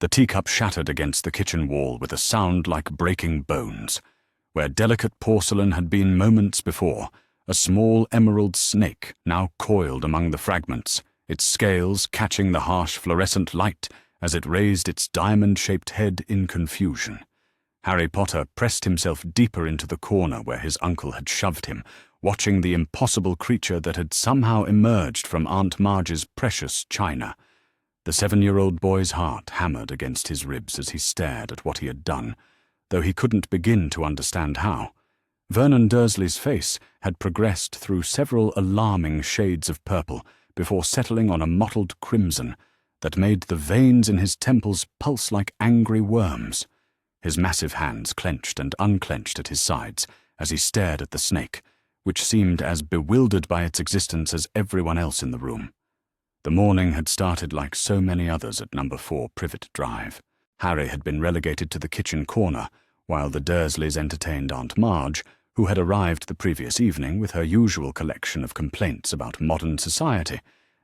The teacup shattered against the kitchen wall with a sound like breaking bones. Where delicate porcelain had been moments before, a small emerald snake now coiled among the fragments, its scales catching the harsh fluorescent light as it raised its diamond-shaped head in confusion. Harry Potter pressed himself deeper into the corner where his uncle had shoved him, watching the impossible creature that had somehow emerged from Aunt Marge's precious china. The 7-year-old boy's heart hammered against his ribs as he stared at what he had done, though he couldn't begin to understand how. Vernon Dursley's face had progressed through several alarming shades of purple before settling on a mottled crimson that made the veins in his temples pulse like angry worms. His massive hands clenched and unclenched at his sides as he stared at the snake, which seemed as bewildered by its existence as everyone else in the room. The morning had started like so many others at number 4 Privet Drive. Harry had been relegated to the kitchen corner, while the Dursleys entertained Aunt Marge, who had arrived the previous evening with her usual collection of complaints about modern society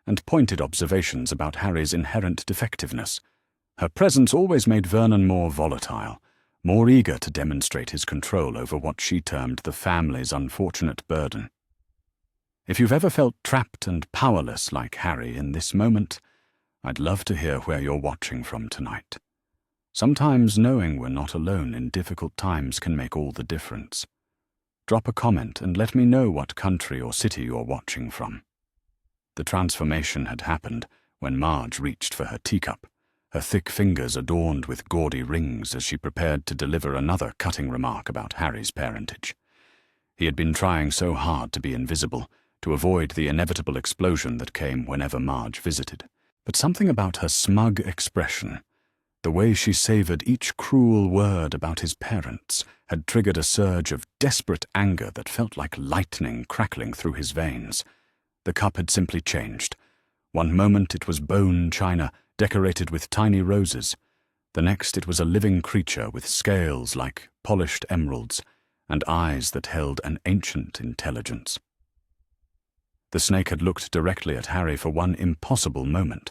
and pointed observations about Harry's inherent defectiveness. Her presence always made Vernon more volatile, more eager to demonstrate his control over what she termed the family's unfortunate burden. If you've ever felt trapped and powerless like Harry in this moment, I'd love to hear where you're watching from tonight. Sometimes knowing we're not alone in difficult times can make all the difference. Drop a comment and let me know what country or city you're watching from. The transformation had happened when Marge reached for her teacup, her thick fingers adorned with gaudy rings as she prepared to deliver another cutting remark about Harry's parentage. He had been trying so hard to be invisible, to avoid the inevitable explosion that came whenever Marge visited. But something about her smug expression, the way she savored each cruel word about his parents, had triggered a surge of desperate anger that felt like lightning crackling through his veins. The cup had simply changed. One moment it was bone china, decorated with tiny roses. The next it was a living creature with scales like polished emeralds and eyes that held an ancient intelligence. The snake had looked directly at Harry for one impossible moment,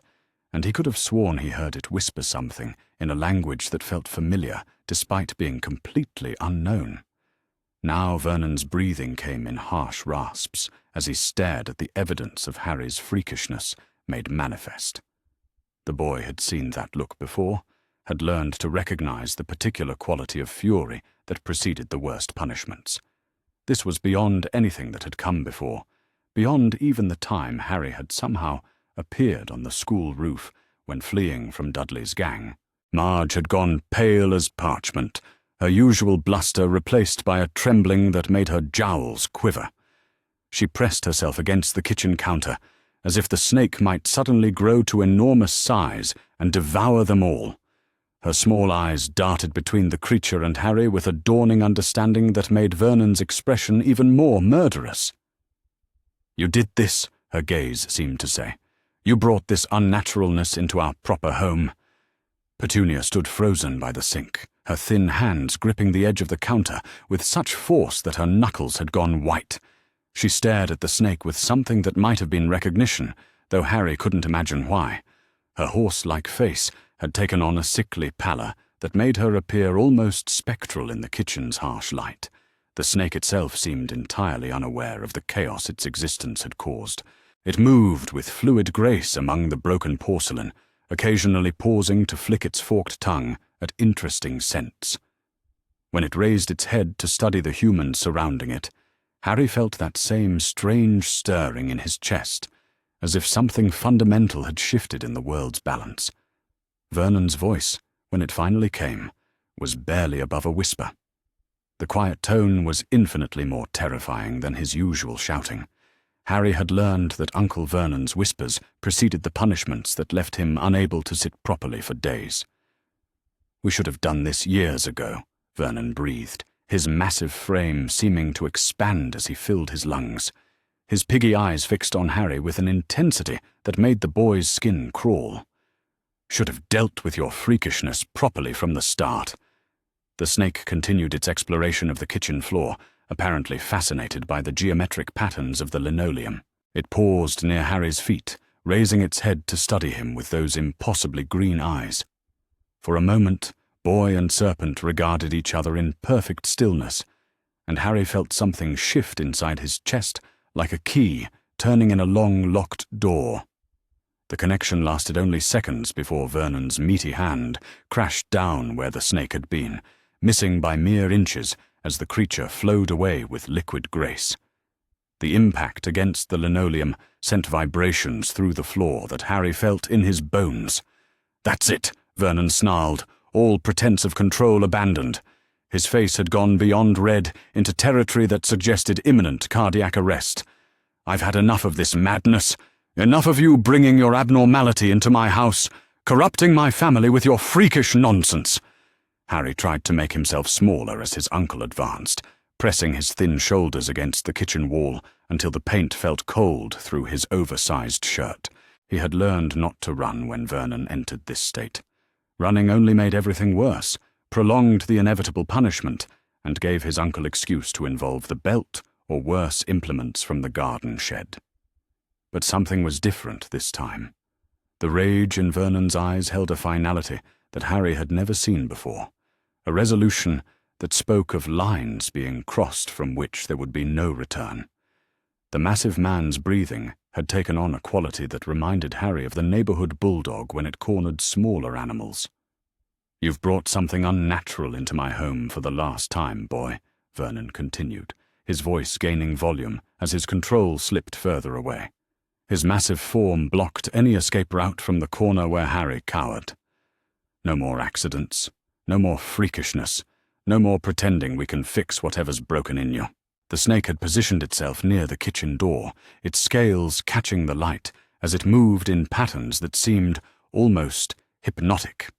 and he could have sworn he heard it whisper something in a language that felt familiar despite being completely unknown. Now Vernon's breathing came in harsh rasps as he stared at the evidence of Harry's freakishness made manifest. The boy had seen that look before, had learned to recognize the particular quality of fury that preceded the worst punishments. This was beyond anything that had come before, beyond even the time Harry had somehow appeared on the school roof when fleeing from Dudley's gang. Marge had gone pale as parchment, her usual bluster replaced by a trembling that made her jowls quiver. She pressed herself against the kitchen counter, as if the snake might suddenly grow to enormous size and devour them all. Her small eyes darted between the creature and Harry with a dawning understanding that made Vernon's expression even more murderous. "You did this," her gaze seemed to say. "You brought this unnaturalness into our proper home." Petunia stood frozen by the sink, her thin hands gripping the edge of the counter with such force that her knuckles had gone white. She stared at the snake with something that might have been recognition, though Harry couldn't imagine why. Her horse-like face had taken on a sickly pallor that made her appear almost spectral in the kitchen's harsh light. The snake itself seemed entirely unaware of the chaos its existence had caused. It moved with fluid grace among the broken porcelain, occasionally pausing to flick its forked tongue at interesting scents. When it raised its head to study the humans surrounding it, Harry felt that same strange stirring in his chest, as if something fundamental had shifted in the world's balance. Vernon's voice, when it finally came, was barely above a whisper. The quiet tone was infinitely more terrifying than his usual shouting. Harry had learned that Uncle Vernon's whispers preceded the punishments that left him unable to sit properly for days. "We should have done this years ago," Vernon breathed, his massive frame seeming to expand as he filled his lungs. His piggy eyes fixed on Harry with an intensity that made the boy's skin crawl. "Should have dealt with your freakishness properly from the start." The snake continued its exploration of the kitchen floor, apparently fascinated by the geometric patterns of the linoleum. It paused near Harry's feet, raising its head to study him with those impossibly green eyes. For a moment, boy and serpent regarded each other in perfect stillness, and Harry felt something shift inside his chest like a key turning in a long locked door. The connection lasted only seconds before Vernon's meaty hand crashed down where the snake had been, missing by mere inches as the creature flowed away with liquid grace. The impact against the linoleum sent vibrations through the floor that Harry felt in his bones. "That's it," Vernon snarled, all pretense of control abandoned. His face had gone beyond red into territory that suggested imminent cardiac arrest. "I've had enough of this madness. Enough of you bringing your abnormality into my house, corrupting my family with your freakish nonsense." Harry tried to make himself smaller as his uncle advanced, pressing his thin shoulders against the kitchen wall until the paint felt cold through his oversized shirt. He had learned not to run when Vernon entered this state. Running only made everything worse, prolonged the inevitable punishment, and gave his uncle excuse to involve the belt or worse implements from the garden shed. But something was different this time. The rage in Vernon's eyes held a finality that Harry had never seen before, a resolution that spoke of lines being crossed from which there would be no return. The massive man's breathing had taken on a quality that reminded Harry of the neighborhood bulldog when it cornered smaller animals. "You've brought something unnatural into my home for the last time, boy," Vernon continued, his voice gaining volume as his control slipped further away. His massive form blocked any escape route from the corner where Harry cowered. "No more accidents, no more freakishness, no more pretending we can fix whatever's broken in you." The snake had positioned itself near the kitchen door, its scales catching the light as it moved in patterns that seemed almost hypnotic.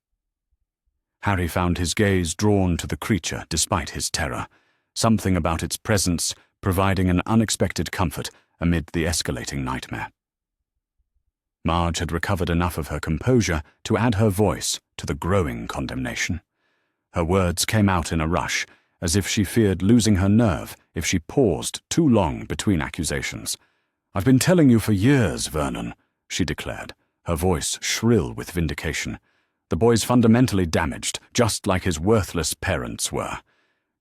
Harry found his gaze drawn to the creature despite his terror, something about its presence providing an unexpected comfort amid the escalating nightmare. Marge had recovered enough of her composure to add her voice to the growing condemnation. Her words came out in a rush, as if she feared losing her nerve if she paused too long between accusations. "I've been telling you for years, Vernon," she declared, her voice shrill with vindication. "The boy's fundamentally damaged, just like his worthless parents were.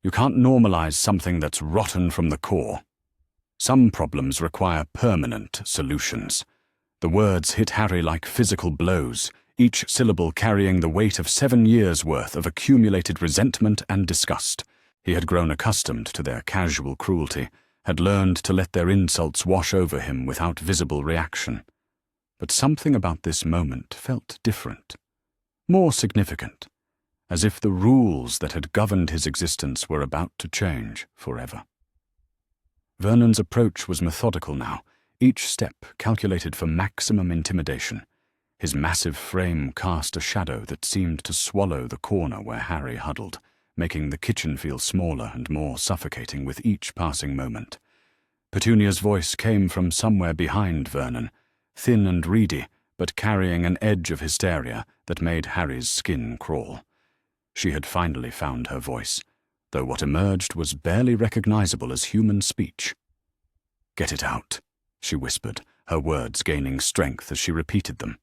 You can't normalize something that's rotten from the core. Some problems require permanent solutions." The words hit Harry like physical blows, each syllable carrying the weight of 7 years' worth of accumulated resentment and disgust. He had grown accustomed to their casual cruelty, had learned to let their insults wash over him without visible reaction. But something about this moment felt different, more significant, as if the rules that had governed his existence were about to change forever. Vernon's approach was methodical now, each step calculated for maximum intimidation. His massive frame cast a shadow that seemed to swallow the corner where Harry huddled, making the kitchen feel smaller and more suffocating with each passing moment. Petunia's voice came from somewhere behind Vernon, thin and reedy, but carrying an edge of hysteria that made Harry's skin crawl. She had finally found her voice, though what emerged was barely recognizable as human speech. "Get it out," she whispered, her words gaining strength as she repeated them.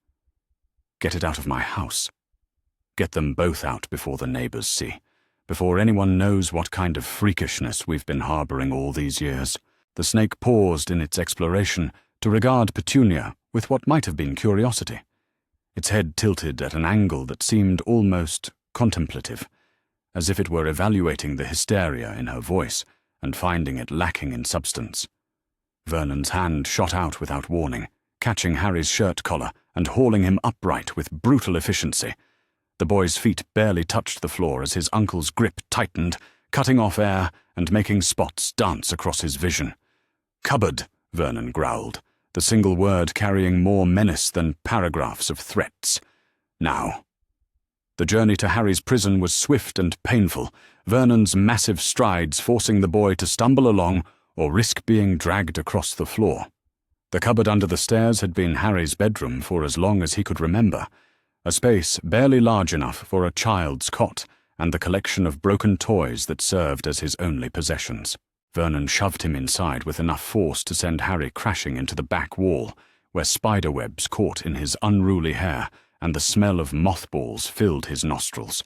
"Get it out of my house. Get them both out before the neighbors see, before anyone knows what kind of freakishness we've been harboring all these years." The snake paused in its exploration to regard Petunia with what might have been curiosity. Its head tilted at an angle that seemed almost contemplative, as if it were evaluating the hysteria in her voice and finding it lacking in substance. Vernon's hand shot out without warning, catching Harry's shirt collar and hauling him upright with brutal efficiency. The boy's feet barely touched the floor as his uncle's grip tightened, cutting off air and making spots dance across his vision. "Cupboard," Vernon growled, the single word carrying more menace than paragraphs of threats. "Now." The journey to Harry's prison was swift and painful, Vernon's massive strides forcing the boy to stumble along or risk being dragged across the floor. The cupboard under the stairs had been Harry's bedroom for as long as he could remember, a space barely large enough for a child's cot and the collection of broken toys that served as his only possessions. Vernon shoved him inside with enough force to send Harry crashing into the back wall, where spider webs caught in his unruly hair and the smell of mothballs filled his nostrils.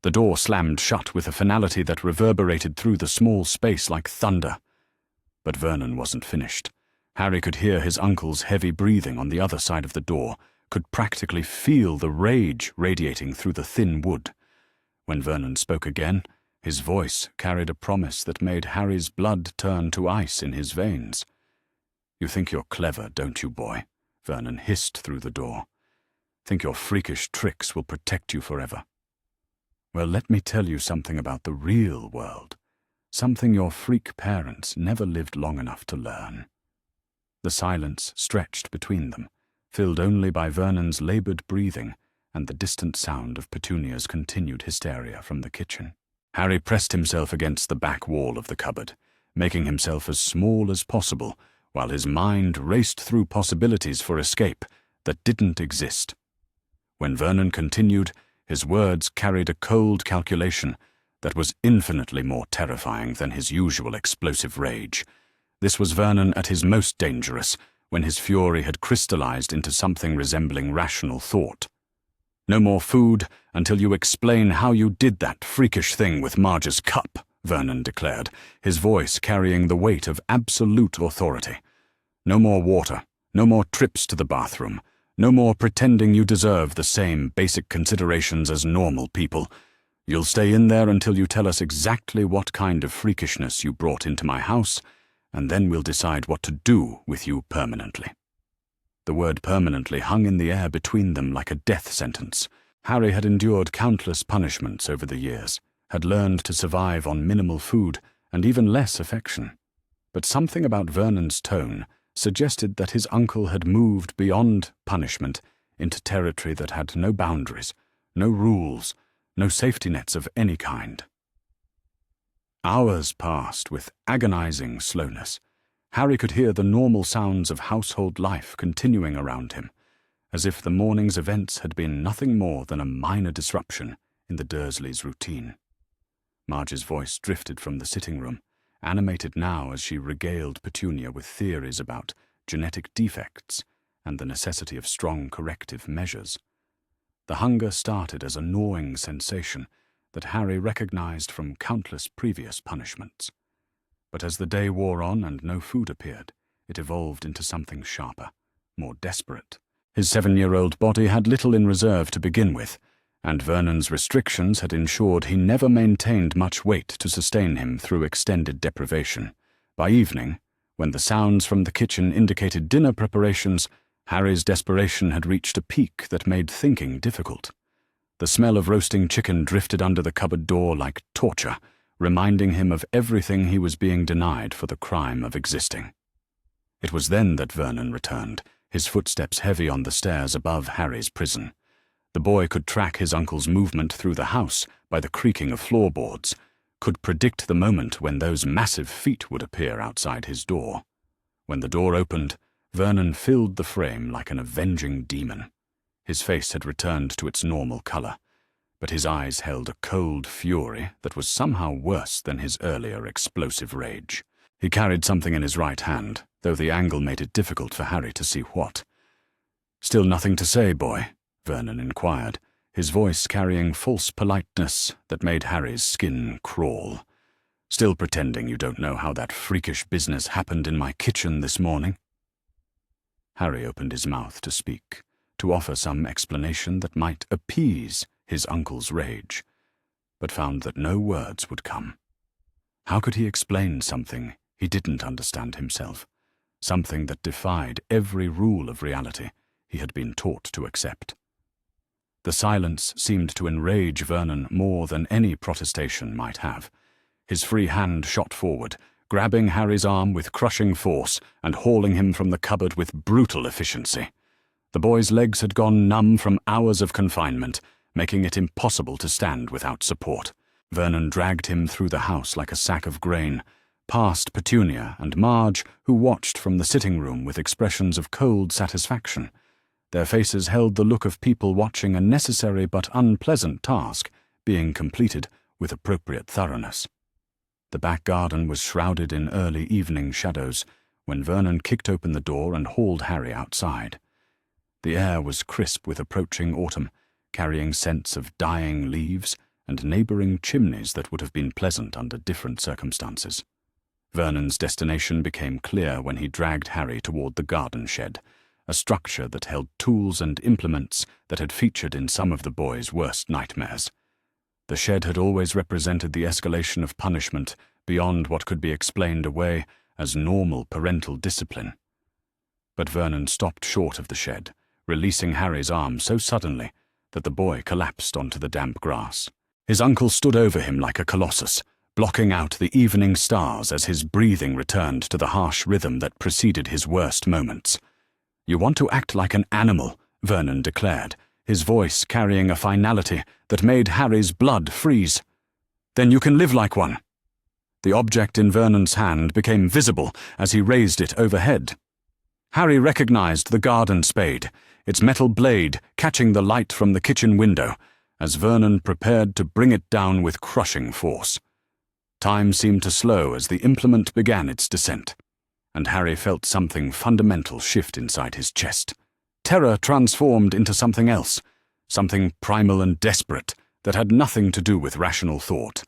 The door slammed shut with a finality that reverberated through the small space like thunder. But Vernon wasn't finished. Harry could hear his uncle's heavy breathing on the other side of the door, could practically feel the rage radiating through the thin wood. When Vernon spoke again, his voice carried a promise that made Harry's blood turn to ice in his veins. "You think you're clever, don't you, boy?" Vernon hissed through the door. "Think your freakish tricks will protect you forever? Well, let me tell you something about the real world, something your freak parents never lived long enough to learn." The silence stretched between them, filled only by Vernon's labored breathing and the distant sound of Petunia's continued hysteria from the kitchen. Harry pressed himself against the back wall of the cupboard, making himself as small as possible, while his mind raced through possibilities for escape that didn't exist. When Vernon continued, his words carried a cold calculation that was infinitely more terrifying than his usual explosive rage. This was Vernon at his most dangerous, when his fury had crystallized into something resembling rational thought. "No more food until you explain how you did that freakish thing with Marge's cup," Vernon declared, his voice carrying the weight of absolute authority. "No more water, no more trips to the bathroom, no more pretending you deserve the same basic considerations as normal people. You'll stay in there until you tell us exactly what kind of freakishness you brought into my house, and then we'll decide what to do with you permanently." The word permanently hung in the air between them like a death sentence. Harry had endured countless punishments over the years, had learned to survive on minimal food and even less affection. But something about Vernon's tone suggested that his uncle had moved beyond punishment into territory that had no boundaries, no rules, no safety nets of any kind. Hours passed with agonizing slowness. Harry could hear the normal sounds of household life continuing around him, as if the morning's events had been nothing more than a minor disruption in the Dursleys' routine. Marge's voice drifted from the sitting room, animated now as she regaled Petunia with theories about genetic defects and the necessity of strong corrective measures. The hunger started as a gnawing sensation that Harry recognized from countless previous punishments. But as the day wore on and no food appeared, it evolved into something sharper, more desperate. His 7-year-old body had little in reserve to begin with, and Vernon's restrictions had ensured he never maintained much weight to sustain him through extended deprivation. By evening, when the sounds from the kitchen indicated dinner preparations, Harry's desperation had reached a peak that made thinking difficult. The smell of roasting chicken drifted under the cupboard door like torture, reminding him of everything he was being denied for the crime of existing. It was then that Vernon returned, his footsteps heavy on the stairs above Harry's prison. The boy could track his uncle's movement through the house by the creaking of floorboards, could predict the moment when those massive feet would appear outside his door. When the door opened, Vernon filled the frame like an avenging demon. His face had returned to its normal color, but his eyes held a cold fury that was somehow worse than his earlier explosive rage. He carried something in his right hand, though the angle made it difficult for Harry to see what. "Still nothing to say, boy?" Vernon inquired, his voice carrying false politeness that made Harry's skin crawl. "Still pretending you don't know how that freakish business happened in my kitchen this morning?" Harry opened his mouth to speak, to offer some explanation that might appease his uncle's rage, but found that no words would come. How could he explain something he didn't understand himself, something that defied every rule of reality he had been taught to accept? The silence seemed to enrage Vernon more than any protestation might have. His free hand shot forward, grabbing Harry's arm with crushing force and hauling him from the cupboard with brutal efficiency. The boy's legs had gone numb from hours of confinement, making it impossible to stand without support. Vernon dragged him through the house like a sack of grain, past Petunia and Marge, who watched from the sitting room with expressions of cold satisfaction. Their faces held the look of people watching a necessary but unpleasant task being completed with appropriate thoroughness. The back garden was shrouded in early evening shadows when Vernon kicked open the door and hauled Harry outside. The air was crisp with approaching autumn, carrying scents of dying leaves and neighbouring chimneys that would have been pleasant under different circumstances. Vernon's destination became clear when he dragged Harry toward the garden shed, a structure that held tools and implements that had featured in some of the boys' worst nightmares. The shed had always represented the escalation of punishment beyond what could be explained away as normal parental discipline. But Vernon stopped short of the shed, releasing Harry's arm so suddenly that the boy collapsed onto the damp grass. His uncle stood over him like a colossus, blocking out the evening stars as his breathing returned to the harsh rhythm that preceded his worst moments. "You want to act like an animal," Vernon declared, his voice carrying a finality that made Harry's blood freeze. "Then you can live like one." The object in Vernon's hand became visible as he raised it overhead. Harry recognized the garden spade, its metal blade catching the light from the kitchen window, as Vernon prepared to bring it down with crushing force. Time seemed to slow as the implement began its descent, and Harry felt something fundamental shift inside his chest. Terror transformed into something else, something primal and desperate that had nothing to do with rational thought.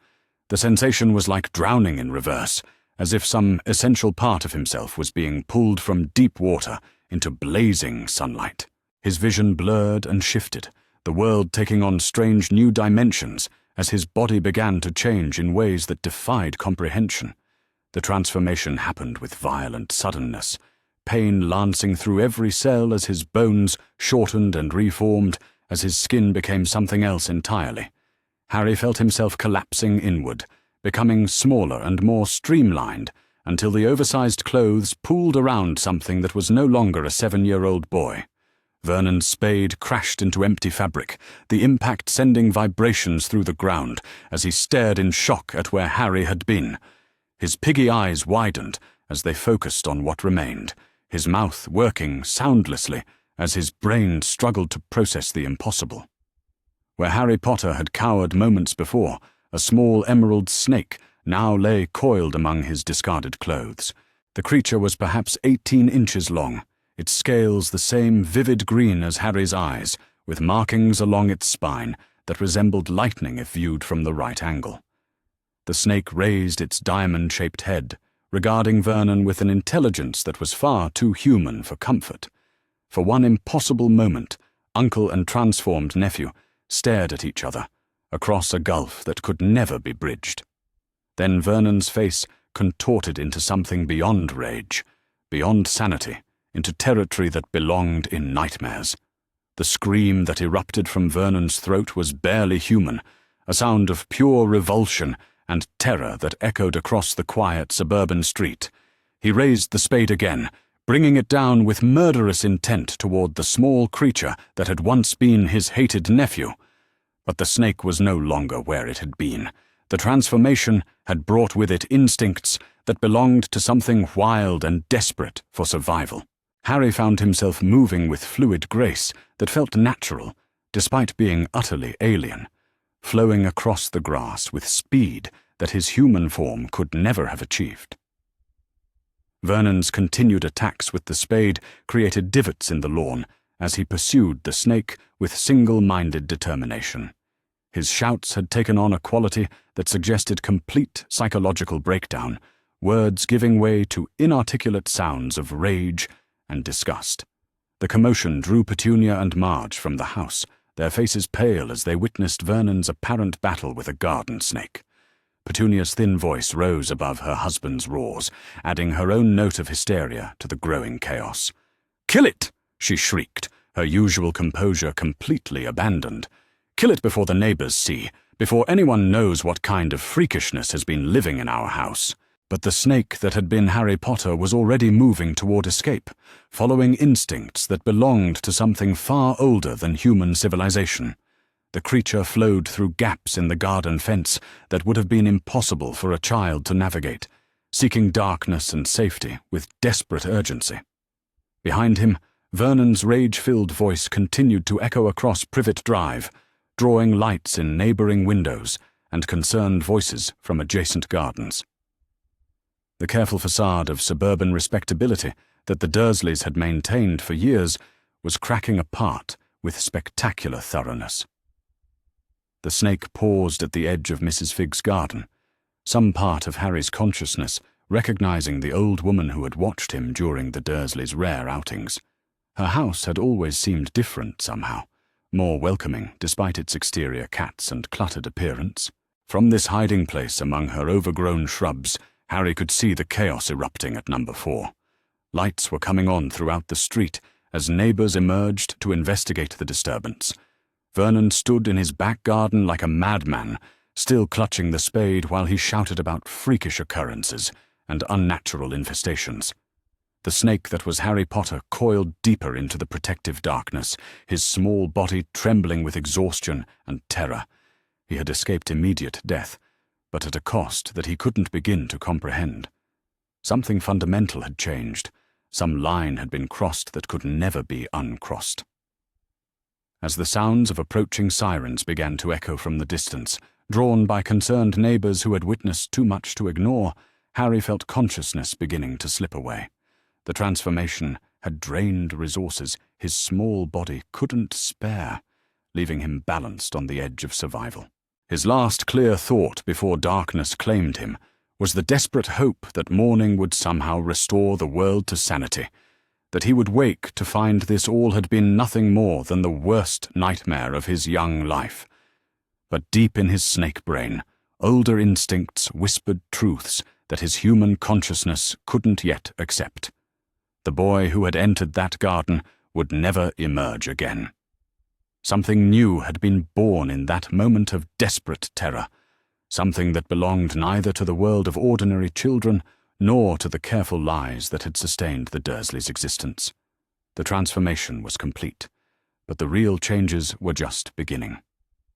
The sensation was like drowning in reverse, as if some essential part of himself was being pulled from deep water into blazing sunlight. His vision blurred and shifted, the world taking on strange new dimensions as his body began to change in ways that defied comprehension. The transformation happened with violent suddenness, pain lancing through every cell as his bones shortened and reformed, as his skin became something else entirely. Harry felt himself collapsing inward, becoming smaller and more streamlined, until the oversized clothes pooled around something that was no longer a 7-year-old boy. Vernon's spade crashed into empty fabric, the impact sending vibrations through the ground as he stared in shock at where Harry had been. His piggy eyes widened as they focused on what remained, his mouth working soundlessly as his brain struggled to process the impossible. Where Harry Potter had cowered moments before, a small emerald snake now lay coiled among his discarded clothes. The creature was perhaps 18 inches long, its scales the same vivid green as Harry's eyes, with markings along its spine that resembled lightning if viewed from the right angle. The snake raised its diamond-shaped head, regarding Vernon with an intelligence that was far too human for comfort. For one impossible moment, uncle and transformed nephew stared at each other, across a gulf that could never be bridged. Then Vernon's face contorted into something beyond rage, beyond sanity, into territory that belonged in nightmares. The scream that erupted from Vernon's throat was barely human, a sound of pure revulsion and terror that echoed across the quiet suburban street. He raised the spade again, bringing it down with murderous intent toward the small creature that had once been his hated nephew. But the snake was no longer where it had been. The transformation had brought with it instincts that belonged to something wild and desperate for survival. Harry found himself moving with fluid grace that felt natural, despite being utterly alien, flowing across the grass with speed that his human form could never have achieved. Vernon's continued attacks with the spade created divots in the lawn as he pursued the snake with single-minded determination. His shouts had taken on a quality that suggested complete psychological breakdown, words giving way to inarticulate sounds of rage and disgust. The commotion drew Petunia and Marge from the house, their faces pale as they witnessed Vernon's apparent battle with a garden snake. Petunia's thin voice rose above her husband's roars, adding her own note of hysteria to the growing chaos. "Kill it!" she shrieked, her usual composure completely abandoned. "Kill it before the neighbors see, before anyone knows what kind of freakishness has been living in our house." But the snake that had been Harry Potter was already moving toward escape, following instincts that belonged to something far older than human civilization. The creature flowed through gaps in the garden fence that would have been impossible for a child to navigate, seeking darkness and safety with desperate urgency. Behind him, Vernon's rage-filled voice continued to echo across Privet Drive, drawing lights in neighboring windows and concerned voices from adjacent gardens. The careful facade of suburban respectability that the Dursleys had maintained for years was cracking apart with spectacular thoroughness. The snake paused at the edge of Mrs. Figg's garden, some part of Harry's consciousness recognizing the old woman who had watched him during the Dursleys' rare outings. Her house had always seemed different somehow, more welcoming despite its exterior cats and cluttered appearance. From this hiding place among her overgrown shrubs, Harry could see the chaos erupting at number 4. Lights were coming on throughout the street as neighbours emerged to investigate the disturbance. Vernon stood in his back garden like a madman, still clutching the spade while he shouted about freakish occurrences and unnatural infestations. The snake that was Harry Potter coiled deeper into the protective darkness, his small body trembling with exhaustion and terror. He had escaped immediate death, but at a cost that he couldn't begin to comprehend. Something fundamental had changed. Some line had been crossed that could never be uncrossed. As the sounds of approaching sirens began to echo from the distance, drawn by concerned neighbours who had witnessed too much to ignore, Harry felt consciousness beginning to slip away. The transformation had drained resources his small body couldn't spare, leaving him balanced on the edge of survival. His last clear thought before darkness claimed him was the desperate hope that morning would somehow restore the world to sanity, that he would wake to find this all had been nothing more than the worst nightmare of his young life. But deep in his snake brain, older instincts whispered truths that his human consciousness couldn't yet accept. The boy who had entered that garden would never emerge again. Something new had been born in that moment of desperate terror, something that belonged neither to the world of ordinary children nor to the careful lies that had sustained the Dursleys' existence. The transformation was complete, but the real changes were just beginning.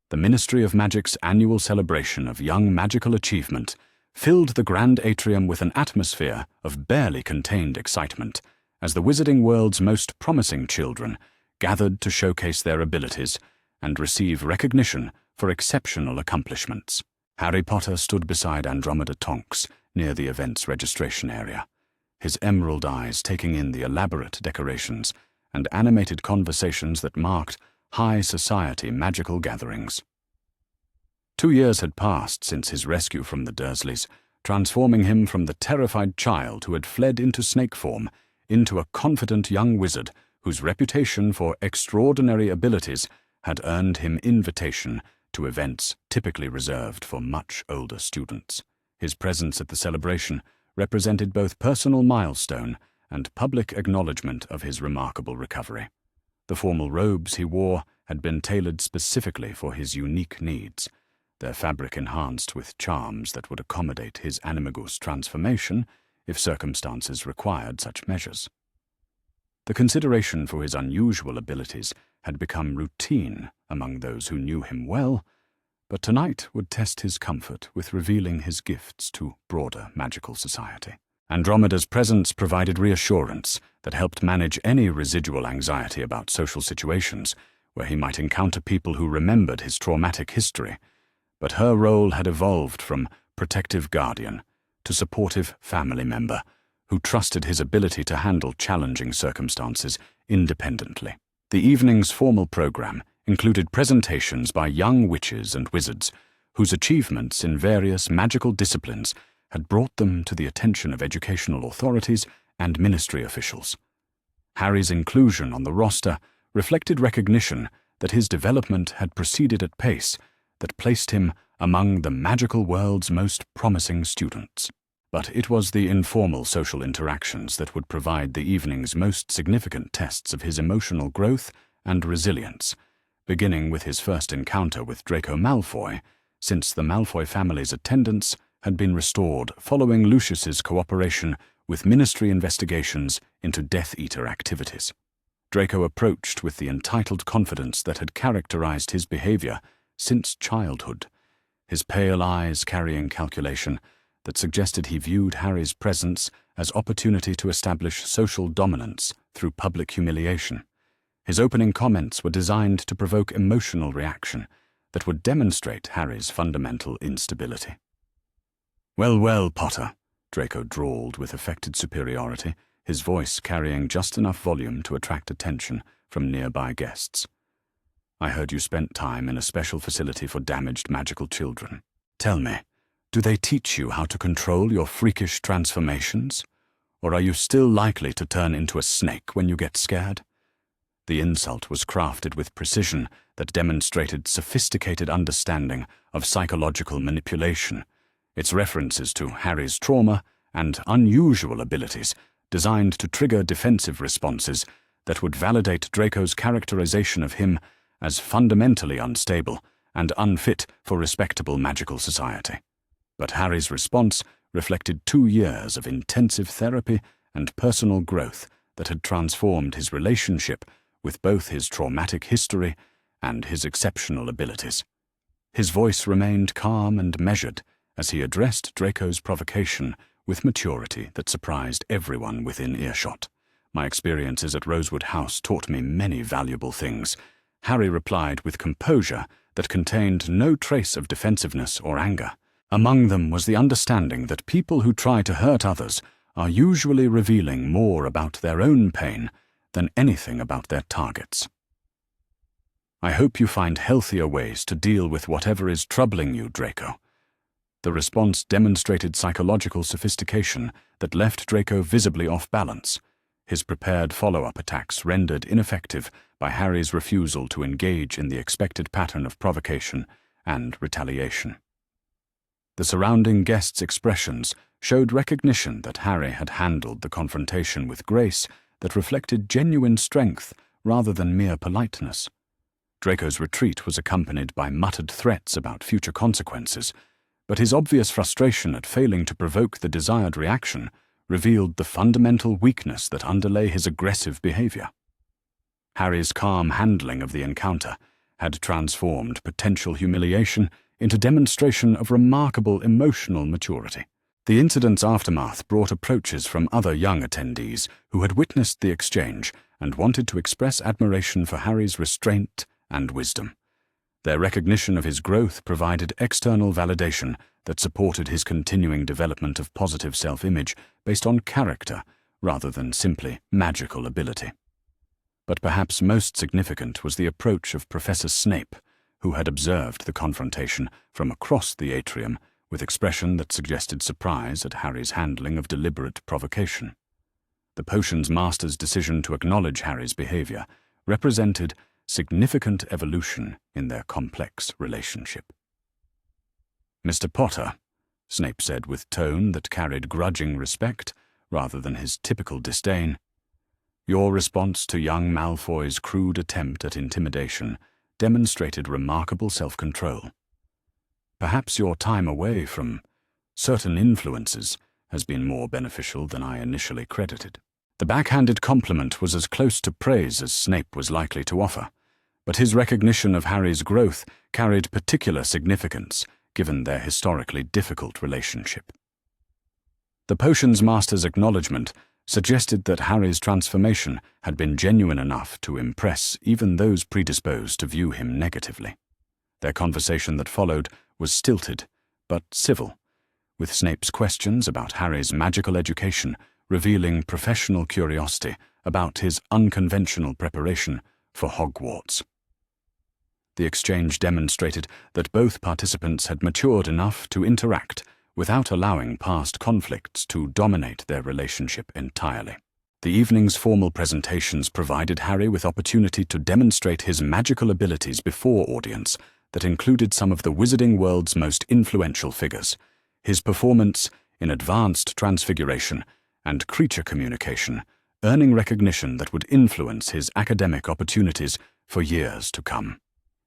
The Ministry of Magic's annual celebration of young magical achievement filled the grand atrium with an atmosphere of barely contained excitement as the wizarding world's most promising children gathered to showcase their abilities and receive recognition for exceptional accomplishments. Harry Potter stood beside Andromeda Tonks near the event's registration area, his emerald eyes taking in the elaborate decorations and animated conversations that marked high society magical gatherings. 2 years had passed since his rescue from the Dursleys, transforming him from the terrified child who had fled into snake form into a confident young wizard whose reputation for extraordinary abilities had earned him invitation to events typically reserved for much older students. His presence at the celebration represented both personal milestone and public acknowledgement of his remarkable recovery. The formal robes he wore had been tailored specifically for his unique needs, their fabric enhanced with charms that would accommodate his animagus transformation if circumstances required such measures. The consideration for his unusual abilities had become routine among those who knew him well, but tonight would test his comfort with revealing his gifts to broader magical society. Andromeda's presence provided reassurance that helped manage any residual anxiety about social situations where he might encounter people who remembered his traumatic history, but her role had evolved from protective guardian to supportive family member who trusted his ability to handle challenging circumstances independently. The evening's formal program included presentations by young witches and wizards whose achievements in various magical disciplines had brought them to the attention of educational authorities and ministry officials. Harry's inclusion on the roster reflected recognition that his development had proceeded at pace that placed him among the magical world's most promising students. But it was the informal social interactions that would provide the evening's most significant tests of his emotional growth and resilience, beginning with his first encounter with Draco Malfoy, since the Malfoy family's attendance had been restored following Lucius's cooperation with ministry investigations into Death Eater activities. Draco approached with the entitled confidence that had characterized his behavior since childhood, his pale eyes carrying calculation that suggested he viewed Harry's presence as opportunity to establish social dominance through public humiliation. His opening comments were designed to provoke emotional reaction that would demonstrate Harry's fundamental instability. "Well, well, Potter," Draco drawled with affected superiority, his voice carrying just enough volume to attract attention from nearby guests. "I heard you spent time in a special facility for damaged magical children. Tell me, do they teach you how to control your freakish transformations? Or are you still likely to turn into a snake when you get scared?" The insult was crafted with precision that demonstrated sophisticated understanding of psychological manipulation, its references to Harry's trauma and unusual abilities designed to trigger defensive responses that would validate Draco's characterization of him as fundamentally unstable and unfit for respectable magical society. But Harry's response reflected 2 years of intensive therapy and personal growth that had transformed his relationship with both his traumatic history and his exceptional abilities. His voice remained calm and measured as he addressed Draco's provocation with maturity that surprised everyone within earshot. "My experiences at Rosewood House taught me many valuable things," Harry replied with composure that contained no trace of defensiveness or anger. Among them was the understanding that people who try to hurt others are usually revealing more about their own pain than anything about their targets. "I hope you find healthier ways to deal with whatever is troubling you, Draco." The response demonstrated psychological sophistication that left Draco visibly off balance, his prepared follow-up attacks rendered ineffective by Harry's refusal to engage in the expected pattern of provocation and retaliation. The surrounding guests' expressions showed recognition that Harry had handled the confrontation with grace that reflected genuine strength rather than mere politeness. Draco's retreat was accompanied by muttered threats about future consequences, but his obvious frustration at failing to provoke the desired reaction revealed the fundamental weakness that underlay his aggressive behavior. Harry's calm handling of the encounter had transformed potential humiliation into demonstration of remarkable emotional maturity. The incident's aftermath brought approaches from other young attendees who had witnessed the exchange and wanted to express admiration for Harry's restraint and wisdom. Their recognition of his growth provided external validation that supported his continuing development of positive self-image based on character rather than simply magical ability. But perhaps most significant was the approach of Professor Snape, who had observed the confrontation from across the atrium with expression that suggested surprise at Harry's handling of deliberate provocation. The potions master's decision to acknowledge Harry's behavior represented significant evolution in their complex relationship. "Mr. Potter," Snape said with tone that carried grudging respect rather than his typical disdain, "your response to young Malfoy's crude attempt at intimidation demonstrated remarkable self-control. Perhaps your time away from certain influences has been more beneficial than I initially credited." The backhanded compliment was as close to praise as Snape was likely to offer, but his recognition of Harry's growth carried particular significance given their historically difficult relationship. The potions master's acknowledgement suggested that Harry's transformation had been genuine enough to impress even those predisposed to view him negatively. Their conversation that followed was stilted, but civil, with Snape's questions about Harry's magical education revealing professional curiosity about his unconventional preparation for Hogwarts. The exchange demonstrated that both participants had matured enough to interact without allowing past conflicts to dominate their relationship entirely. The evening's formal presentations provided Harry with opportunity to demonstrate his magical abilities before audience that included some of the wizarding world's most influential figures. His performance in advanced transfiguration and creature communication, earning recognition that would influence his academic opportunities for years to come.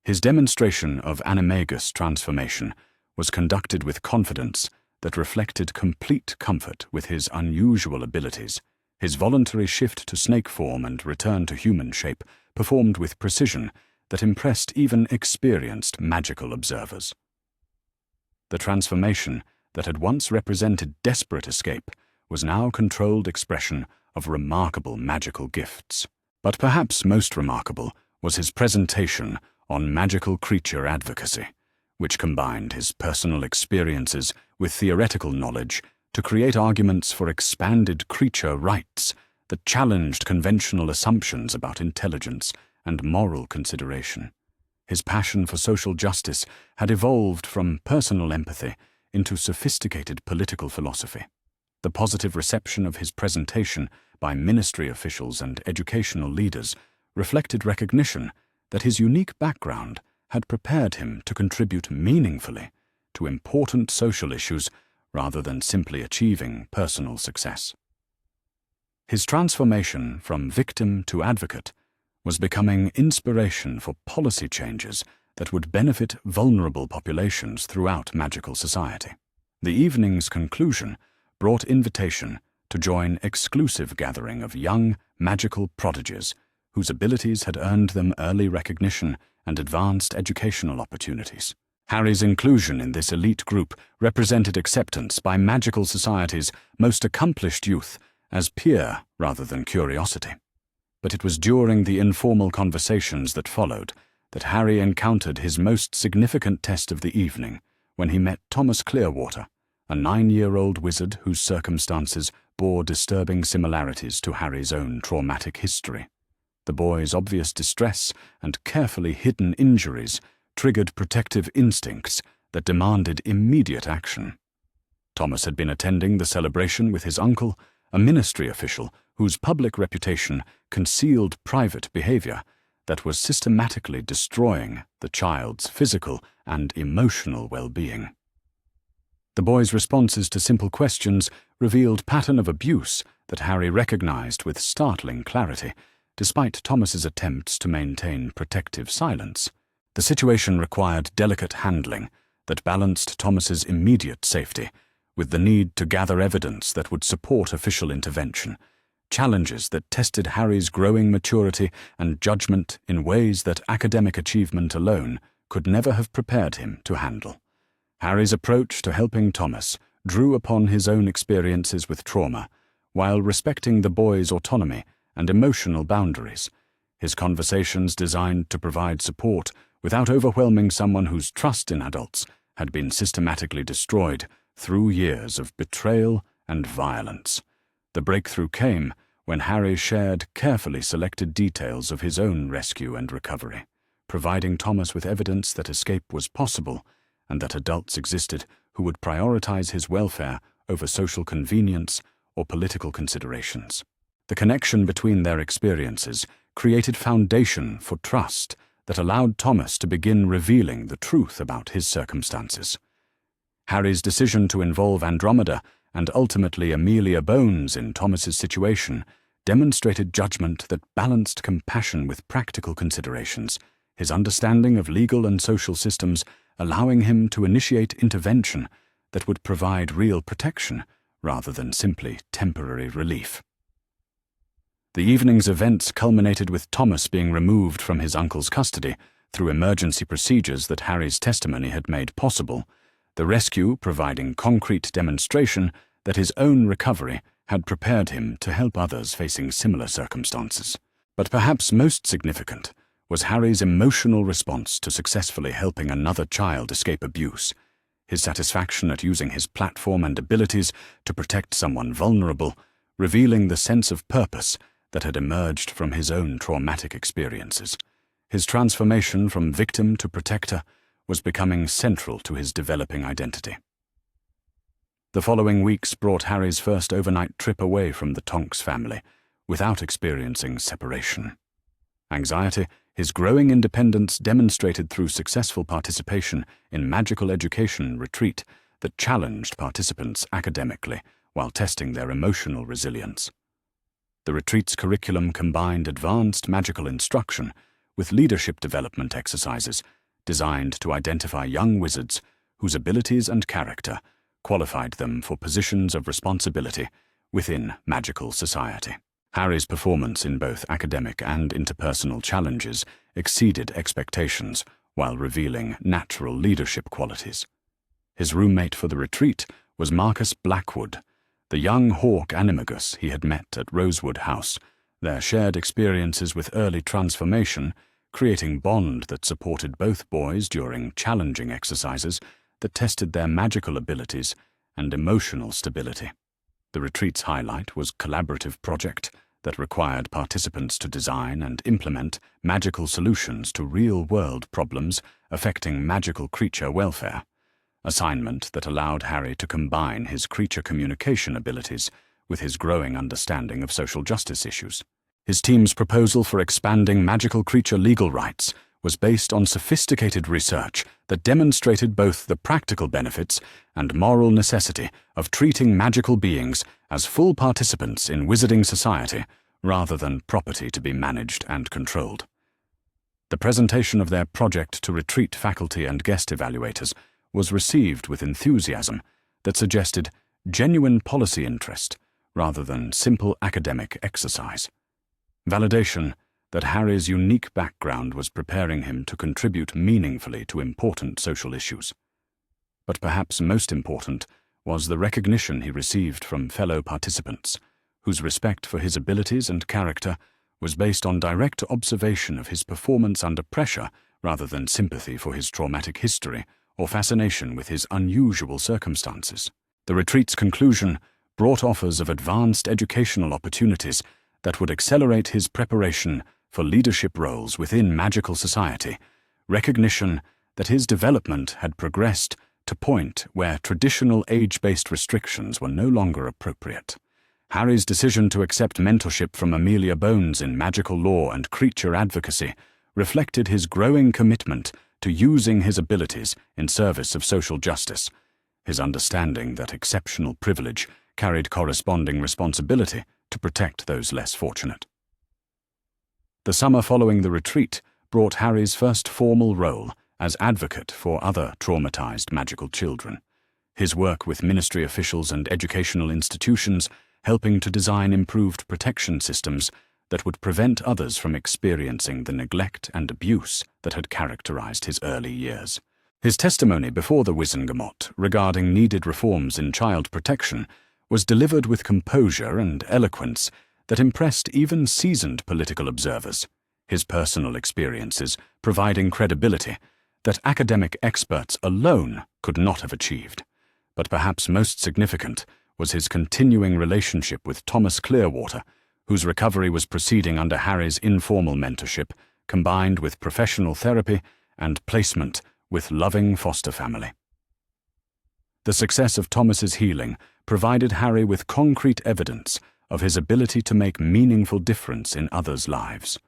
His demonstration of animagus transformation was conducted with confidence that reflected complete comfort with his unusual abilities. His voluntary shift to snake form and return to human shape performed with precision that impressed even experienced magical observers. The transformation that had once represented desperate escape was now controlled expression of remarkable magical gifts. But perhaps most remarkable was his presentation on magical creature advocacy, which combined his personal experiences with theoretical knowledge to create arguments for expanded creature rights that challenged conventional assumptions about intelligence and moral consideration. His passion for social justice had evolved from personal empathy into sophisticated political philosophy. The positive reception of his presentation by ministry officials and educational leaders reflected recognition that his unique background had prepared him to contribute meaningfully to important social issues rather than simply achieving personal success. His transformation from victim to advocate was becoming inspiration for policy changes that would benefit vulnerable populations throughout magical society. The evening's conclusion brought invitation to join exclusive gathering of young magical prodigies whose abilities had earned them early recognition and advanced educational opportunities. Harry's inclusion in this elite group represented acceptance by magical society's most accomplished youth as peer rather than curiosity. But it was during the informal conversations that followed that Harry encountered his most significant test of the evening when he met Thomas Clearwater, a 9-year-old wizard whose circumstances bore disturbing similarities to Harry's own traumatic history. The boy's obvious distress and carefully hidden injuries triggered protective instincts that demanded immediate action. Thomas had been attending the celebration with his uncle, a ministry official whose public reputation concealed private behavior that was systematically destroying the child's physical and emotional well-being. The boy's responses to simple questions revealed a pattern of abuse that Harry recognized with startling clarity, despite Thomas's attempts to maintain protective silence. The situation required delicate handling that balanced Thomas's immediate safety with the need to gather evidence that would support official intervention, challenges that tested Harry's growing maturity and judgment in ways that academic achievement alone could never have prepared him to handle. Harry's approach to helping Thomas drew upon his own experiences with trauma, while respecting the boy's autonomy and emotional boundaries. His conversations designed to provide support without overwhelming someone whose trust in adults had been systematically destroyed through years of betrayal and violence. The breakthrough came when Harry shared carefully selected details of his own rescue and recovery, providing Thomas with evidence that escape was possible and that adults existed who would prioritize his welfare over social convenience or political considerations. The connection between their experiences created foundation for trust that allowed Thomas to begin revealing the truth about his circumstances. Harry's decision to involve Andromeda and ultimately Amelia Bones in Thomas's situation demonstrated judgment that balanced compassion with practical considerations, his understanding of legal and social systems allowing him to initiate intervention that would provide real protection rather than simply temporary relief. The evening's events culminated with Thomas being removed from his uncle's custody through emergency procedures that Harry's testimony had made possible, the rescue providing concrete demonstration that his own recovery had prepared him to help others facing similar circumstances. But perhaps most significant was Harry's emotional response to successfully helping another child escape abuse. His satisfaction at using his platform and abilities to protect someone vulnerable, revealing the sense of purpose that had emerged from his own traumatic experiences. His transformation from victim to protector was becoming central to his developing identity. The following weeks brought Harry's first overnight trip away from the Tonks family, without experiencing separation. Anxiety, his growing independence demonstrated through successful participation in magical education retreat that challenged participants academically while testing their emotional resilience. The retreat's curriculum combined advanced magical instruction with leadership development exercises designed to identify young wizards whose abilities and character qualified them for positions of responsibility within magical society. Harry's performance in both academic and interpersonal challenges exceeded expectations while revealing natural leadership qualities. His roommate for the retreat was Marcus Blackwood, the young hawk animagus he had met at Rosewood House, their shared experiences with early transformation creating bond that supported both boys during challenging exercises that tested their magical abilities and emotional stability. The retreat's highlight was a collaborative project that required participants to design and implement magical solutions to real-world problems affecting magical creature welfare. Assignment that allowed Harry to combine his creature communication abilities with his growing understanding of social justice issues. His team's proposal for expanding magical creature legal rights was based on sophisticated research that demonstrated both the practical benefits and moral necessity of treating magical beings as full participants in wizarding society rather than property to be managed and controlled. The presentation of their project to retreat faculty and guest evaluators was received with enthusiasm that suggested genuine policy interest rather than simple academic exercise. Validation that Harry's unique background was preparing him to contribute meaningfully to important social issues. But perhaps most important was the recognition he received from fellow participants, whose respect for his abilities and character was based on direct observation of his performance under pressure rather than sympathy for his traumatic history or fascination with his unusual circumstances. The retreat's conclusion brought offers of advanced educational opportunities that would accelerate his preparation for leadership roles within magical society, recognition that his development had progressed to a point where traditional age-based restrictions were no longer appropriate. Harry's decision to accept mentorship from Amelia Bones in magical law and creature advocacy reflected his growing commitment to using his abilities in service of social justice, his understanding that exceptional privilege carried corresponding responsibility to protect those less fortunate. The summer following the retreat brought Harry's first formal role as advocate for other traumatized magical children, his work with ministry officials and educational institutions helping to design improved protection systems that would prevent others from experiencing the neglect and abuse that had characterized his early years. His testimony before the Wizengamot regarding needed reforms in child protection was delivered with composure and eloquence that impressed even seasoned political observers, his personal experiences providing credibility that academic experts alone could not have achieved. But perhaps most significant was his continuing relationship with Thomas Clearwater, whose recovery was proceeding under Harry's informal mentorship, combined with professional therapy and placement with loving foster family. The success of Thomas's healing provided Harry with concrete evidence of his ability to make meaningful difference in others' lives.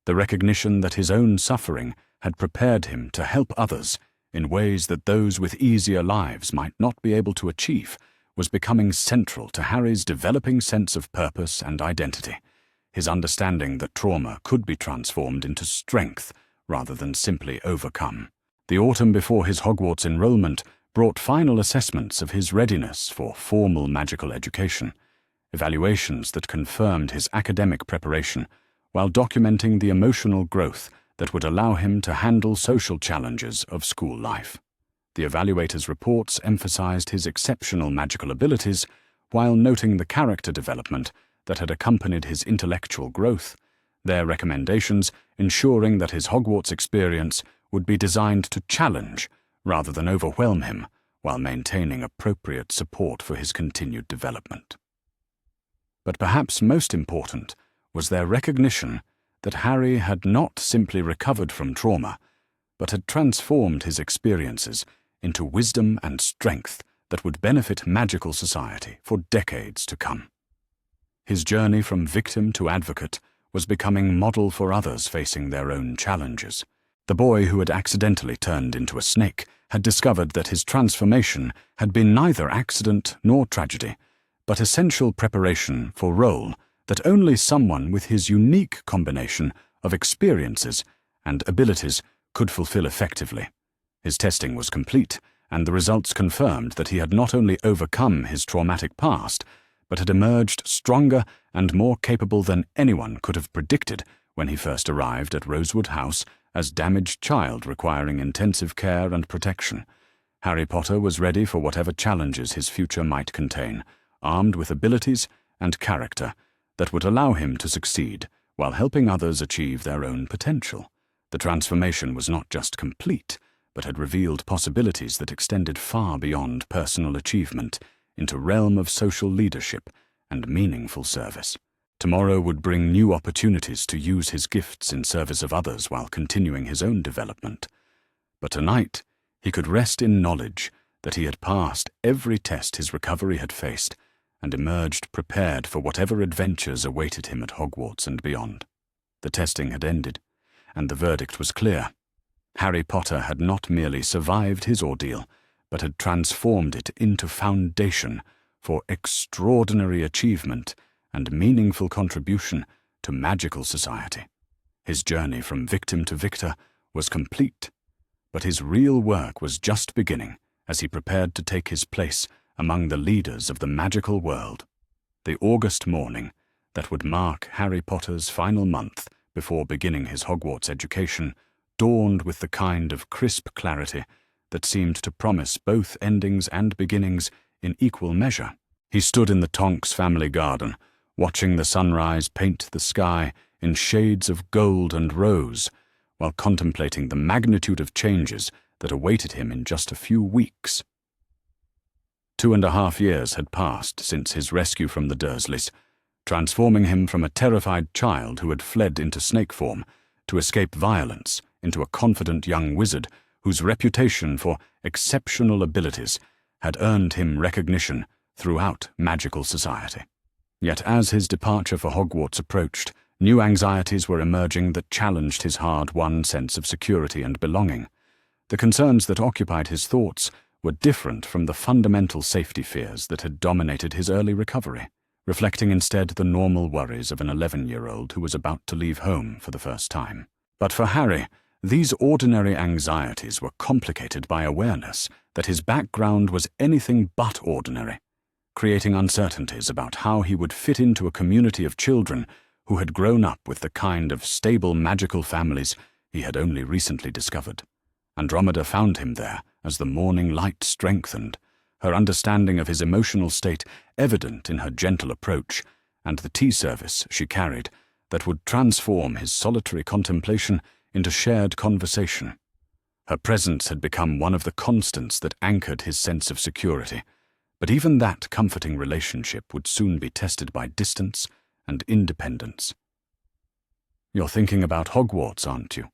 The recognition that his own suffering had prepared him to help others in ways that those with easier lives might not be able to achieve was becoming central to Harry's developing sense of purpose and identity, his understanding that trauma could be transformed into strength rather than simply overcome. The autumn before his Hogwarts enrollment brought final assessments of his readiness for formal magical education, evaluations that confirmed his academic preparation while documenting the emotional growth that would allow him to handle social challenges of school life. The evaluators' reports emphasized his exceptional magical abilities while noting the character development that had accompanied his intellectual growth, their recommendations ensuring that his Hogwarts experience would be designed to challenge rather than overwhelm him while maintaining appropriate support for his continued development. But perhaps most important was their recognition that Harry had not simply recovered from trauma, but had transformed his experiences into wisdom and strength that would benefit magical society for decades to come. His journey from victim to advocate was becoming model for others facing their own challenges. The boy who had accidentally turned into a snake had discovered that his transformation had been neither accident nor tragedy, but essential preparation for role that only someone with his unique combination of experiences and abilities could fulfill effectively. His testing was complete, and the results confirmed that he had not only overcome his traumatic past, but had emerged stronger and more capable than anyone could have predicted when he first arrived at Rosewood House as damaged child requiring intensive care and protection. Harry Potter was ready for whatever challenges his future might contain, armed with abilities and character that would allow him to succeed while helping others achieve their own potential. The transformation was not just complete, but had revealed possibilities that extended far beyond personal achievement into realm of social leadership and meaningful service. Tomorrow would bring new opportunities to use his gifts in service of others while continuing his own development. But tonight, he could rest in knowledge that he had passed every test his recovery had faced and emerged prepared for whatever adventures awaited him at Hogwarts and beyond. The testing had ended, and the verdict was clear. Harry Potter had not merely survived his ordeal, but had transformed it into foundation for extraordinary achievement and meaningful contribution to magical society. His journey from victim to victor was complete, but his real work was just beginning as he prepared to take his place among the leaders of the magical world. The August morning that would mark Harry Potter's final month before beginning his Hogwarts education dawned with the kind of crisp clarity that seemed to promise both endings and beginnings in equal measure. He stood in the Tonks family garden, watching the sunrise paint the sky in shades of gold and rose, while contemplating the magnitude of changes that awaited him in just a few weeks. 2.5 years had passed since his rescue from the Dursleys, transforming him from a terrified child who had fled into snake form to escape violence into a confident young wizard whose reputation for exceptional abilities had earned him recognition throughout magical society. Yet as his departure for Hogwarts approached, new anxieties were emerging that challenged his hard-won sense of security and belonging. The concerns that occupied his thoughts were different from the fundamental safety fears that had dominated his early recovery, reflecting instead the normal worries of an 11-year-old who was about to leave home for the first time. But for Harry, these ordinary anxieties were complicated by awareness that his background was anything but ordinary, creating uncertainties about how he would fit into a community of children who had grown up with the kind of stable magical families he had only recently discovered. Andromeda found him there as the morning light strengthened, her understanding of his emotional state evident in her gentle approach and the tea service she carried that would transform his solitary contemplation into shared conversation. Her presence had become one of the constants that anchored his sense of security, but even that comforting relationship would soon be tested by distance and independence. "You're thinking about Hogwarts, aren't you?"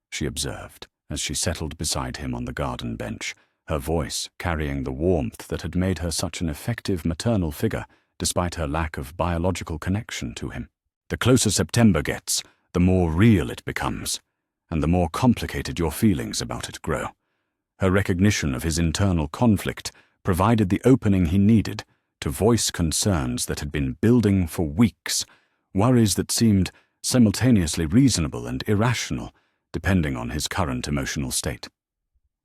she observed as she settled beside him on the garden bench, her voice carrying the warmth that had made her such an effective maternal figure despite her lack of biological connection to him. "The closer September gets, the more real it becomes, and the more complicated your feelings about it grow." Her recognition of his internal conflict provided the opening he needed to voice concerns that had been building for weeks, worries that seemed simultaneously reasonable and irrational, depending on his current emotional state.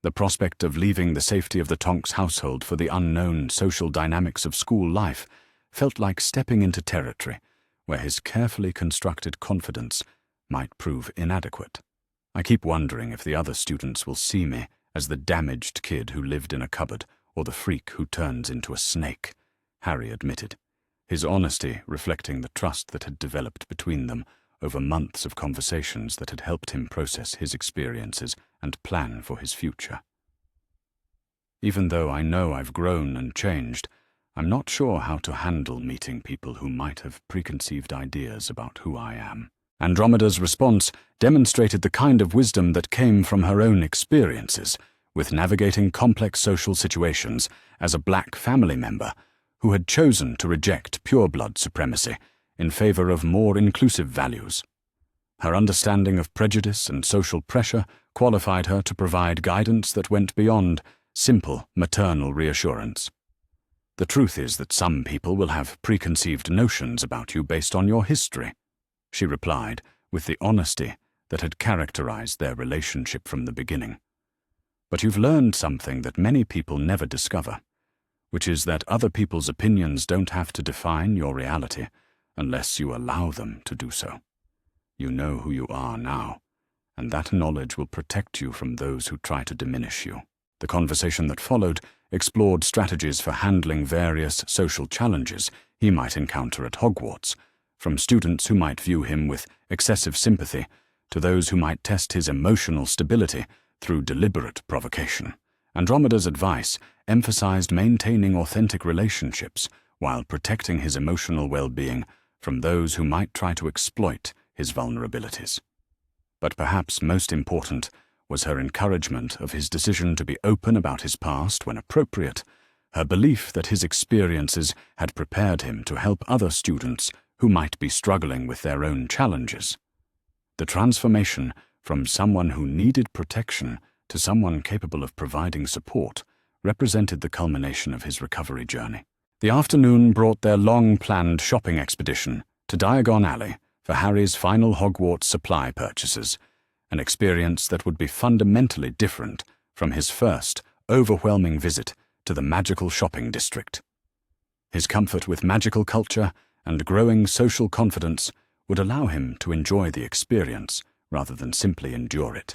The prospect of leaving the safety of the Tonks household for the unknown social dynamics of school life felt like stepping into territory where his carefully constructed confidence might prove inadequate. "I keep wondering if the other students will see me as the damaged kid who lived in a cupboard or the freak who turns into a snake," Harry admitted, his honesty reflecting the trust that had developed between them over months of conversations that had helped him process his experiences and plan for his future. "Even though I know I've grown and changed, I'm not sure how to handle meeting people who might have preconceived ideas about who I am." Andromeda's response demonstrated the kind of wisdom that came from her own experiences with navigating complex social situations as a black family member who had chosen to reject pure-blood supremacy in favor of more inclusive values. Her understanding of prejudice and social pressure qualified her to provide guidance that went beyond simple maternal reassurance. "The truth is that some people will have preconceived notions about you based on your history," she replied with the honesty that had characterized their relationship from the beginning. "But you've learned something that many people never discover, which is that other people's opinions don't have to define your reality unless you allow them to do so. You know who you are now, and that knowledge will protect you from those who try to diminish you." The conversation that followed explored strategies for handling various social challenges he might encounter at Hogwarts, from students who might view him with excessive sympathy to those who might test his emotional stability through deliberate provocation. Andromeda's advice emphasized maintaining authentic relationships while protecting his emotional well-being from those who might try to exploit his vulnerabilities. But perhaps most important was her encouragement of his decision to be open about his past when appropriate, her belief that his experiences had prepared him to help other students who might be struggling with their own challenges. The transformation from someone who needed protection to someone capable of providing support represented the culmination of his recovery journey. The afternoon brought their long-planned shopping expedition to Diagon Alley for Harry's final Hogwarts supply purchases, an experience that would be fundamentally different from his first, overwhelming visit to the magical shopping district. His comfort with magical culture and growing social confidence would allow him to enjoy the experience rather than simply endure it.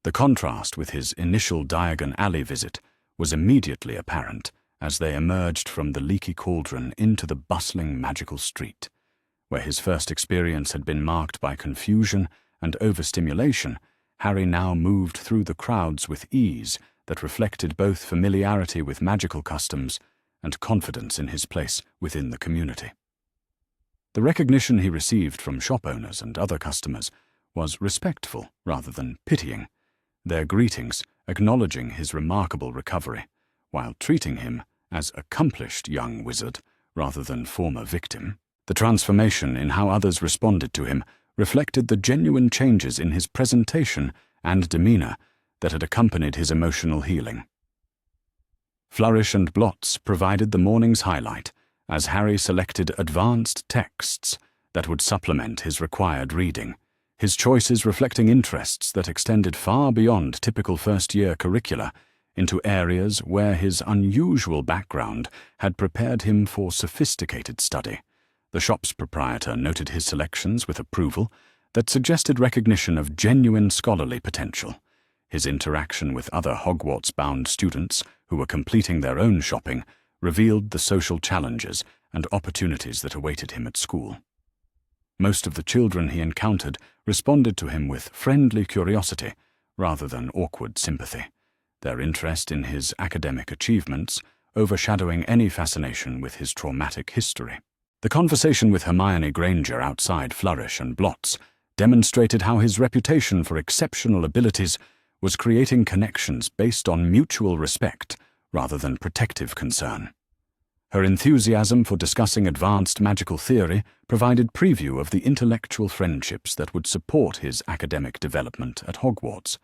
The contrast with his initial Diagon Alley visit was immediately apparent as they emerged from the leaky cauldron into the bustling magical street. Where his first experience had been marked by confusion and overstimulation, Harry now moved through the crowds with ease that reflected both familiarity with magical customs and confidence in his place within the community. The recognition he received from shop owners and other customers was respectful rather than pitying, their greetings acknowledging his remarkable recovery, while treating him as accomplished young wizard rather than former victim. The transformation in how others responded to him reflected the genuine changes in his presentation and demeanor that had accompanied his emotional healing. Flourish and blots provided the morning's highlight as Harry selected advanced texts that would supplement his required reading, his choices reflecting interests that extended far beyond typical first-year curricula into areas where his unusual background had prepared him for sophisticated study. The shop's proprietor noted his selections with approval that suggested recognition of genuine scholarly potential. His interaction with other Hogwarts-bound students who were completing their own shopping revealed the social challenges and opportunities that awaited him at school. Most of the children he encountered responded to him with friendly curiosity rather than awkward sympathy, their interest in his academic achievements overshadowing any fascination with his traumatic history. The conversation with Hermione Granger outside Flourish and Blots demonstrated how his reputation for exceptional abilities was creating connections based on mutual respect rather than protective concern. Her enthusiasm for discussing advanced magical theory provided preview of the intellectual friendships that would support his academic development at Hogwarts.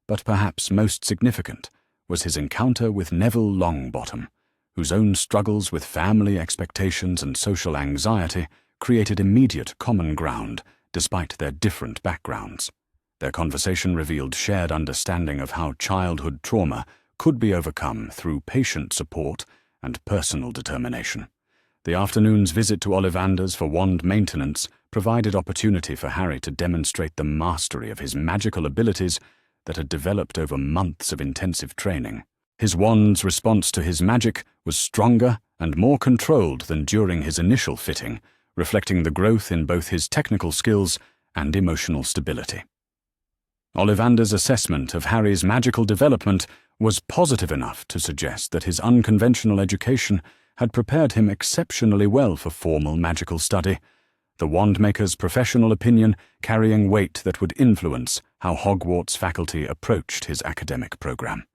But perhaps most significant was his encounter with Neville Longbottom, whose own struggles with family expectations and social anxiety created immediate common ground despite their different backgrounds. Their conversation revealed shared understanding of how childhood trauma could be overcome through patient support and personal determination. The afternoon's visit to Ollivander's for wand maintenance provided opportunity for Harry to demonstrate the mastery of his magical abilities that had developed over months of intensive training. His wand's response to his magic was stronger and more controlled than during his initial fitting, reflecting the growth in both his technical skills and emotional stability. Ollivander's assessment of Harry's magical development was positive enough to suggest that his unconventional education had prepared him exceptionally well for formal magical study, the wandmaker's professional opinion carrying weight that would influence how Hogwarts faculty approached his academic program.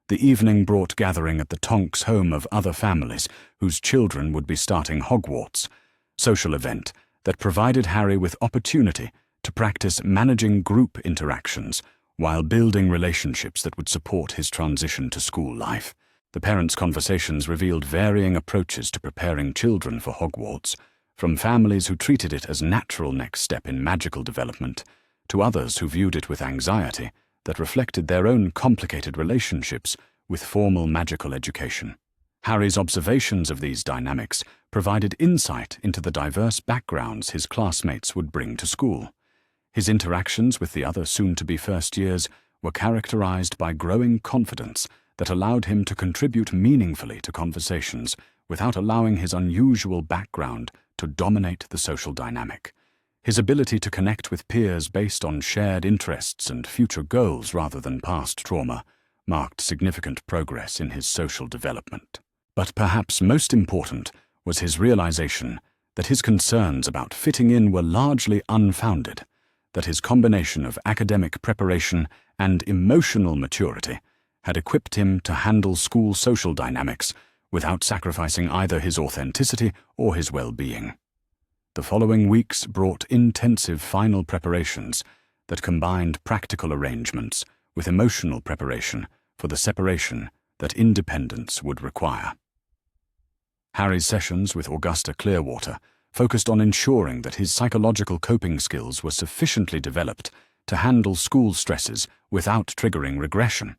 The evening brought gathering at the Tonks' home of other families whose children would be starting Hogwarts, social event that provided Harry with opportunity to practice managing group interactions while building relationships that would support his transition to school life. The parents' conversations revealed varying approaches to preparing children for Hogwarts, from families who treated it as a natural next step in magical development, to others who viewed it with anxiety that reflected their own complicated relationships with formal magical education. Harry's observations of these dynamics provided insight into the diverse backgrounds his classmates would bring to school. His interactions with the other soon-to-be first years were characterized by growing confidence that allowed him to contribute meaningfully to conversations without allowing his unusual background to dominate the social dynamic. His ability to connect with peers based on shared interests and future goals rather than past trauma marked significant progress in his social development. But perhaps most important was his realization that his concerns about fitting in were largely unfounded, that his combination of academic preparation and emotional maturity had equipped him to handle school social dynamics without sacrificing either his authenticity or his well-being. The following weeks brought intensive final preparations that combined practical arrangements with emotional preparation for the separation that independence would require. Harry's sessions with Augusta Clearwater focused on ensuring that his psychological coping skills were sufficiently developed to handle school stresses without triggering regression.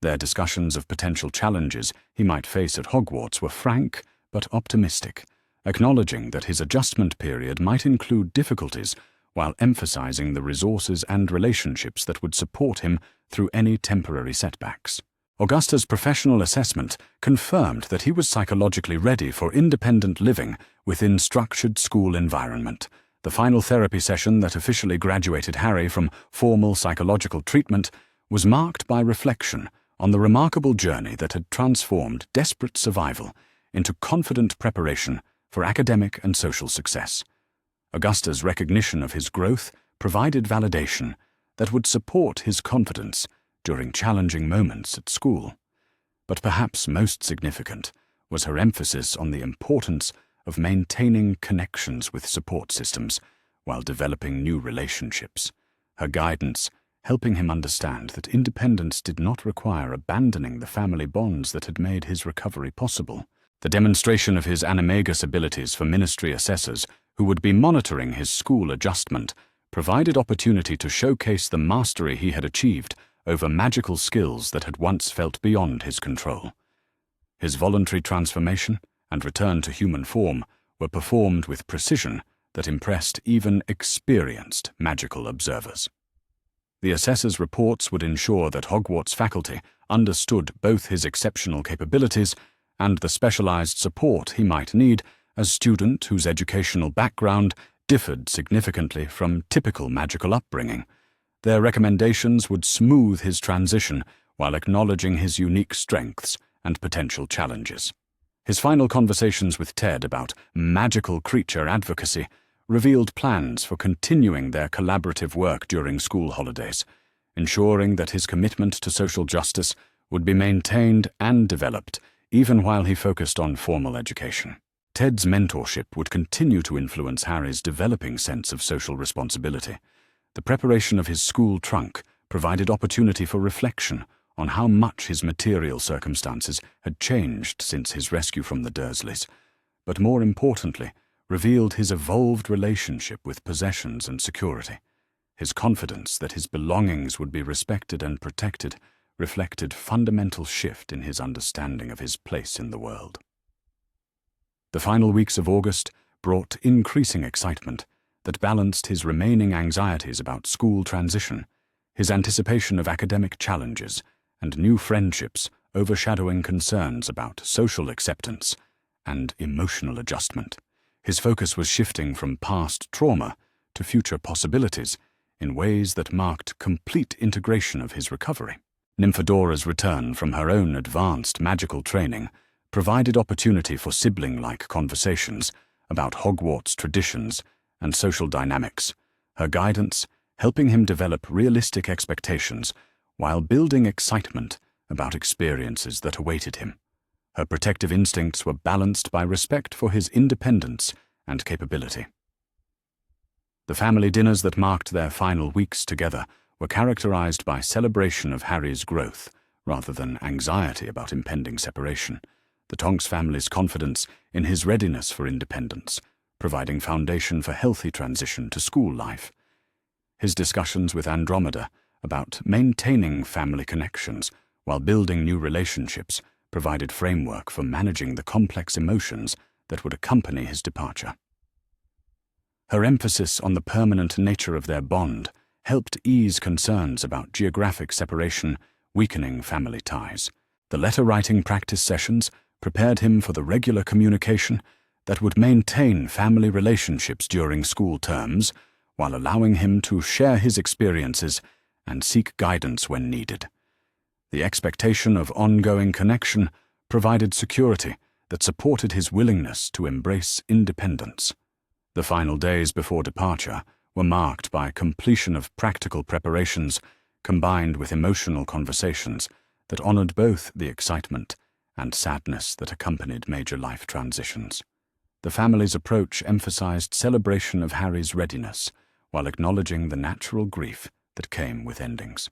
Their discussions of potential challenges he might face at Hogwarts were frank but optimistic, acknowledging that his adjustment period might include difficulties while emphasizing the resources and relationships that would support him through any temporary setbacks. Augusta's professional assessment confirmed that he was psychologically ready for independent living within structured school environment. The final therapy session that officially graduated Harry from formal psychological treatment was marked by reflection on the remarkable journey that had transformed desperate survival into confident preparation for academic and social success. Augusta's recognition of his growth provided validation that would support his confidence during challenging moments at school. But perhaps most significant was her emphasis on the importance of maintaining connections with support systems while developing new relationships. Her guidance helping him understand that independence did not require abandoning the family bonds that had made his recovery possible. The demonstration of his animagus abilities for ministry assessors who would be monitoring his school adjustment provided opportunity to showcase the mastery he had achieved over magical skills that had once felt beyond his control. His voluntary transformation and return to human form were performed with precision that impressed even experienced magical observers. The assessor's reports would ensure that Hogwarts faculty understood both his exceptional capabilities and the specialized support he might need as a student whose educational background differed significantly from typical magical upbringing. Their recommendations would smooth his transition while acknowledging his unique strengths and potential challenges. His final conversations with Ted about magical creature advocacy revealed plans for continuing their collaborative work during school holidays, ensuring that his commitment to social justice would be maintained and developed even while he focused on formal education. Ted's mentorship would continue to influence Harry's developing sense of social responsibility. The preparation of his school trunk provided opportunity for reflection on how much his material circumstances had changed since his rescue from the Dursleys, but more importantly, revealed his evolved relationship with possessions and security. His confidence that his belongings would be respected and protected reflected fundamental shift in his understanding of his place in the world. The final weeks of August brought increasing excitement that balanced his remaining anxieties about school transition, his anticipation of academic challenges, and new friendships overshadowing concerns about social acceptance and emotional adjustment. His focus was shifting from past trauma to future possibilities in ways that marked complete integration of his recovery. Nymphodora's return from her own advanced magical training provided opportunity for sibling-like conversations about Hogwarts traditions and social dynamics, her guidance helping him develop realistic expectations while building excitement about experiences that awaited him. Her protective instincts were balanced by respect for his independence and capability. The family dinners that marked their final weeks together were characterized by celebration of Harry's growth rather than anxiety about impending separation. The Tonks family's confidence in his readiness for independence, providing foundation for healthy transition to school life. His discussions with Andromeda about maintaining family connections while building new relationships provided framework for managing the complex emotions that would accompany his departure. Her emphasis on the permanent nature of their bond helped ease concerns about geographic separation, weakening family ties. The letter-writing practice sessions prepared him for the regular communication that would maintain family relationships during school terms, while allowing him to share his experiences and seek guidance when needed. The expectation of ongoing connection provided security that supported his willingness to embrace independence. The final days before departure were marked by completion of practical preparations combined with emotional conversations that honored both the excitement and sadness that accompanied major life transitions. The family's approach emphasized celebration of Harry's readiness while acknowledging the natural grief that came with endings.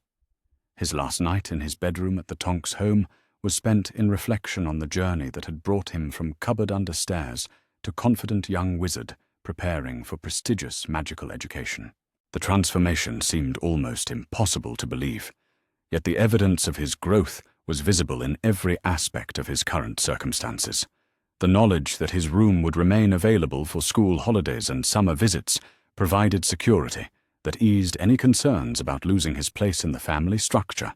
His last night in his bedroom at the Tonks home was spent in reflection on the journey that had brought him from cupboard under stairs to confident young wizard preparing for prestigious magical education. The transformation seemed almost impossible to believe, yet the evidence of his growth was visible in every aspect of his current circumstances. The knowledge that his room would remain available for school holidays and summer visits provided security that eased any concerns about losing his place in the family structure,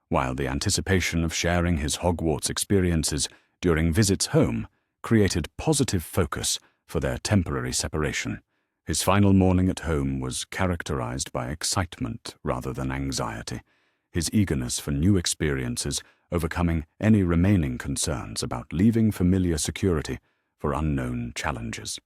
while the anticipation of sharing his Hogwarts experiences during visits home created positive focus for their temporary separation. His final morning at home was characterized by excitement rather than anxiety, his eagerness for new experiences overcoming any remaining concerns about leaving familiar security for unknown challenges.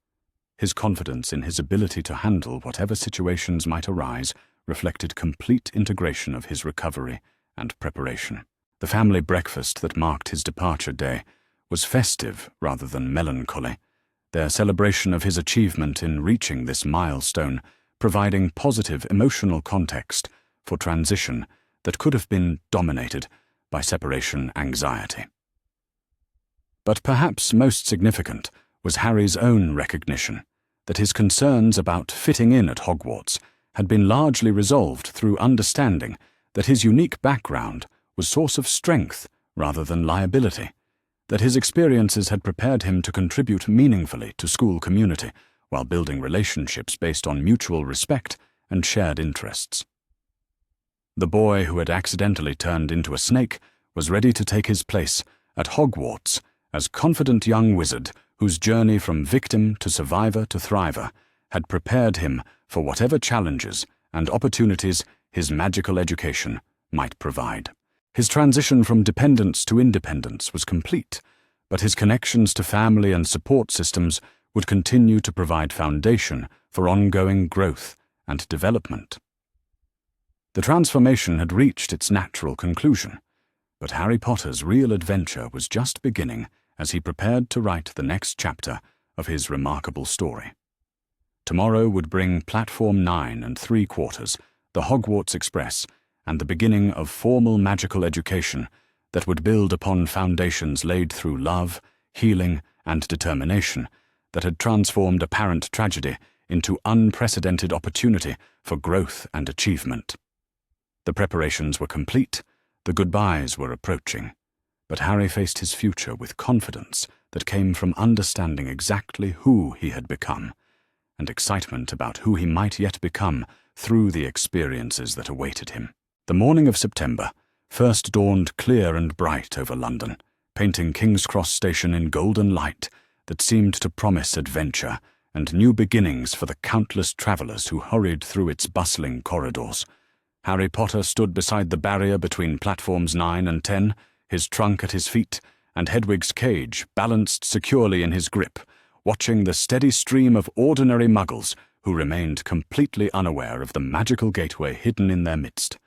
His confidence in his ability to handle whatever situations might arise reflected complete integration of his recovery and preparation. The family breakfast that marked his departure day was festive rather than melancholy, their celebration of his achievement in reaching this milestone providing positive emotional context for transition that could have been dominated by separation anxiety. But perhaps most significant was Harry's own recognition that his concerns about fitting in at Hogwarts had been largely resolved through understanding that his unique background was source of strength rather than liability, that his experiences had prepared him to contribute meaningfully to school community while building relationships based on mutual respect and shared interests. The boy who had accidentally turned into a snake was ready to take his place at Hogwarts as confident young wizard whose journey from victim to survivor to thriver had prepared him for whatever challenges and opportunities his magical education might provide. His transition from dependence to independence was complete, but his connections to family and support systems would continue to provide foundation for ongoing growth and development. The transformation had reached its natural conclusion, but Harry Potter's real adventure was just beginning as he prepared to write the next chapter of his remarkable story. Tomorrow would bring Platform 9 3/4, the Hogwarts Express, and the beginning of formal magical education that would build upon foundations laid through love, healing, and determination that had transformed apparent tragedy into unprecedented opportunity for growth and achievement. The preparations were complete, the goodbyes were approaching, but Harry faced his future with confidence that came from understanding exactly who he had become, and excitement about who he might yet become through the experiences that awaited him. The morning of September first dawned clear and bright over London, painting King's Cross Station in golden light that seemed to promise adventure and new beginnings for the countless travellers who hurried through its bustling corridors. Harry Potter stood beside the barrier between platforms 9 and 10, his trunk at his feet, and Hedwig's cage balanced securely in his grip, watching the steady stream of ordinary muggles who remained completely unaware of the magical gateway hidden in their midst.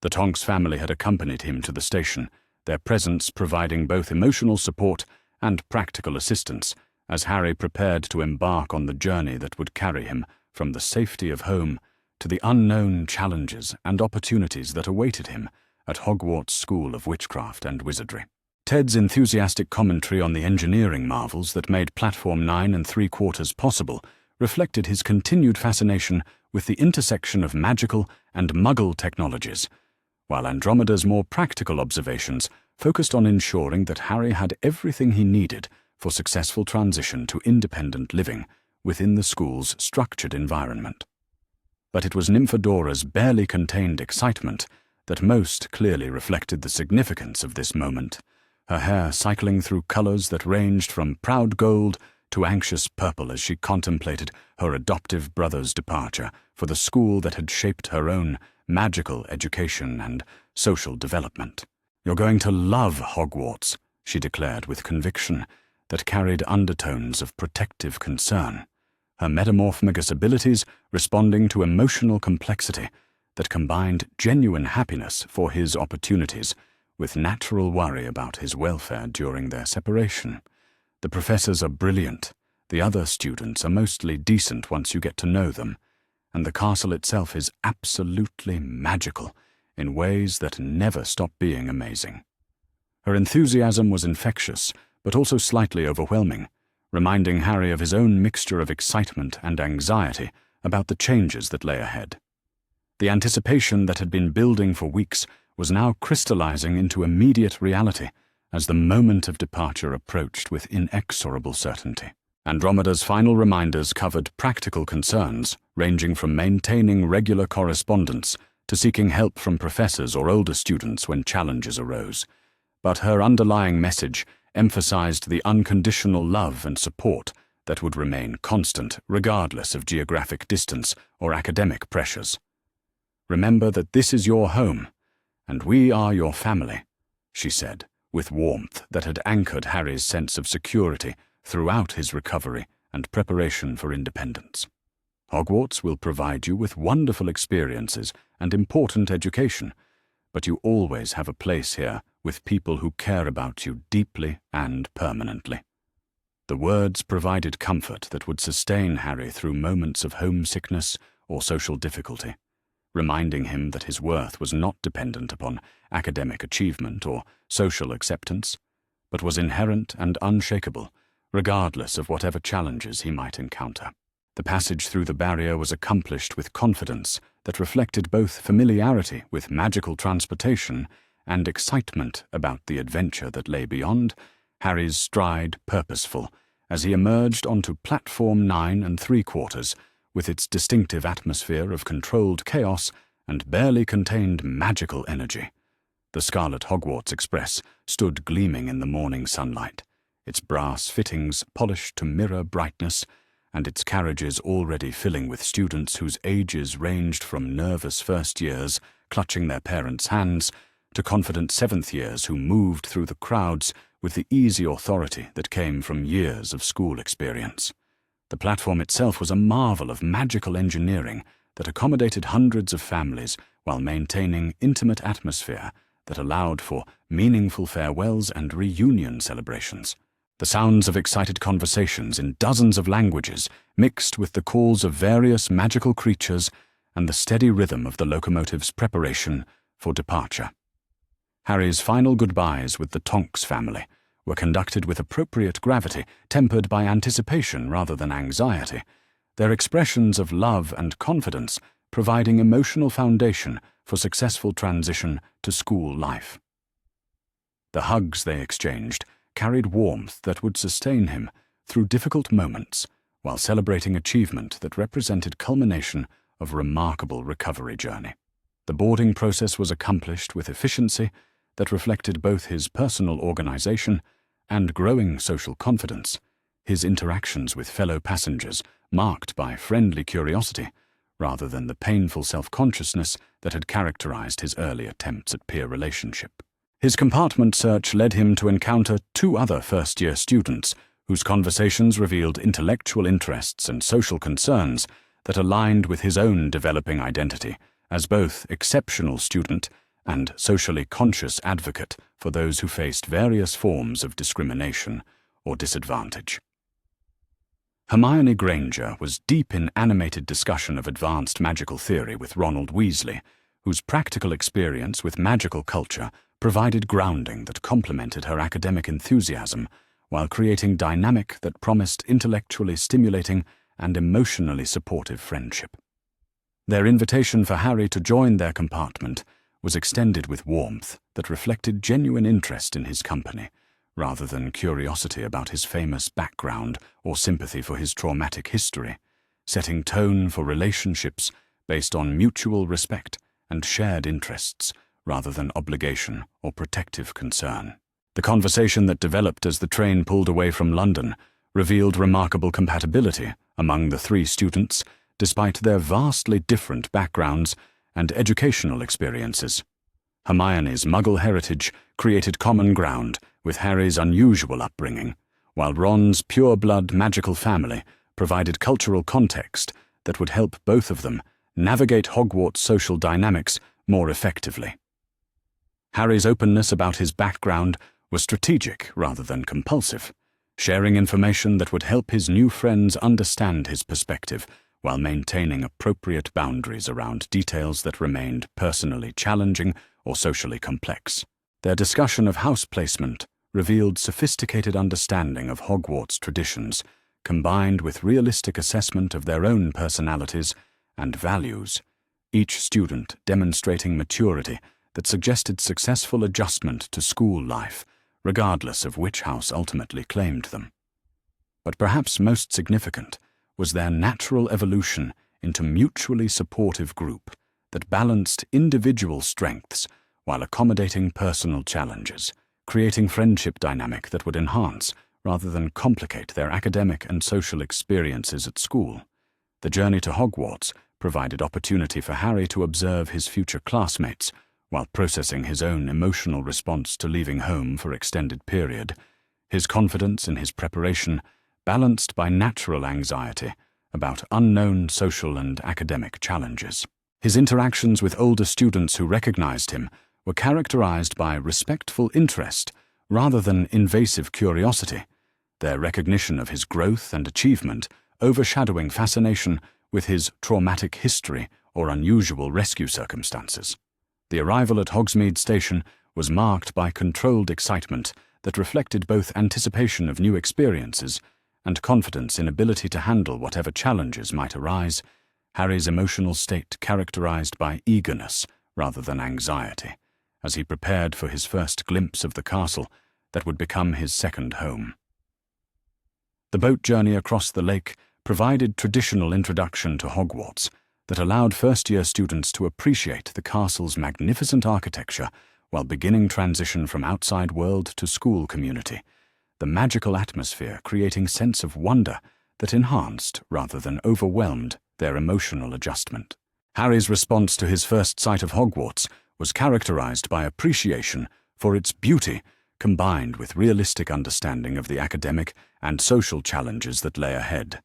The Tonks family had accompanied him to the station, their presence providing both emotional support and practical assistance as Harry prepared to embark on the journey that would carry him from the safety of home to the unknown challenges and opportunities that awaited him at Hogwarts School of Witchcraft and Wizardry. Ted's enthusiastic commentary on the engineering marvels that made Platform 9 3/4 possible reflected his continued fascination with the intersection of magical and muggle technologies, while Andromeda's more practical observations focused on ensuring that Harry had everything he needed for successful transition to independent living within the school's structured environment. But it was Nymphadora's barely contained excitement that most clearly reflected the significance of this moment, her hair cycling through colors that ranged from proud gold to anxious purple as she contemplated her adoptive brother's departure for the school that had shaped her own magical education and social development. "You're going to love Hogwarts," she declared with conviction, that carried undertones of protective concern, her metamorphomagus abilities responding to emotional complexity that combined genuine happiness for his opportunities with natural worry about his welfare during their separation. The professors are brilliant, the other students are mostly decent once you get to know them, and the castle itself is absolutely magical in ways that never stop being amazing. Her enthusiasm was infectious, but also slightly overwhelming, reminding Harry of his own mixture of excitement and anxiety about the changes that lay ahead. The anticipation that had been building for weeks was now crystallizing into immediate reality as the moment of departure approached with inexorable certainty. Andromeda's final reminders covered practical concerns, ranging from maintaining regular correspondence to seeking help from professors or older students when challenges arose. But her underlying message emphasized the unconditional love and support that would remain constant regardless of geographic distance or academic pressures. "Remember that this is your home, and we are your family," she said, with warmth that had anchored Harry's sense of security throughout his recovery and preparation for independence. "Hogwarts will provide you with wonderful experiences and important education, but you always have a place here with people who care about you deeply and permanently." The words provided comfort that would sustain Harry through moments of homesickness or social difficulty, reminding him that his worth was not dependent upon academic achievement or social acceptance, but was inherent and unshakable, regardless of whatever challenges he might encounter. The passage through the barrier was accomplished with confidence that reflected both familiarity with magical transportation and excitement about the adventure that lay beyond, Harry's stride purposeful as he emerged onto platform 9 3/4 with its distinctive atmosphere of controlled chaos and barely contained magical energy. The Scarlet Hogwarts Express stood gleaming in the morning sunlight, its brass fittings polished to mirror brightness, and its carriages already filling with students whose ages ranged from nervous first years clutching their parents' hands to confident seventh years who moved through the crowds with the easy authority that came from years of school experience. The platform itself was a marvel of magical engineering that accommodated hundreds of families while maintaining intimate atmosphere that allowed for meaningful farewells and reunion celebrations. The sounds of excited conversations in dozens of languages mixed with the calls of various magical creatures and the steady rhythm of the locomotive's preparation for departure. Harry's final goodbyes with the Tonks family were conducted with appropriate gravity, tempered by anticipation rather than anxiety, their expressions of love and confidence providing emotional foundation for successful transition to school life. The hugs they exchanged carried warmth that would sustain him through difficult moments while celebrating achievement that represented culmination of a remarkable recovery journey. The boarding process was accomplished with efficiency that reflected both his personal organization and growing social confidence, his interactions with fellow passengers marked by friendly curiosity rather than the painful self-consciousness that had characterized his early attempts at peer relationship. His compartment search led him to encounter 2 other first-year students whose conversations revealed intellectual interests and social concerns that aligned with his own developing identity as both exceptional student and socially conscious advocate for those who faced various forms of discrimination or disadvantage. Hermione Granger was deep in animated discussion of advanced magical theory with Ronald Weasley, whose practical experience with magical culture provided grounding that complemented her academic enthusiasm while creating dynamic that promised intellectually stimulating and emotionally supportive friendship. Their invitation for Harry to join their compartment was extended with warmth that reflected genuine interest in his company, rather than curiosity about his famous background or sympathy for his traumatic history, setting tone for relationships based on mutual respect and shared interests, rather than obligation or protective concern. The conversation that developed as the train pulled away from London revealed remarkable compatibility among the 3 students, despite their vastly different backgrounds and educational experiences. Hermione's Muggle heritage created common ground with Harry's unusual upbringing, while Ron's pure-blood magical family provided cultural context that would help both of them navigate Hogwarts' social dynamics more effectively. Harry's openness about his background was strategic rather than compulsive, sharing information that would help his new friends understand his perspective while maintaining appropriate boundaries around details that remained personally challenging or socially complex. Their discussion of house placement revealed sophisticated understanding of Hogwarts traditions, combined with realistic assessment of their own personalities and values, each student demonstrating maturity that suggested successful adjustment to school life, regardless of which house ultimately claimed them. But perhaps most significant was their natural evolution into mutually supportive group that balanced individual strengths while accommodating personal challenges, creating friendship dynamic that would enhance rather than complicate their academic and social experiences at school. The journey to Hogwarts provided opportunity for Harry to observe his future classmates while processing his own emotional response to leaving home for extended period, his confidence in his preparation balanced by natural anxiety about unknown social and academic challenges. His interactions with older students who recognized him were characterized by respectful interest rather than invasive curiosity, their recognition of his growth and achievement overshadowing fascination with his traumatic history or unusual rescue circumstances. The arrival at Hogsmeade Station was marked by controlled excitement that reflected both anticipation of new experiences and confidence in ability to handle whatever challenges might arise, Harry's emotional state characterized by eagerness rather than anxiety, as he prepared for his first glimpse of the castle that would become his second home. The boat journey across the lake provided traditional introduction to Hogwarts that allowed first-year students to appreciate the castle's magnificent architecture while beginning transition from outside world to school community, the magical atmosphere creating sense of wonder that enhanced rather than overwhelmed their emotional adjustment. Harry's response to his first sight of Hogwarts was characterized by appreciation for its beauty combined with realistic understanding of the academic and social challenges that lay ahead,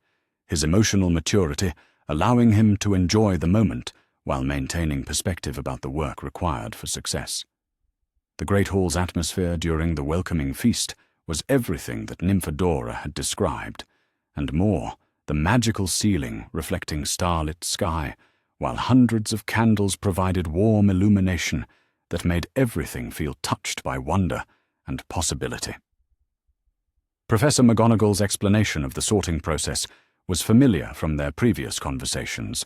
his emotional maturity allowing him to enjoy the moment while maintaining perspective about the work required for success. The Great Hall's atmosphere during the welcoming feast was everything that Nymphadora had described, and more, the magical ceiling reflecting starlit sky, while hundreds of candles provided warm illumination that made everything feel touched by wonder and possibility. Professor McGonagall's explanation of the sorting process was familiar from their previous conversations,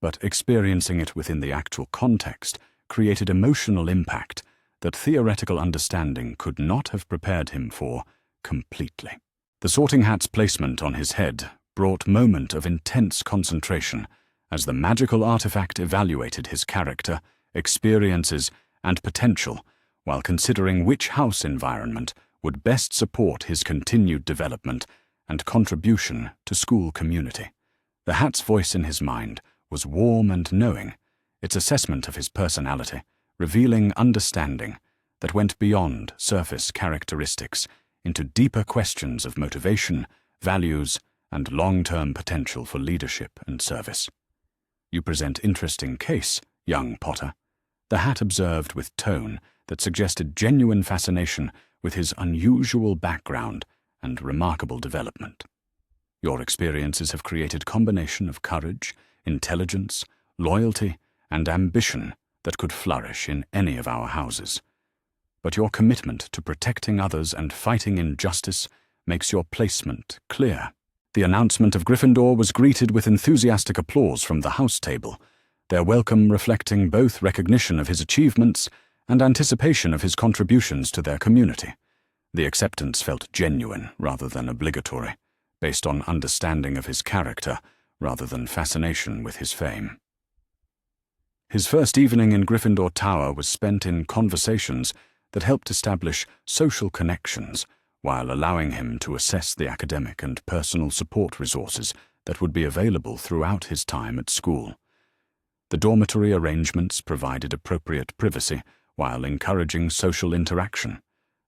but experiencing it within the actual context created emotional impact that theoretical understanding could not have prepared him for completely. The sorting hat's placement on his head brought moment of intense concentration as the magical artifact evaluated his character, experiences, and potential while considering which house environment would best support his continued development and contribution to school community. The hat's voice in his mind was warm and knowing, its assessment of his personality revealing understanding that went beyond surface characteristics into deeper questions of motivation, values, and long-term potential for leadership and service. "You present interesting case, young Potter," the hat observed with tone that suggested genuine fascination with his unusual background and remarkable development. "Your experiences have created combination of courage, intelligence, loyalty, and ambition that could flourish in any of our houses. But your commitment to protecting others and fighting injustice makes your placement clear." The announcement of Gryffindor was greeted with enthusiastic applause from the house table, their welcome reflecting both recognition of his achievements and anticipation of his contributions to their community. The acceptance felt genuine rather than obligatory, based on understanding of his character rather than fascination with his fame. His first evening in Gryffindor Tower was spent in conversations that helped establish social connections while allowing him to assess the academic and personal support resources that would be available throughout his time at school. The dormitory arrangements provided appropriate privacy while encouraging social interaction,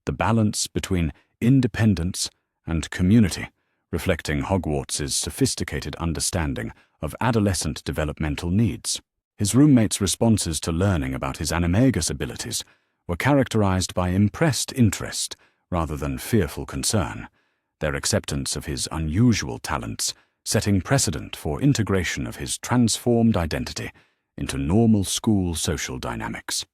the balance between independence and community, reflecting Hogwarts's sophisticated understanding of adolescent developmental needs. His roommates' responses to learning about his animagus abilities were characterized by impressed interest rather than fearful concern, their acceptance of his unusual talents setting precedent for integration of his transformed identity into normal school social dynamics.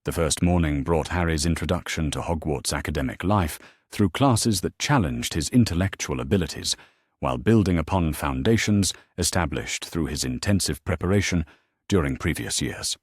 The first morning brought Harry's introduction to Hogwarts academic life through classes that challenged his intellectual abilities, while building upon foundations established through his intensive preparation during previous years.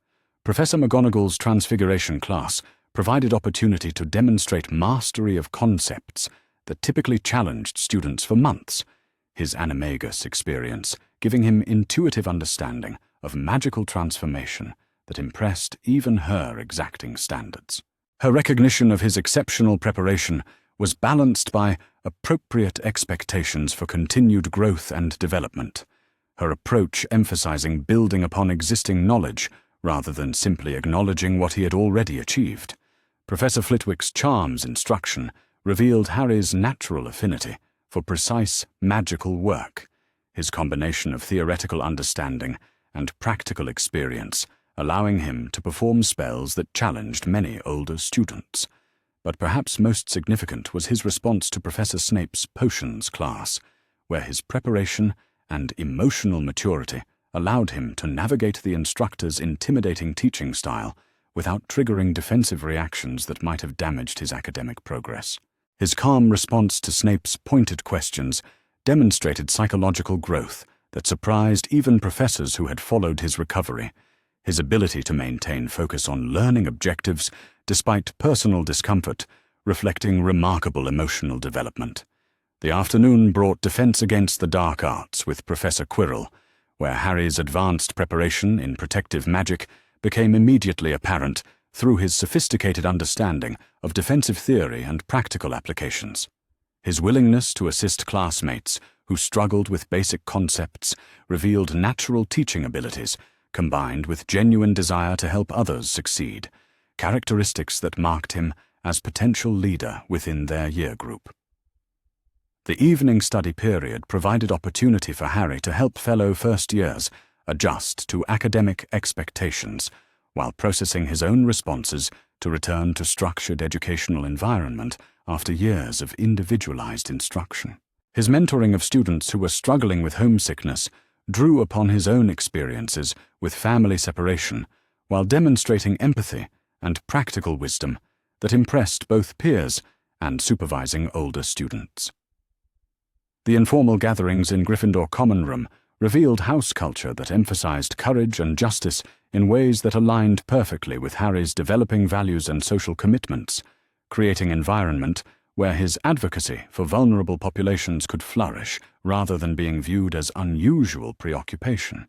Professor McGonagall's Transfiguration class provided opportunity to demonstrate mastery of concepts that typically challenged students for months, his animagus experience giving him intuitive understanding of magical transformation that impressed even her exacting standards. Her recognition of his exceptional preparation was balanced by appropriate expectations for continued growth and development, her approach emphasizing building upon existing knowledge rather than simply acknowledging what he had already achieved. Professor Flitwick's charms instruction revealed Harry's natural affinity for precise magical work, his combination of theoretical understanding and practical experience allowing him to perform spells that challenged many older students. But perhaps most significant was his response to Professor Snape's potions class, where his preparation and emotional maturity allowed him to navigate the instructor's intimidating teaching style without triggering defensive reactions that might have damaged his academic progress. His calm response to Snape's pointed questions demonstrated psychological growth that surprised even professors who had followed his recovery, his ability to maintain focus on learning objectives despite personal discomfort, reflecting remarkable emotional development. The afternoon brought Defense Against the Dark Arts with Professor Quirrell, where Harry's advanced preparation in protective magic became immediately apparent through his sophisticated understanding of defensive theory and practical applications. His willingness to assist classmates who struggled with basic concepts revealed natural teaching abilities combined with genuine desire to help others succeed, characteristics that marked him as potential leader within their year group. The evening study period provided opportunity for Harry to help fellow first years adjust to academic expectations while processing his own responses to return to structured educational environment after years of individualized instruction. His mentoring of students who were struggling with homesickness drew upon his own experiences with family separation while demonstrating empathy and practical wisdom that impressed both peers and supervising older students. The informal gatherings in Gryffindor Common Room revealed house culture that emphasized courage and justice in ways that aligned perfectly with Harry's developing values and social commitments, creating an environment where his advocacy for vulnerable populations could flourish rather than being viewed as unusual preoccupation.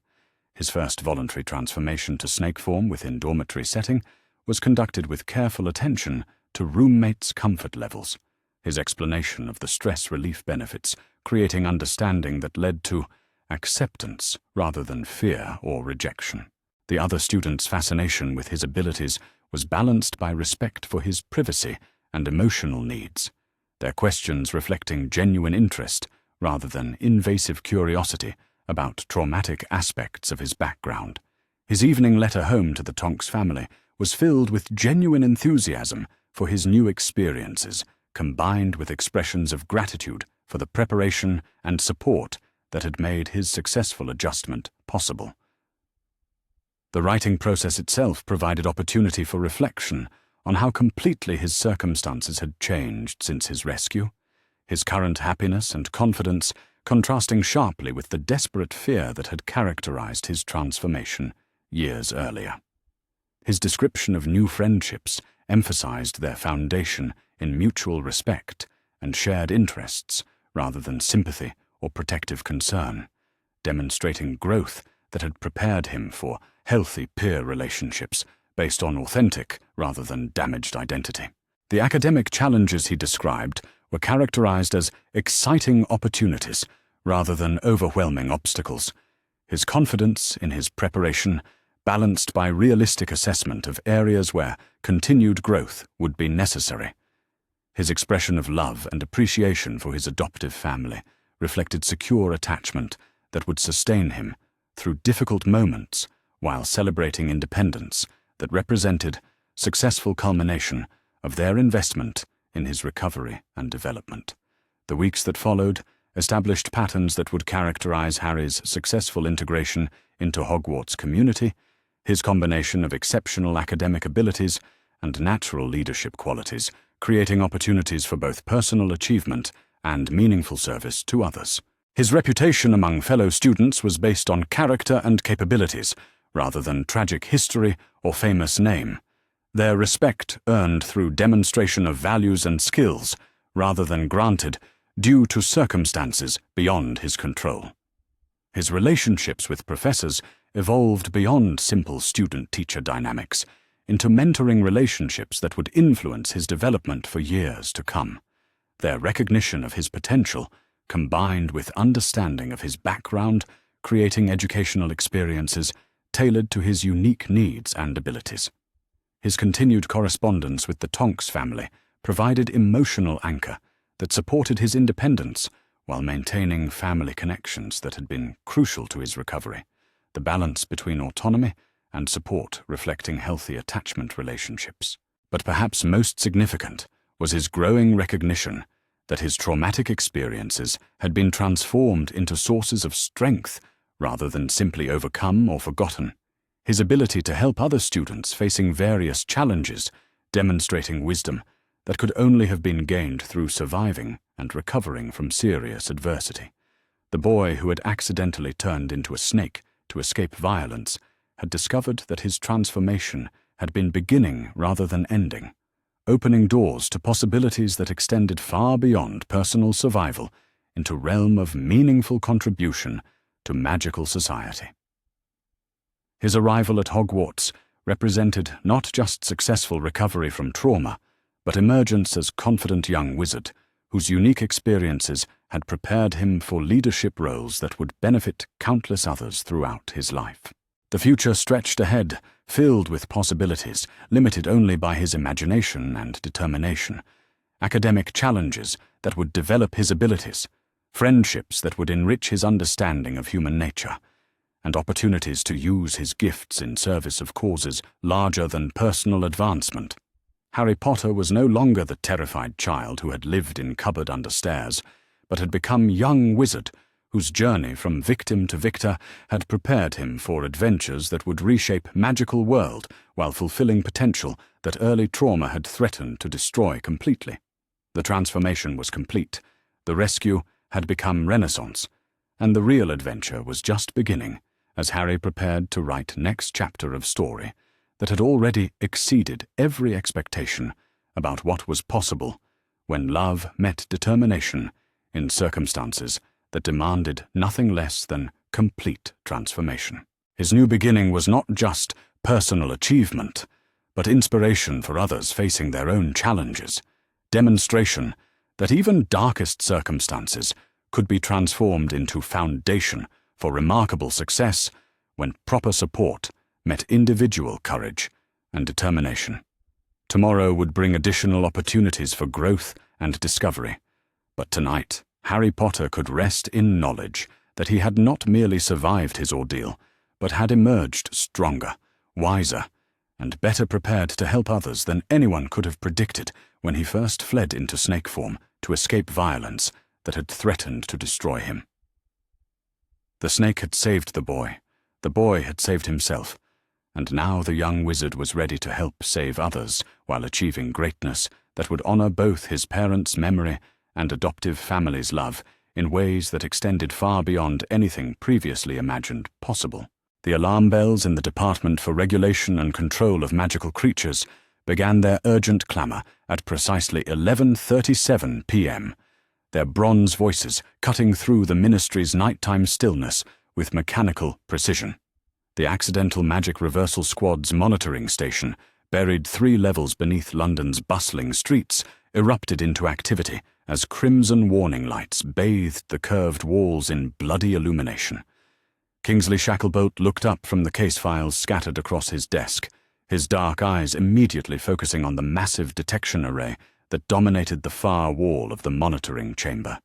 His first voluntary transformation to snake form within dormitory setting was conducted with careful attention to roommates' comfort levels, his explanation of the stress relief benefits creating understanding that led to acceptance rather than fear or rejection. The other students' fascination with his abilities was balanced by respect for his privacy and emotional needs, their questions reflecting genuine interest rather than invasive curiosity about traumatic aspects of his background. His evening letter home to the Tonks family was filled with genuine enthusiasm for his new experiences, combined with expressions of gratitude for the preparation and support that had made his successful adjustment possible. The writing process itself provided opportunity for reflection on how completely his circumstances had changed since his rescue, his current happiness and confidence contrasting sharply with the desperate fear that had characterized his transformation years earlier. His description of new friendships emphasized their foundation in mutual respect and shared interests rather than sympathy or protective concern, demonstrating growth that had prepared him for healthy peer relationships based on authentic rather than damaged identity. The academic challenges he described were characterized as exciting opportunities rather than overwhelming obstacles, his confidence in his preparation balanced by realistic assessment of areas where continued growth would be necessary. His expression of love and appreciation for his adoptive family reflected secure attachment that would sustain him through difficult moments while celebrating independence that represented successful culmination of their investment in his recovery and development. The weeks that followed established patterns that would characterize Harry's successful integration into Hogwarts community, his combination of exceptional academic abilities and natural leadership qualities, creating opportunities for both personal achievement and meaningful service to others. His reputation among fellow students was based on character and capabilities, rather than tragic history or famous name. Their respect earned through demonstration of values and skills, rather than granted due to circumstances beyond his control. His relationships with professors evolved beyond simple student-teacher dynamics into mentoring relationships that would influence his development for years to come. Their recognition of his potential, combined with understanding of his background, creating educational experiences tailored to his unique needs and abilities. His continued correspondence with the Tonks family provided emotional anchor that supported his independence while maintaining family connections that had been crucial to his recovery, the balance between autonomy and support reflecting healthy attachment relationships. But perhaps most significant was his growing recognition that his traumatic experiences had been transformed into sources of strength rather than simply overcome or forgotten. His ability to help other students facing various challenges, demonstrating wisdom that could only have been gained through surviving and recovering from serious adversity. The boy who had accidentally turned into a snake to escape violence had discovered that his transformation had been beginning rather than ending, opening doors to possibilities that extended far beyond personal survival into realm of meaningful contribution to magical society. His arrival at Hogwarts represented not just successful recovery from trauma, but emergence as confident young wizard whose unique experiences had prepared him for leadership roles that would benefit countless others throughout his life. The future stretched ahead, filled with possibilities, limited only by his imagination and determination, academic challenges that would develop his abilities, friendships that would enrich his understanding of human nature, and opportunities to use his gifts in service of causes larger than personal advancement. Harry Potter was no longer the terrified child who had lived in cupboard under stairs, but had become young wizard whose journey from victim to victor had prepared him for adventures that would reshape magical world while fulfilling potential that early trauma had threatened to destroy completely. The transformation was complete, the rescue had become Renaissance, and the real adventure was just beginning as Harry prepared to write next chapter of story that had already exceeded every expectation about what was possible when love met determination in circumstances that demanded nothing less than complete transformation. His new beginning was not just personal achievement, but inspiration for others facing their own challenges, demonstration that even darkest circumstances could be transformed into foundation for remarkable success when proper support met individual courage and determination. Tomorrow would bring additional opportunities for growth and discovery, but tonight Harry Potter could rest in knowledge that he had not merely survived his ordeal, but had emerged stronger, wiser, and better prepared to help others than anyone could have predicted when he first fled into snake form to escape violence that had threatened to destroy him. The snake had saved the boy had saved himself, and now the young wizard was ready to help save others while achieving greatness that would honor both his parents' memory and adoptive family's love in ways that extended far beyond anything previously imagined possible. The alarm bells in the Department for Regulation and Control of Magical Creatures began their urgent clamor at precisely 11:37 p.m., their bronze voices cutting through the Ministry's nighttime stillness with mechanical precision. The Accidental Magic Reversal Squad's monitoring station, buried 3 levels beneath London's bustling streets, erupted into activity as crimson warning lights bathed the curved walls in bloody illumination. Kingsley Shacklebolt looked up from the case files scattered across his desk, his dark eyes immediately focusing on the massive detection array that dominated the far wall of the monitoring chamber.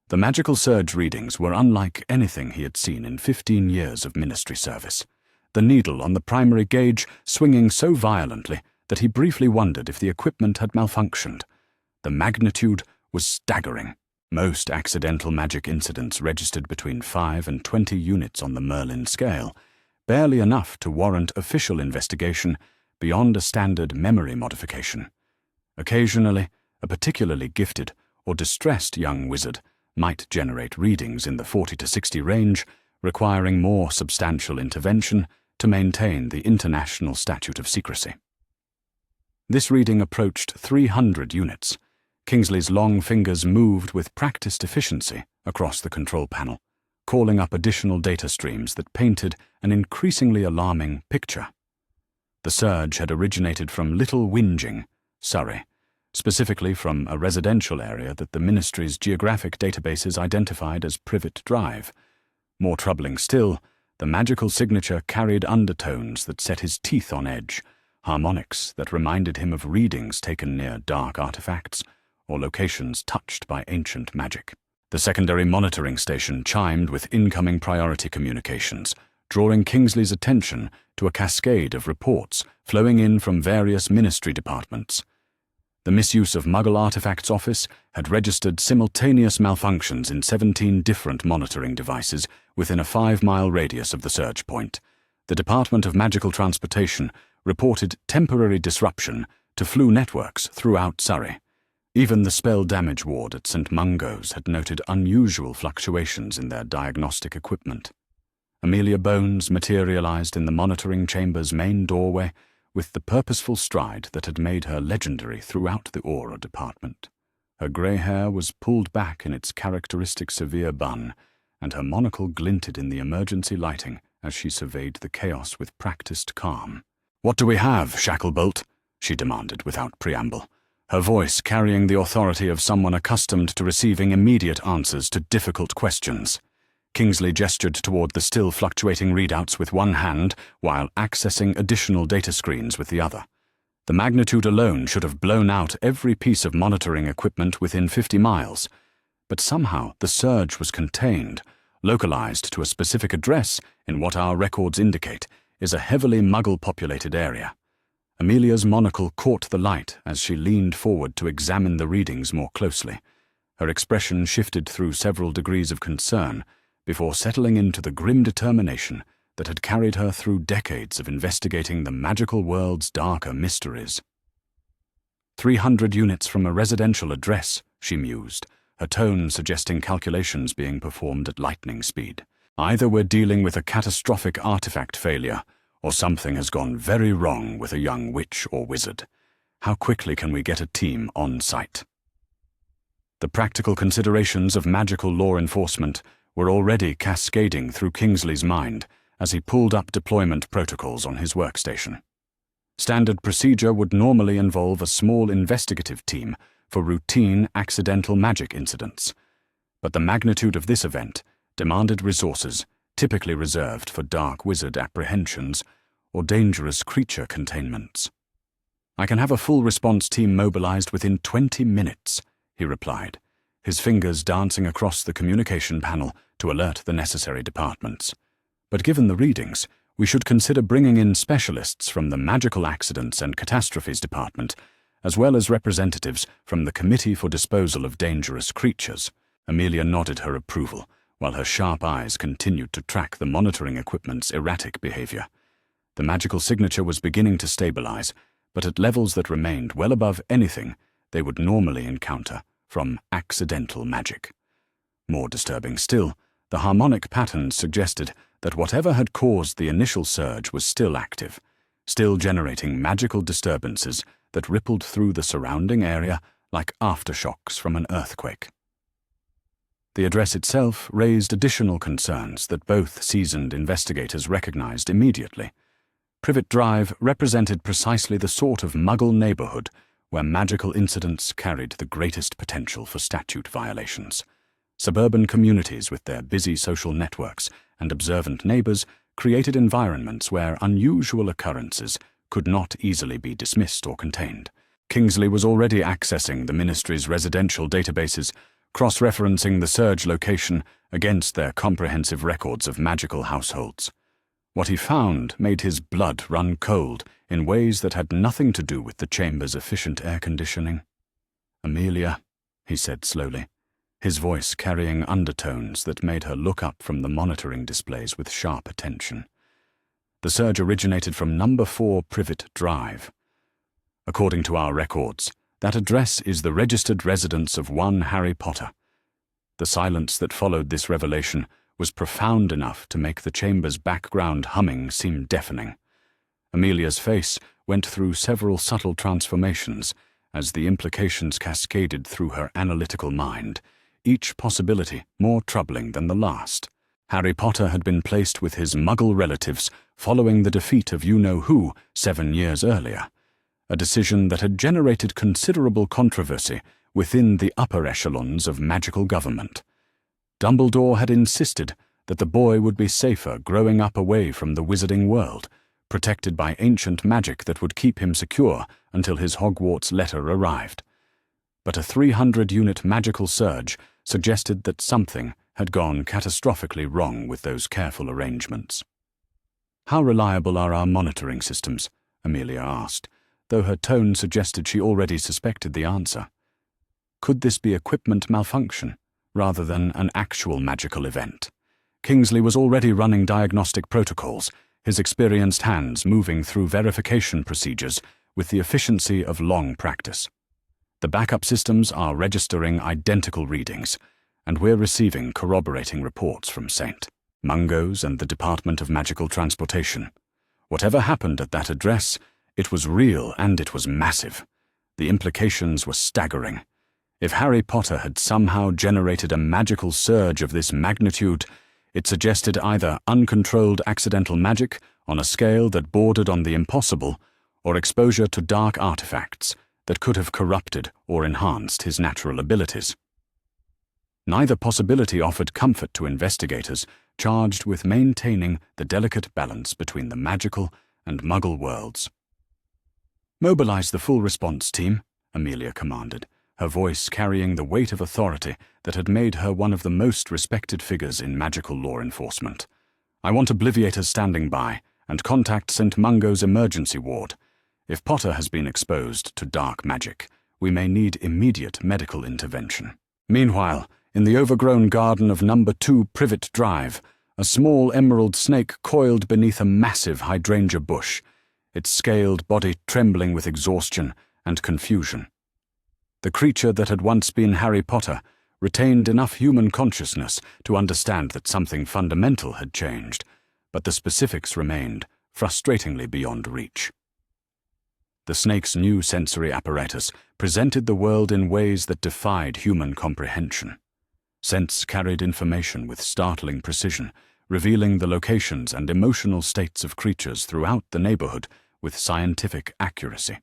The magical surge readings were unlike anything he had seen in 15 years of ministry service, the needle on the primary gauge swinging so violently that he briefly wondered if the equipment had malfunctioned. The magnitude was staggering. Most accidental magic incidents registered between 5 and 20 units on the Merlin scale, barely enough to warrant official investigation beyond a standard memory modification. Occasionally, a particularly gifted or distressed young wizard might generate readings in the 40 to 60 range, requiring more substantial intervention to maintain the international statute of secrecy. This reading approached 300 units. Kingsley's long fingers moved with practiced efficiency across the control panel, calling up additional data streams that painted an increasingly alarming picture. The surge had originated from Little Whinging, Surrey, specifically from a residential area that the ministry's geographic databases identified as Privet Drive. More troubling still, the magical signature carried undertones that set his teeth on edge, harmonics that reminded him of readings taken near dark artifacts or locations touched by ancient magic. The secondary monitoring station chimed with incoming priority communications, drawing Kingsley's attention to a cascade of reports flowing in from various ministry departments. The Misuse of Muggle Artifacts Office had registered simultaneous malfunctions in 17 different monitoring devices within a 5-mile radius of the surge point. The Department of Magical Transportation reported temporary disruption to flu networks throughout Surrey. Even the spell damage ward at St. Mungo's had noted unusual fluctuations in their diagnostic equipment. Amelia Bones materialized in the monitoring chamber's main doorway with the purposeful stride that had made her legendary throughout the Aura department. Her grey hair was pulled back in its characteristic severe bun, and her monocle glinted in the emergency lighting as she surveyed the chaos with practiced calm. "What do we have, Shacklebolt?" she demanded without preamble, her voice carrying the authority of someone accustomed to receiving immediate answers to difficult questions. Kingsley gestured toward the still fluctuating readouts with one hand while accessing additional data screens with the other. The magnitude alone should have blown out every piece of monitoring equipment within 50 miles, but somehow the surge was contained, localized to a specific address in what our records indicate is a heavily Muggle-populated area. Amelia's monocle caught the light as she leaned forward to examine the readings more closely. Her expression shifted through several degrees of concern before settling into the grim determination that had carried her through decades of investigating the magical world's darker mysteries. 300 units from a residential address, she mused, her tone suggesting calculations being performed at lightning speed. Either we're dealing with a catastrophic artifact failure, or something has gone very wrong with a young witch or wizard. How quickly can we get a team on site? The practical considerations of magical law enforcement were already cascading through Kingsley's mind as he pulled up deployment protocols on his workstation. Standard procedure would normally involve a small investigative team for routine accidental magic incidents, but the magnitude of this event demanded resources typically reserved for dark wizard apprehensions or dangerous creature containments. "I can have a full response team mobilized within 20 minutes, he replied, his fingers dancing across the communication panel to alert the necessary departments. But given the readings, we should consider bringing in specialists from the Magical Accidents and Catastrophes Department, as well as representatives from the Committee for Disposal of Dangerous Creatures." Amelia nodded her approval, while her sharp eyes continued to track the monitoring equipment's erratic behavior. The magical signature was beginning to stabilize, but at levels that remained well above anything they would normally encounter from accidental magic. More disturbing still, the harmonic patterns suggested that whatever had caused the initial surge was still active, still generating magical disturbances that rippled through the surrounding area like aftershocks from an earthquake. The address itself raised additional concerns that both seasoned investigators recognized immediately. Privet Drive represented precisely the sort of Muggle neighborhood where magical incidents carried the greatest potential for statute violations. Suburban communities with their busy social networks and observant neighbors created environments where unusual occurrences could not easily be dismissed or contained. Kingsley was already accessing the ministry's residential databases, cross-referencing the surge location against their comprehensive records of magical households. What he found made his blood run cold in ways that had nothing to do with the chamber's efficient air conditioning. "Amelia," he said slowly, his voice carrying undertones that made her look up from the monitoring displays with sharp attention. The surge originated from number 4 Privet Drive. According to our records, that address is the registered residence of one Harry Potter. The silence that followed this revelation was profound enough to make the chamber's background humming seem deafening. Amelia's face went through several subtle transformations as the implications cascaded through her analytical mind, each possibility more troubling than the last. Harry Potter had been placed with his Muggle relatives following the defeat of you-know-who 7 years earlier, a decision that had generated considerable controversy within the upper echelons of magical government. Dumbledore had insisted that the boy would be safer growing up away from the wizarding world, protected by ancient magic that would keep him secure until his Hogwarts letter arrived. But a 300-unit magical surge suggested that something had gone catastrophically wrong with those careful arrangements. "How reliable are our monitoring systems?" Amelia asked, though her tone suggested she already suspected the answer. Could this be equipment malfunction, rather than an actual magical event? Kingsley was already running diagnostic protocols, his experienced hands moving through verification procedures with the efficiency of long practice. "The backup systems are registering identical readings, and we're receiving corroborating reports from St. Mungo's and the Department of Magical Transportation. Whatever happened at that address, it was real and it was massive. The implications were staggering. If Harry Potter had somehow generated a magical surge of this magnitude, it suggested either uncontrolled accidental magic on a scale that bordered on the impossible, or exposure to dark artifacts that could have corrupted or enhanced his natural abilities. Neither possibility offered comfort to investigators charged with maintaining the delicate balance between the magical and Muggle worlds. "Mobilize the full response team," Amelia commanded, her voice carrying the weight of authority that had made her one of the most respected figures in magical law enforcement. "I want obliviators standing by, and contact St. Mungo's emergency ward. If Potter has been exposed to dark magic, we may need immediate medical intervention." Meanwhile, in the overgrown garden of number 2 Privet Drive, a small emerald snake coiled beneath a massive hydrangea bush, its scaled body trembling with exhaustion and confusion. The creature that had once been Harry Potter retained enough human consciousness to understand that something fundamental had changed, but the specifics remained frustratingly beyond reach. The snake's new sensory apparatus presented the world in ways that defied human comprehension. Scents carried information with startling precision, revealing the locations and emotional states of creatures throughout the neighborhood with scientific accuracy.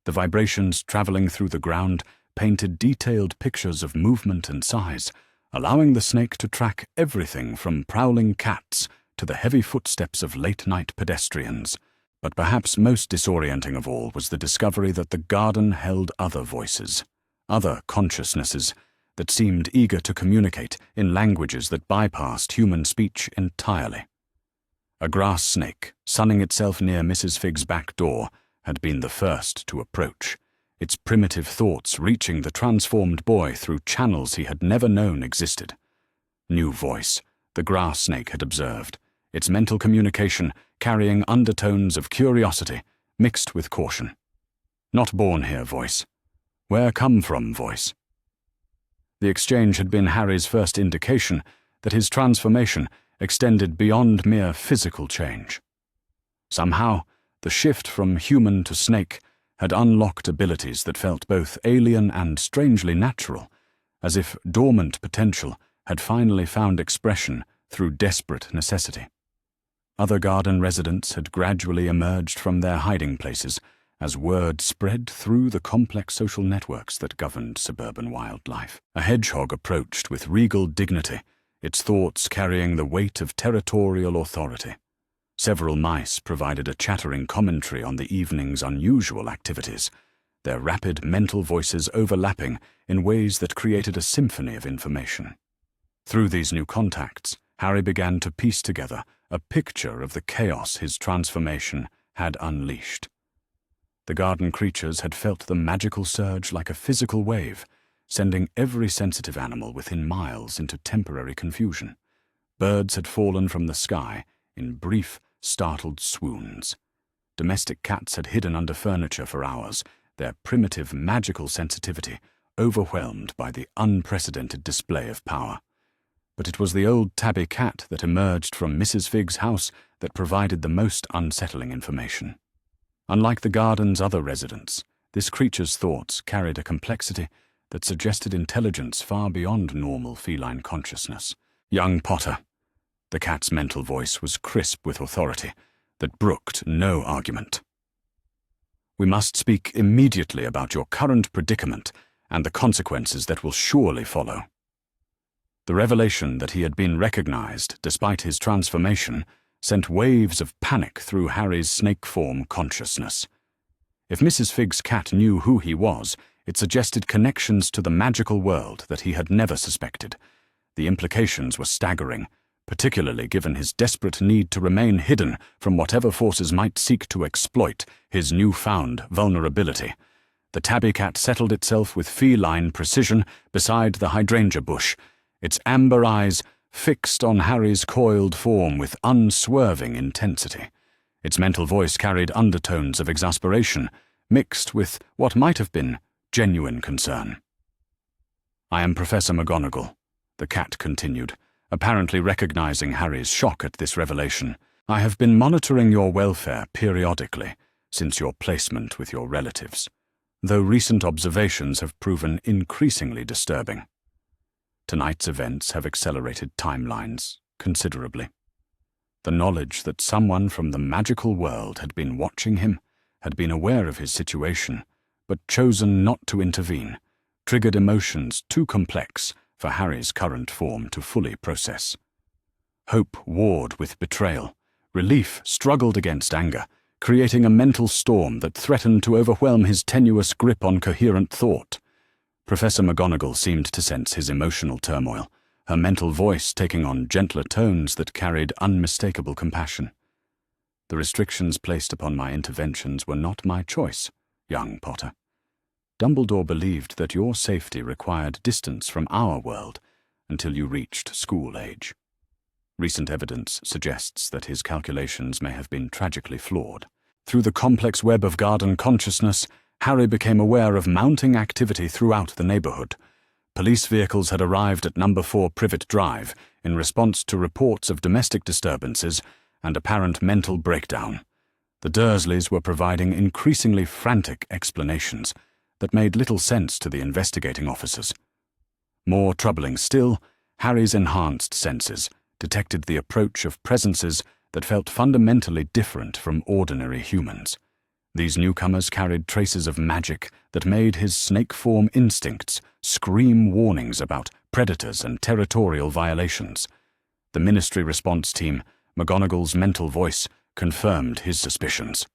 The vibrations traveling through the ground painted detailed pictures of movement and size, allowing the snake to track everything from prowling cats to the heavy footsteps of late-night pedestrians. But perhaps most disorienting of all was the discovery that the garden held other voices, other consciousnesses that seemed eager to communicate in languages that bypassed human speech entirely. A grass snake, sunning itself near Mrs. Figg's back door, had been the first to approach, its primitive thoughts reaching the transformed boy through channels he had never known existed. New voice, the grass snake had observed, its mental communication carrying undertones of curiosity mixed with caution. Not born here voice. Where come from voice. The exchange had been Harry's first indication that his transformation extended beyond mere physical change. Somehow, the shift from human to snake had unlocked abilities that felt both alien and strangely natural, as if dormant potential had finally found expression through desperate necessity. Other garden residents had gradually emerged from their hiding places as word spread through the complex social networks that governed suburban wildlife. A hedgehog approached with regal dignity, its thoughts carrying the weight of territorial authority. Several mice provided a chattering commentary on the evening's unusual activities, their rapid mental voices overlapping in ways that created a symphony of information. Through these new contacts, Harry began to piece together a picture of the chaos his transformation had unleashed. The garden creatures had felt the magical surge like a physical wave, sending every sensitive animal within miles into temporary confusion. Birds had fallen from the sky in brief, startled swoons. Domestic cats had hidden under furniture for hours, their primitive magical sensitivity overwhelmed by the unprecedented display of power. But it was the old tabby cat that emerged from Mrs. Fig's house that provided the most unsettling information. Unlike the garden's other residents, this creature's thoughts carried a complexity that suggested intelligence far beyond normal feline consciousness. "Young Potter," the cat's mental voice was crisp with authority that brooked no argument. "We must speak immediately about your current predicament and the consequences that will surely follow." The revelation that he had been recognized despite his transformation sent waves of panic through Harry's snake form consciousness. If Mrs. Fig's cat knew who he was, it suggested connections to the magical world that he had never suspected. The implications were staggering, particularly given his desperate need to remain hidden from whatever forces might seek to exploit his newfound vulnerability. The tabby cat settled itself with feline precision beside the hydrangea bush, its amber eyes fixed on Harry's coiled form with unswerving intensity. Its mental voice carried undertones of exasperation, mixed with what might have been genuine concern. "I am Professor McGonagall," the cat continued, apparently recognizing Harry's shock at this revelation. "I have been monitoring your welfare periodically since your placement with your relatives, though recent observations have proven increasingly disturbing. Tonight's events have accelerated timelines considerably. The knowledge that someone from the magical world had been watching him, had been aware of his situation, but chosen not to intervene, triggered emotions too complex for Harry's current form to fully process. Hope warred with betrayal. Relief struggled against anger, creating a mental storm that threatened to overwhelm his tenuous grip on coherent thought. Professor McGonagall seemed to sense his emotional turmoil, her mental voice taking on gentler tones that carried unmistakable compassion. "The restrictions placed upon my interventions were not my choice, young Potter. Dumbledore believed that your safety required distance from our world until you reached school age. Recent evidence suggests that his calculations may have been tragically flawed. Through the complex web of garden consciousness, Harry became aware of mounting activity throughout the neighborhood. Police vehicles had arrived at No. 4 Privet Drive in response to reports of domestic disturbances and apparent mental breakdown. The Dursleys were providing increasingly frantic explanations that made little sense to the investigating officers. More troubling still, Harry's enhanced senses detected the approach of presences that felt fundamentally different from ordinary humans. These newcomers carried traces of magic that made his snake-form instincts scream warnings about predators and territorial violations. The Ministry response team, McGonagall's mental voice, confirmed his suspicions.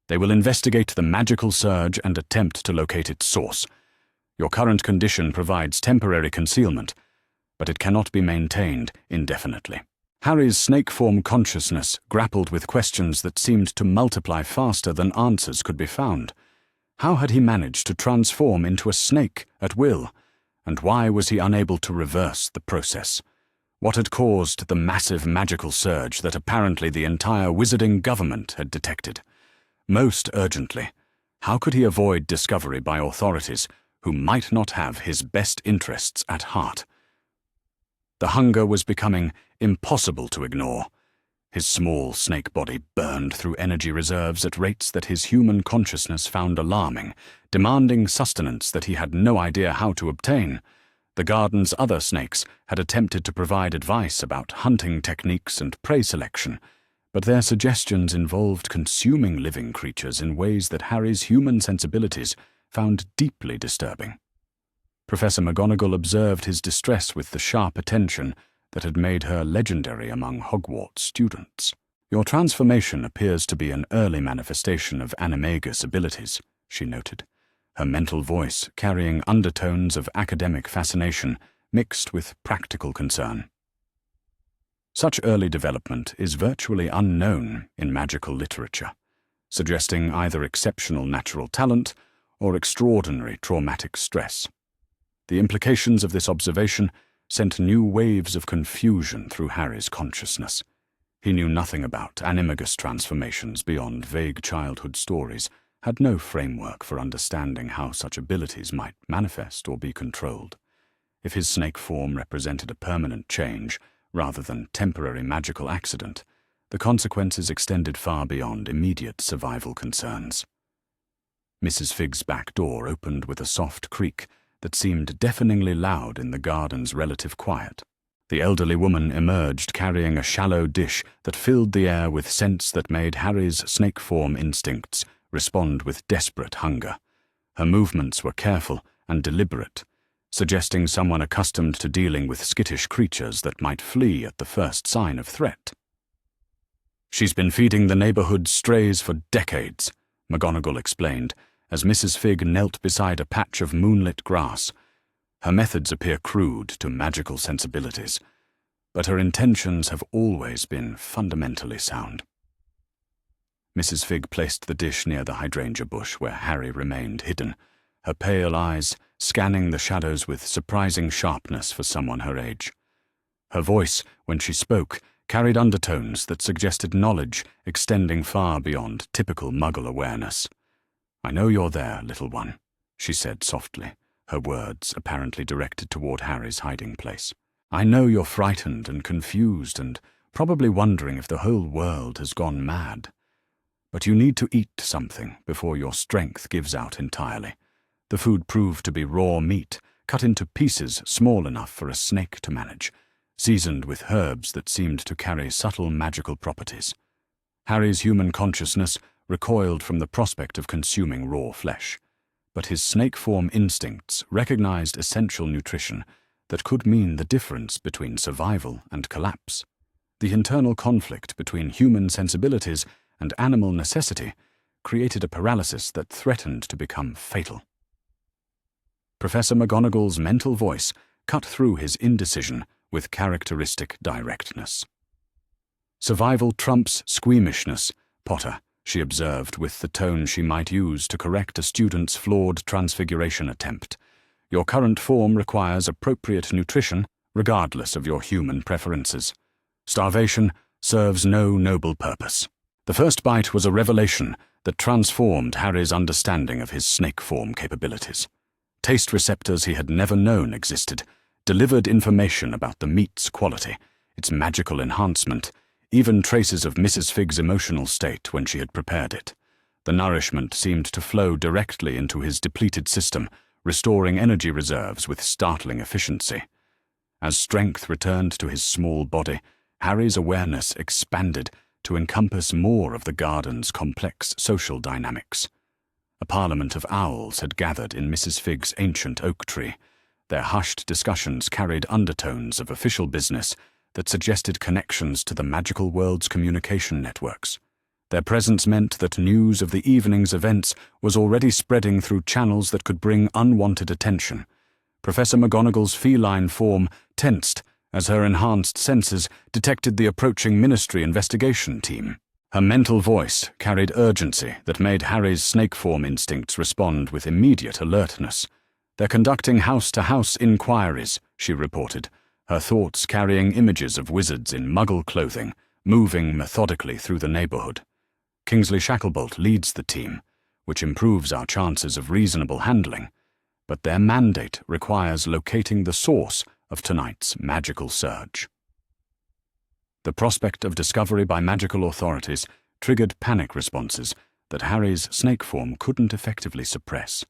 "They will investigate the magical surge and attempt to locate its source. Your current condition provides temporary concealment, but it cannot be maintained indefinitely." Harry's snake-form consciousness grappled with questions that seemed to multiply faster than answers could be found. How had he managed to transform into a snake at will, and why was he unable to reverse the process? What had caused the massive magical surge that apparently the entire wizarding government had detected? Most urgently, how could he avoid discovery by authorities who might not have his best interests at heart? The hunger was becoming impossible to ignore. His small snake body burned through energy reserves at rates that his human consciousness found alarming, demanding sustenance that he had no idea how to obtain. The garden's other snakes had attempted to provide advice about hunting techniques and prey selection, but their suggestions involved consuming living creatures in ways that Harry's human sensibilities found deeply disturbing. Professor McGonagall observed his distress with the sharp attention that had made her legendary among Hogwarts students. "Your transformation appears to be an early manifestation of animagus abilities," she noted. her mental voice carrying undertones of academic fascination mixed with practical concern. Such early development is virtually unknown in magical literature, suggesting either exceptional natural talent or extraordinary traumatic stress. The implications of this observation sent new waves of confusion through Harry's consciousness. He knew nothing about animagus transformations beyond vague childhood stories, had no framework for understanding how such abilities might manifest or be controlled. If his snake form represented a permanent change, rather than temporary magical accident, the consequences extended far beyond immediate survival concerns. Mrs. Figg's back door opened with a soft creak that seemed deafeningly loud in the garden's relative quiet. The elderly woman emerged carrying a shallow dish that filled the air with scents that made Harry's snake form instincts respond with desperate hunger. Her movements were careful and deliberate, suggesting someone accustomed to dealing with skittish creatures that might flee at the first sign of threat. "She's been feeding the neighborhood's strays for decades," McGonagall explained, as Mrs. Figg knelt beside a patch of moonlit grass. Her methods appear crude to magical sensibilities, but her intentions have always been fundamentally sound. Mrs. Figg placed the dish near the hydrangea bush where Harry remained hidden, her pale eyes scanning the shadows with surprising sharpness for someone her age. Her voice, when she spoke, carried undertones that suggested knowledge extending far beyond typical Muggle awareness. "I know you're there, little one," she said softly, her words apparently directed toward Harry's hiding place. "I know you're frightened and confused and probably wondering if the whole world has gone mad. But you need to eat something before your strength gives out entirely." The food proved to be raw meat, cut into pieces small enough for a snake to manage, seasoned with herbs that seemed to carry subtle magical properties. Harry's human consciousness recoiled from the prospect of consuming raw flesh, but his snake form instincts recognized essential nutrition that could mean the difference between survival and collapse. The internal conflict between human sensibilities and animal necessity created a paralysis that threatened to become fatal. Professor McGonagall's mental voice cut through his indecision with characteristic directness. "Survival trumps squeamishness, Potter," she observed with the tone she might use to correct a student's flawed transfiguration attempt. "Your current form requires appropriate nutrition, regardless of your human preferences. Starvation serves no noble purpose." The first bite was a revelation that transformed Harry's understanding of his snake form capabilities. Taste receptors he had never known existed delivered information about the meat's quality, its magical enhancement, even traces of Mrs. Figg's emotional state when she had prepared it. The nourishment seemed to flow directly into his depleted system, restoring energy reserves with startling efficiency. As strength returned to his small body, Harry's awareness expanded to encompass more of the garden's complex social dynamics. A parliament of owls had gathered in Mrs. Figg's ancient oak tree. Their hushed discussions carried undertones of official business that suggested connections to the magical world's communication networks. Their presence meant that news of the evening's events was already spreading through channels that could bring unwanted attention. Professor McGonagall's feline form tensed as her enhanced senses detected the approaching ministry investigation team. Her mental voice carried urgency that made Harry's snake form instincts respond with immediate alertness. "They're conducting house-to-house inquiries," she reported, her thoughts carrying images of wizards in Muggle clothing, moving methodically through the neighborhood. "Kingsley Shacklebolt leads the team, which improves our chances of reasonable handling, but their mandate requires locating the source of tonight's magical surge." The prospect of discovery by magical authorities triggered panic responses that Harry's snake form couldn't effectively suppress.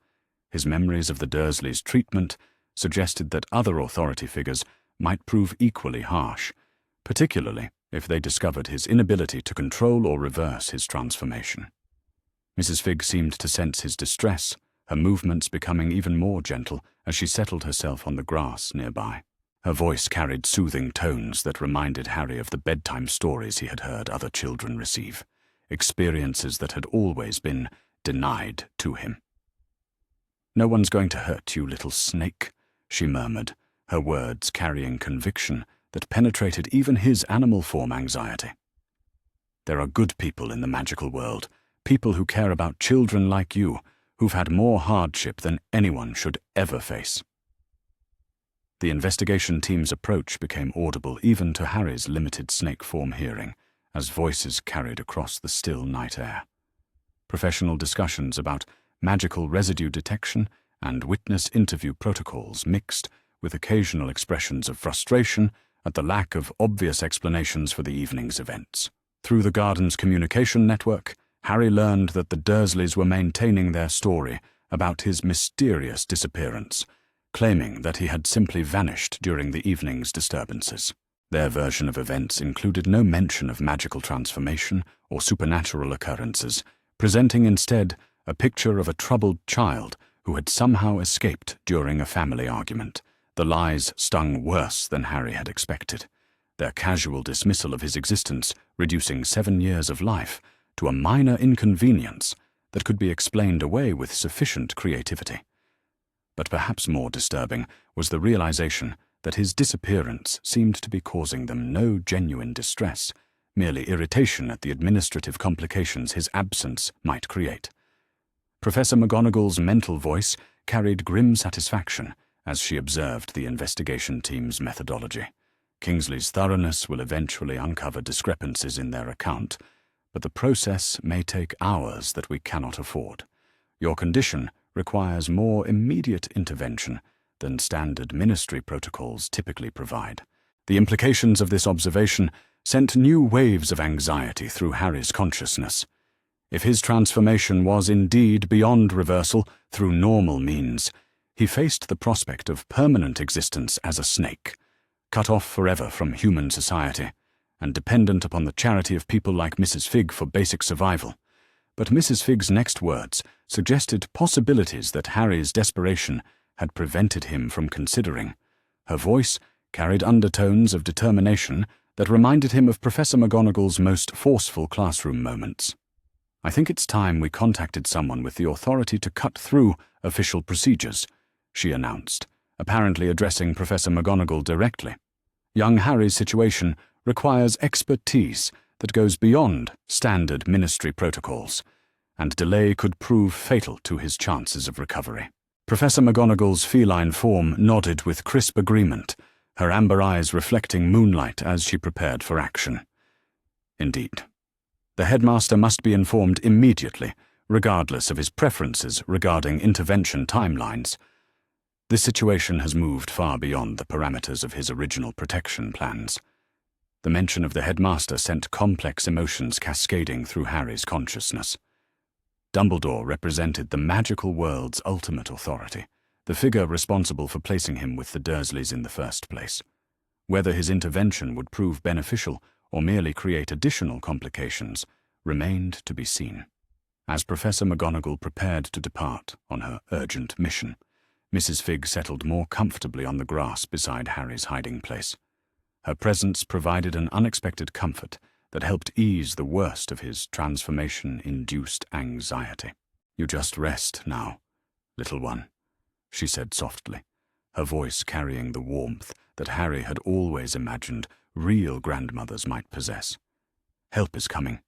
His memories of the Dursleys' treatment suggested that other authority figures might prove equally harsh, particularly if they discovered his inability to control or reverse his transformation. Mrs. Figg seemed to sense his distress, her movements becoming even more gentle as she settled herself on the grass nearby. Her voice carried soothing tones that reminded Harry of the bedtime stories he had heard other children receive, experiences that had always been denied to him. "No one's going to hurt you, little snake," she murmured, her words carrying conviction that penetrated even his animal form anxiety. "There are good people in the magical world, people who care about children like you, who've had more hardship than anyone should ever face." The investigation team's approach became audible even to Harry's limited snake form hearing, as voices carried across the still night air. Professional discussions about magical residue detection and witness interview protocols mixed with occasional expressions of frustration at the lack of obvious explanations for the evening's events. Through the garden's communication network, Harry learned that the Dursleys were maintaining their story about his mysterious disappearance, claiming that he had simply vanished during the evening's disturbances. Their version of events included no mention of magical transformation or supernatural occurrences, presenting instead a picture of a troubled child who had somehow escaped during a family argument. The lies stung worse than Harry had expected, their casual dismissal of his existence reducing 7 years of life to a minor inconvenience that could be explained away with sufficient creativity. But perhaps more disturbing was the realization that his disappearance seemed to be causing them no genuine distress, merely irritation at the administrative complications his absence might create. Professor McGonagall's mental voice carried grim satisfaction as she observed the investigation team's methodology. Kingsley's thoroughness will eventually uncover discrepancies in their account, but the process may take hours that we cannot afford. Your condition requires more immediate intervention than standard ministry protocols typically provide. The implications of this observation sent new waves of anxiety through Harry's consciousness. If his transformation was indeed beyond reversal through normal means, he faced the prospect of permanent existence as a snake, cut off forever from human society, and dependent upon the charity of people like Mrs. Figg for basic survival. But Mrs. Figg's next words suggested possibilities that Harry's desperation had prevented him from considering. Her voice carried undertones of determination that reminded him of Professor McGonagall's most forceful classroom moments. "I think it's time we contacted someone with the authority to cut through official procedures," she announced, apparently addressing Professor McGonagall directly. "Young Harry's situation requires expertise that goes beyond standard ministry protocols, and delay could prove fatal to his chances of recovery." Professor McGonagall's feline form nodded with crisp agreement, her amber eyes reflecting moonlight as she prepared for action. Indeed. The headmaster must be informed immediately, regardless of his preferences regarding intervention timelines. This situation has moved far beyond the parameters of his original protection plans. The mention of the headmaster sent complex emotions cascading through Harry's consciousness. Dumbledore represented the magical world's ultimate authority, the figure responsible for placing him with the Dursleys in the first place. Whether his intervention would prove beneficial or merely create additional complications remained to be seen. As Professor McGonagall prepared to depart on her urgent mission, Mrs. Figg settled more comfortably on the grass beside Harry's hiding place. Her presence provided an unexpected comfort that helped ease the worst of his transformation-induced anxiety. "You just rest now, little one," she said softly, her voice carrying the warmth that Harry had always imagined real grandmothers might possess. "Help is coming,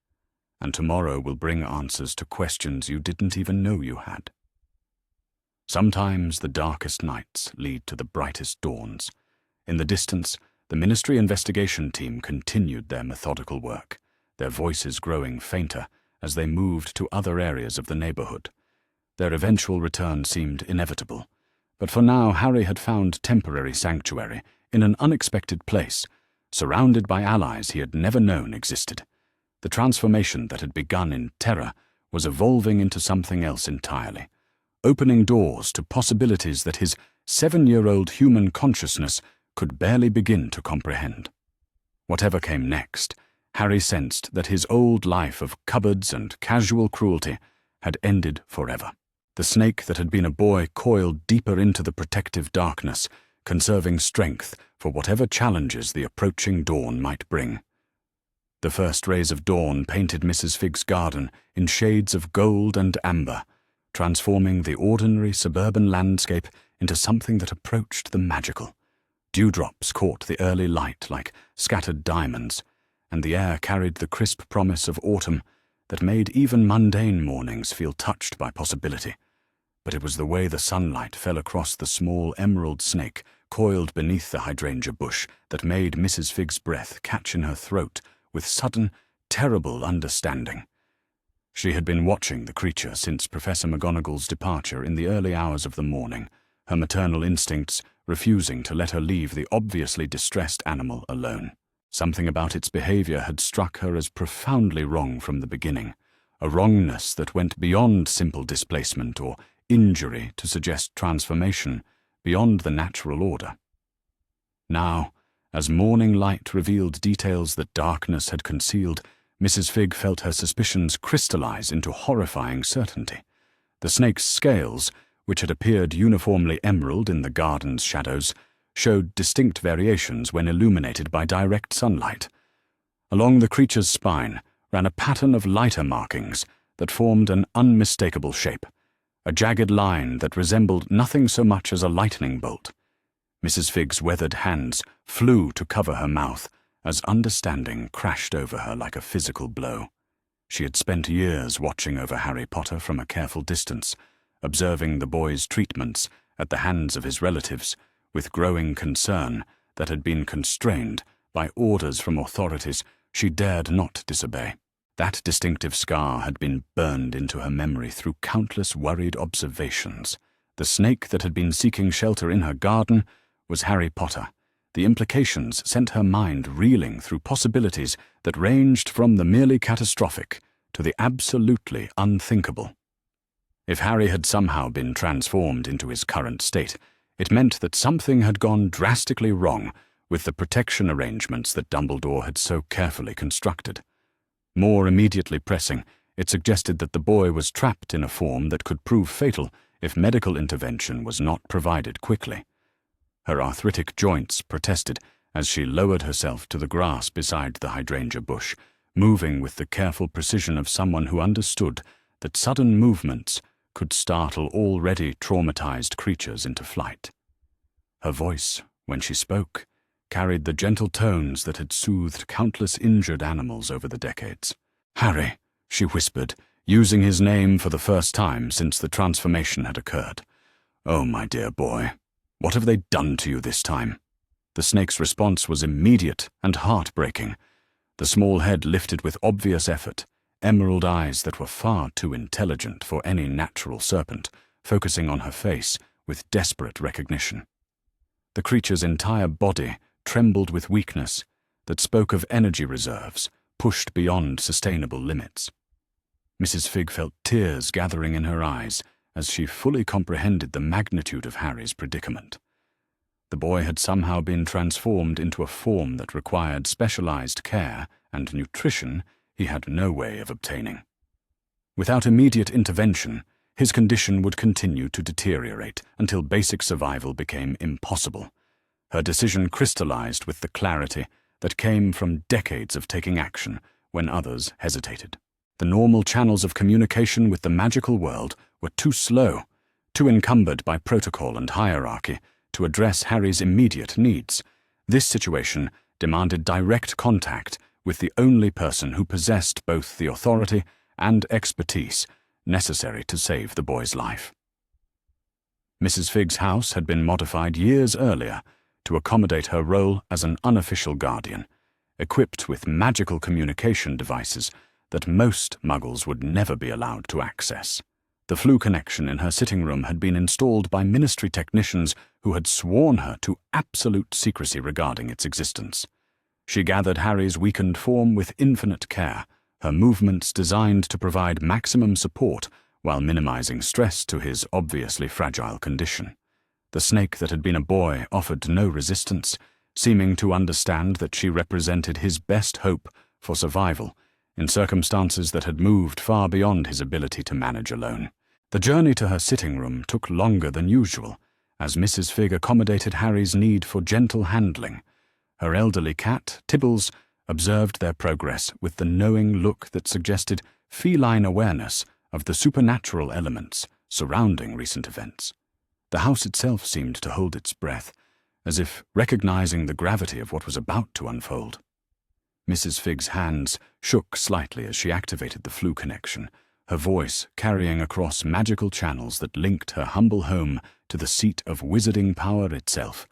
and tomorrow will bring answers to questions you didn't even know you had." Sometimes the darkest nights lead to the brightest dawns. In the distance, the Ministry investigation team continued their methodical work, their voices growing fainter as they moved to other areas of the neighborhood. Their eventual return seemed inevitable, but for now Harry had found temporary sanctuary in an unexpected place, surrounded by allies he had never known existed. The transformation that had begun in terror was evolving into something else entirely, opening doors to possibilities that his 7-year-old human consciousness could barely begin to comprehend. Whatever came next, Harry sensed that his old life of cupboards and casual cruelty had ended forever. The snake that had been a boy coiled deeper into the protective darkness, conserving strength for whatever challenges the approaching dawn might bring. The first rays of dawn painted Mrs. Figg's garden in shades of gold and amber, transforming the ordinary suburban landscape into something that approached the magical. Dewdrops caught the early light like scattered diamonds, and the air carried the crisp promise of autumn that made even mundane mornings feel touched by possibility. But it was the way the sunlight fell across the small emerald snake coiled beneath the hydrangea bush that made Mrs. Fig's breath catch in her throat with sudden, terrible understanding. She had been watching the creature since Professor McGonagall's departure in the early hours of the morning, her maternal instincts refusing to let her leave the obviously distressed animal alone. Something about its behavior had struck her as profoundly wrong from the beginning, a wrongness that went beyond simple displacement or injury to suggest transformation beyond the natural order. Now, as morning light revealed details that darkness had concealed, Mrs. Fig felt her suspicions crystallize into horrifying certainty. The snake's scales, which had appeared uniformly emerald in the garden's shadows, showed distinct variations when illuminated by direct sunlight. Along the creature's spine ran a pattern of lighter markings that formed an unmistakable shape, a jagged line that resembled nothing so much as a lightning bolt. Mrs. Fig's weathered hands flew to cover her mouth as understanding crashed over her like a physical blow. She had spent years watching over Harry Potter from a careful distance, observing the boy's treatments at the hands of his relatives with growing concern that had been constrained by orders from authorities she dared not disobey. That distinctive scar had been burned into her memory through countless worried observations. The snake that had been seeking shelter in her garden was Harry Potter. The implications sent her mind reeling through possibilities that ranged from the merely catastrophic to the absolutely unthinkable. If Harry had somehow been transformed into his current state, it meant that something had gone drastically wrong with the protection arrangements that Dumbledore had so carefully constructed. More immediately pressing, it suggested that the boy was trapped in a form that could prove fatal if medical intervention was not provided quickly. Her arthritic joints protested as she lowered herself to the grass beside the hydrangea bush, moving with the careful precision of someone who understood that sudden movements could startle already traumatized creatures into flight. Her voice, when she spoke, carried the gentle tones that had soothed countless injured animals over the decades. "Harry," she whispered, using his name for the first time since the transformation had occurred. "Oh, my dear boy, what have they done to you this time?" The snake's response was immediate and heartbreaking. The small head lifted with obvious effort, emerald eyes that were far too intelligent for any natural serpent, focusing on her face with desperate recognition. The creature's entire body trembled with weakness that spoke of energy reserves pushed beyond sustainable limits. Mrs. Fig felt tears gathering in her eyes as she fully comprehended the magnitude of Harry's predicament. The boy had somehow been transformed into a form that required specialized care and nutrition he had no way of obtaining. Without immediate intervention, his condition would continue to deteriorate until basic survival became impossible. Her decision crystallized with the clarity that came from decades of taking action when others hesitated. The normal channels of communication with the magical world were too slow, too encumbered by protocol and hierarchy to address Harry's immediate needs. This situation demanded direct contact with the only person who possessed both the authority and expertise necessary to save the boy's life. Mrs. Fig's house had been modified years earlier to accommodate her role as an unofficial guardian, equipped with magical communication devices that most Muggles would never be allowed to access. The Flu connection in her sitting room had been installed by ministry technicians who had sworn her to absolute secrecy regarding its existence. She gathered Harry's weakened form with infinite care, her movements designed to provide maximum support while minimizing stress to his obviously fragile condition. The snake that had been a boy offered no resistance, seeming to understand that she represented his best hope for survival in circumstances that had moved far beyond his ability to manage alone. The journey to her sitting room took longer than usual, as Mrs. Fig accommodated Harry's need for gentle handling. Her elderly cat, Tibbles, observed their progress with the knowing look that suggested feline awareness of the supernatural elements surrounding recent events. The house itself seemed to hold its breath, as if recognizing the gravity of what was about to unfold. Mrs. Figg's hands shook slightly as she activated the flu connection, her voice carrying across magical channels that linked her humble home to the seat of wizarding power itself.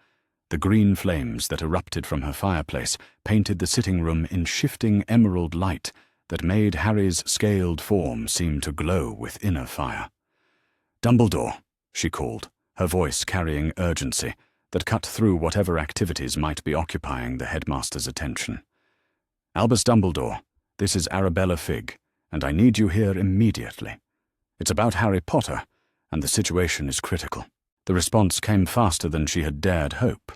The green flames that erupted from her fireplace painted the sitting room in shifting emerald light that made Harry's scaled form seem to glow with inner fire. "Dumbledore," she called, her voice carrying urgency that cut through whatever activities might be occupying the headmaster's attention. "Albus Dumbledore, this is Arabella Figg, and I need you here immediately. It's about Harry Potter, and the situation is critical." The response came faster than she had dared hope,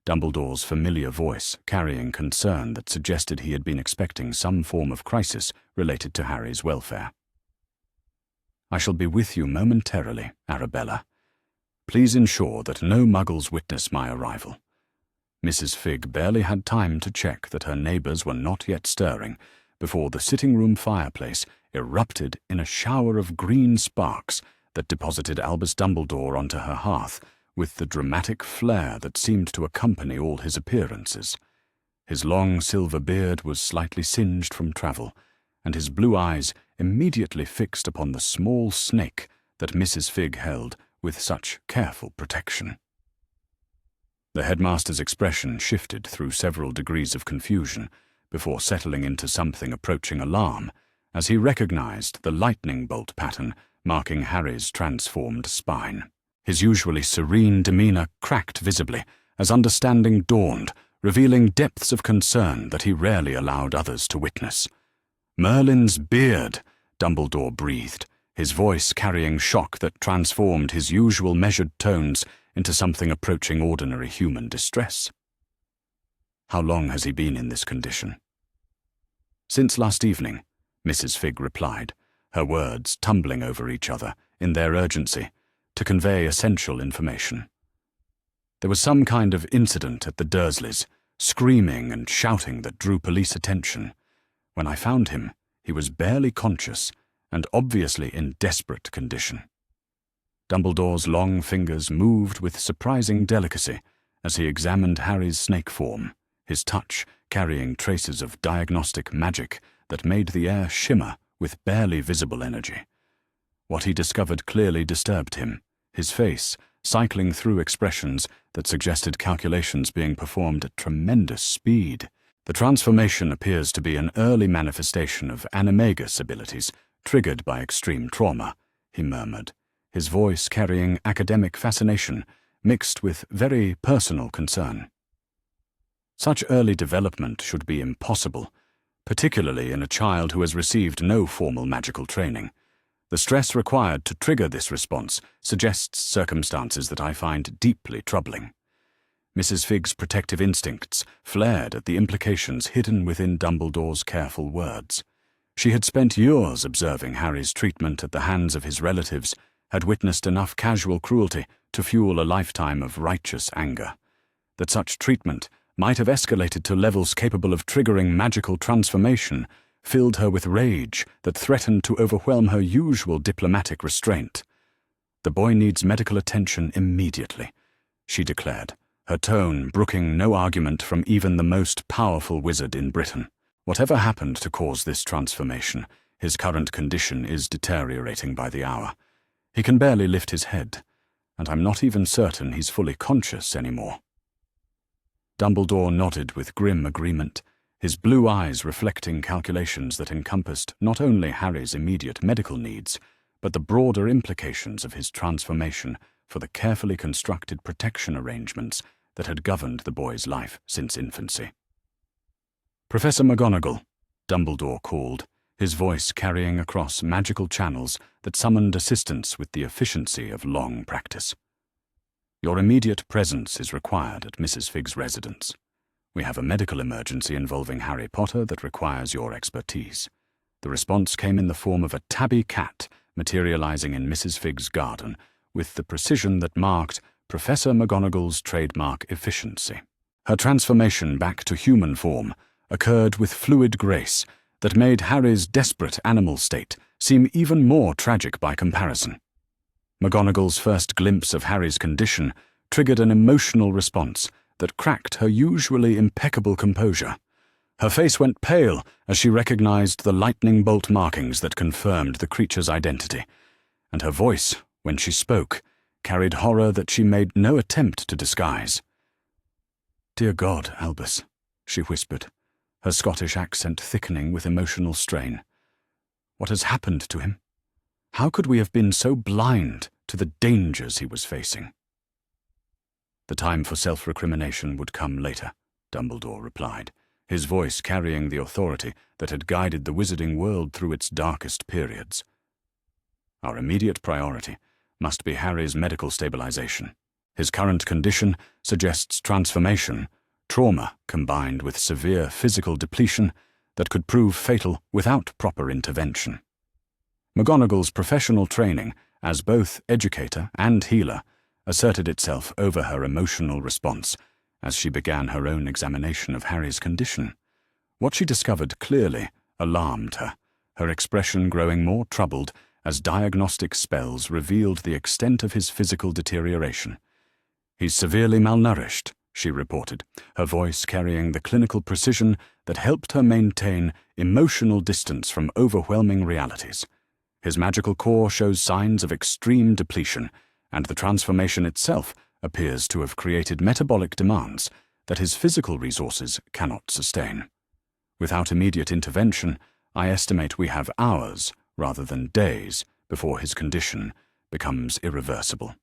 Dumbledore's familiar voice carrying concern that suggested he had been expecting some form of crisis related to Harry's welfare. "I shall be with you momentarily, Arabella. Please ensure that no muggles witness my arrival." Mrs. Figg barely had time to check that her neighbours were not yet stirring before the sitting-room fireplace erupted in a shower of green sparks that deposited Albus Dumbledore onto her hearth with the dramatic flair that seemed to accompany all his appearances. His long silver beard was slightly singed from travel, and his blue eyes immediately fixed upon the small snake that Mrs. Figg held with such careful protection. The headmaster's expression shifted through several degrees of confusion before settling into something approaching alarm as he recognized the lightning bolt pattern marking Harry's transformed spine. His usually serene demeanor cracked visibly as understanding dawned, revealing depths of concern that he rarely allowed others to witness. "Merlin's beard," Dumbledore breathed, his voice carrying shock that transformed his usual measured tones into something approaching ordinary human distress. "How long has he been in this condition?" "Since last evening," Mrs. Figg replied, her words tumbling over each other in their urgency to convey essential information. "There was some kind of incident at the Dursleys, screaming and shouting that drew police attention. When I found him, he was barely conscious and obviously in desperate condition." Dumbledore's long fingers moved with surprising delicacy as he examined Harry's snake form, his touch carrying traces of diagnostic magic that made the air shimmer with barely visible energy. What he discovered clearly disturbed him, his face cycling through expressions that suggested calculations being performed at tremendous speed. "The transformation appears to be an early manifestation of animagus abilities triggered by extreme trauma," he murmured, his voice carrying academic fascination mixed with very personal concern. "Such early development should be impossible, particularly in a child who has received no formal magical training. The stress required to trigger this response suggests circumstances that I find deeply troubling." Mrs. Figg's protective instincts flared at the implications hidden within Dumbledore's careful words. She had spent years observing Harry's treatment at the hands of his relatives, had witnessed enough casual cruelty to fuel a lifetime of righteous anger. That such treatment might have escalated to levels capable of triggering magical transformation filled her with rage that threatened to overwhelm her usual diplomatic restraint. "The boy needs medical attention immediately," she declared, her tone brooking no argument from even the most powerful wizard in Britain. "Whatever happened to cause this transformation, his current condition is deteriorating by the hour. He can barely lift his head, and I'm not even certain he's fully conscious anymore." Dumbledore nodded with grim agreement, his blue eyes reflecting calculations that encompassed not only Harry's immediate medical needs, but the broader implications of his transformation for the carefully constructed protection arrangements that had governed the boy's life since infancy. "Professor McGonagall," Dumbledore called, his voice carrying across magical channels that summoned assistance with the efficiency of long practice. "Your immediate presence is required at Mrs. Figg's residence. We have a medical emergency involving Harry Potter that requires your expertise." The response came in the form of a tabby cat materializing in Mrs. Figg's garden with the precision that marked Professor McGonagall's trademark efficiency. Her transformation back to human form occurred with fluid grace that made Harry's desperate animal state seem even more tragic by comparison. McGonagall's first glimpse of Harry's condition triggered an emotional response that cracked her usually impeccable composure. Her face went pale as she recognized the lightning bolt markings that confirmed the creature's identity, and her voice, when she spoke, carried horror that she made no attempt to disguise. "Dear God, Albus," she whispered, her Scottish accent thickening with emotional strain. "What has happened to him? How could we have been so blind to the dangers he was facing?" "The time for self-recrimination would come later," Dumbledore replied, his voice carrying the authority that had guided the wizarding world through its darkest periods. "Our immediate priority must be Harry's medical stabilization. His current condition suggests transformation, trauma combined with severe physical depletion that could prove fatal without proper intervention." McGonagall's professional training as both educator and healer asserted itself over her emotional response as she began her own examination of Harry's condition. What she discovered clearly alarmed her, her expression growing more troubled as diagnostic spells revealed the extent of his physical deterioration. "He's severely malnourished," she reported, her voice carrying the clinical precision that helped her maintain emotional distance from overwhelming realities. "His magical core shows signs of extreme depletion, and the transformation itself appears to have created metabolic demands that his physical resources cannot sustain. Without immediate intervention, I estimate we have hours, rather than days, before his condition becomes irreversible."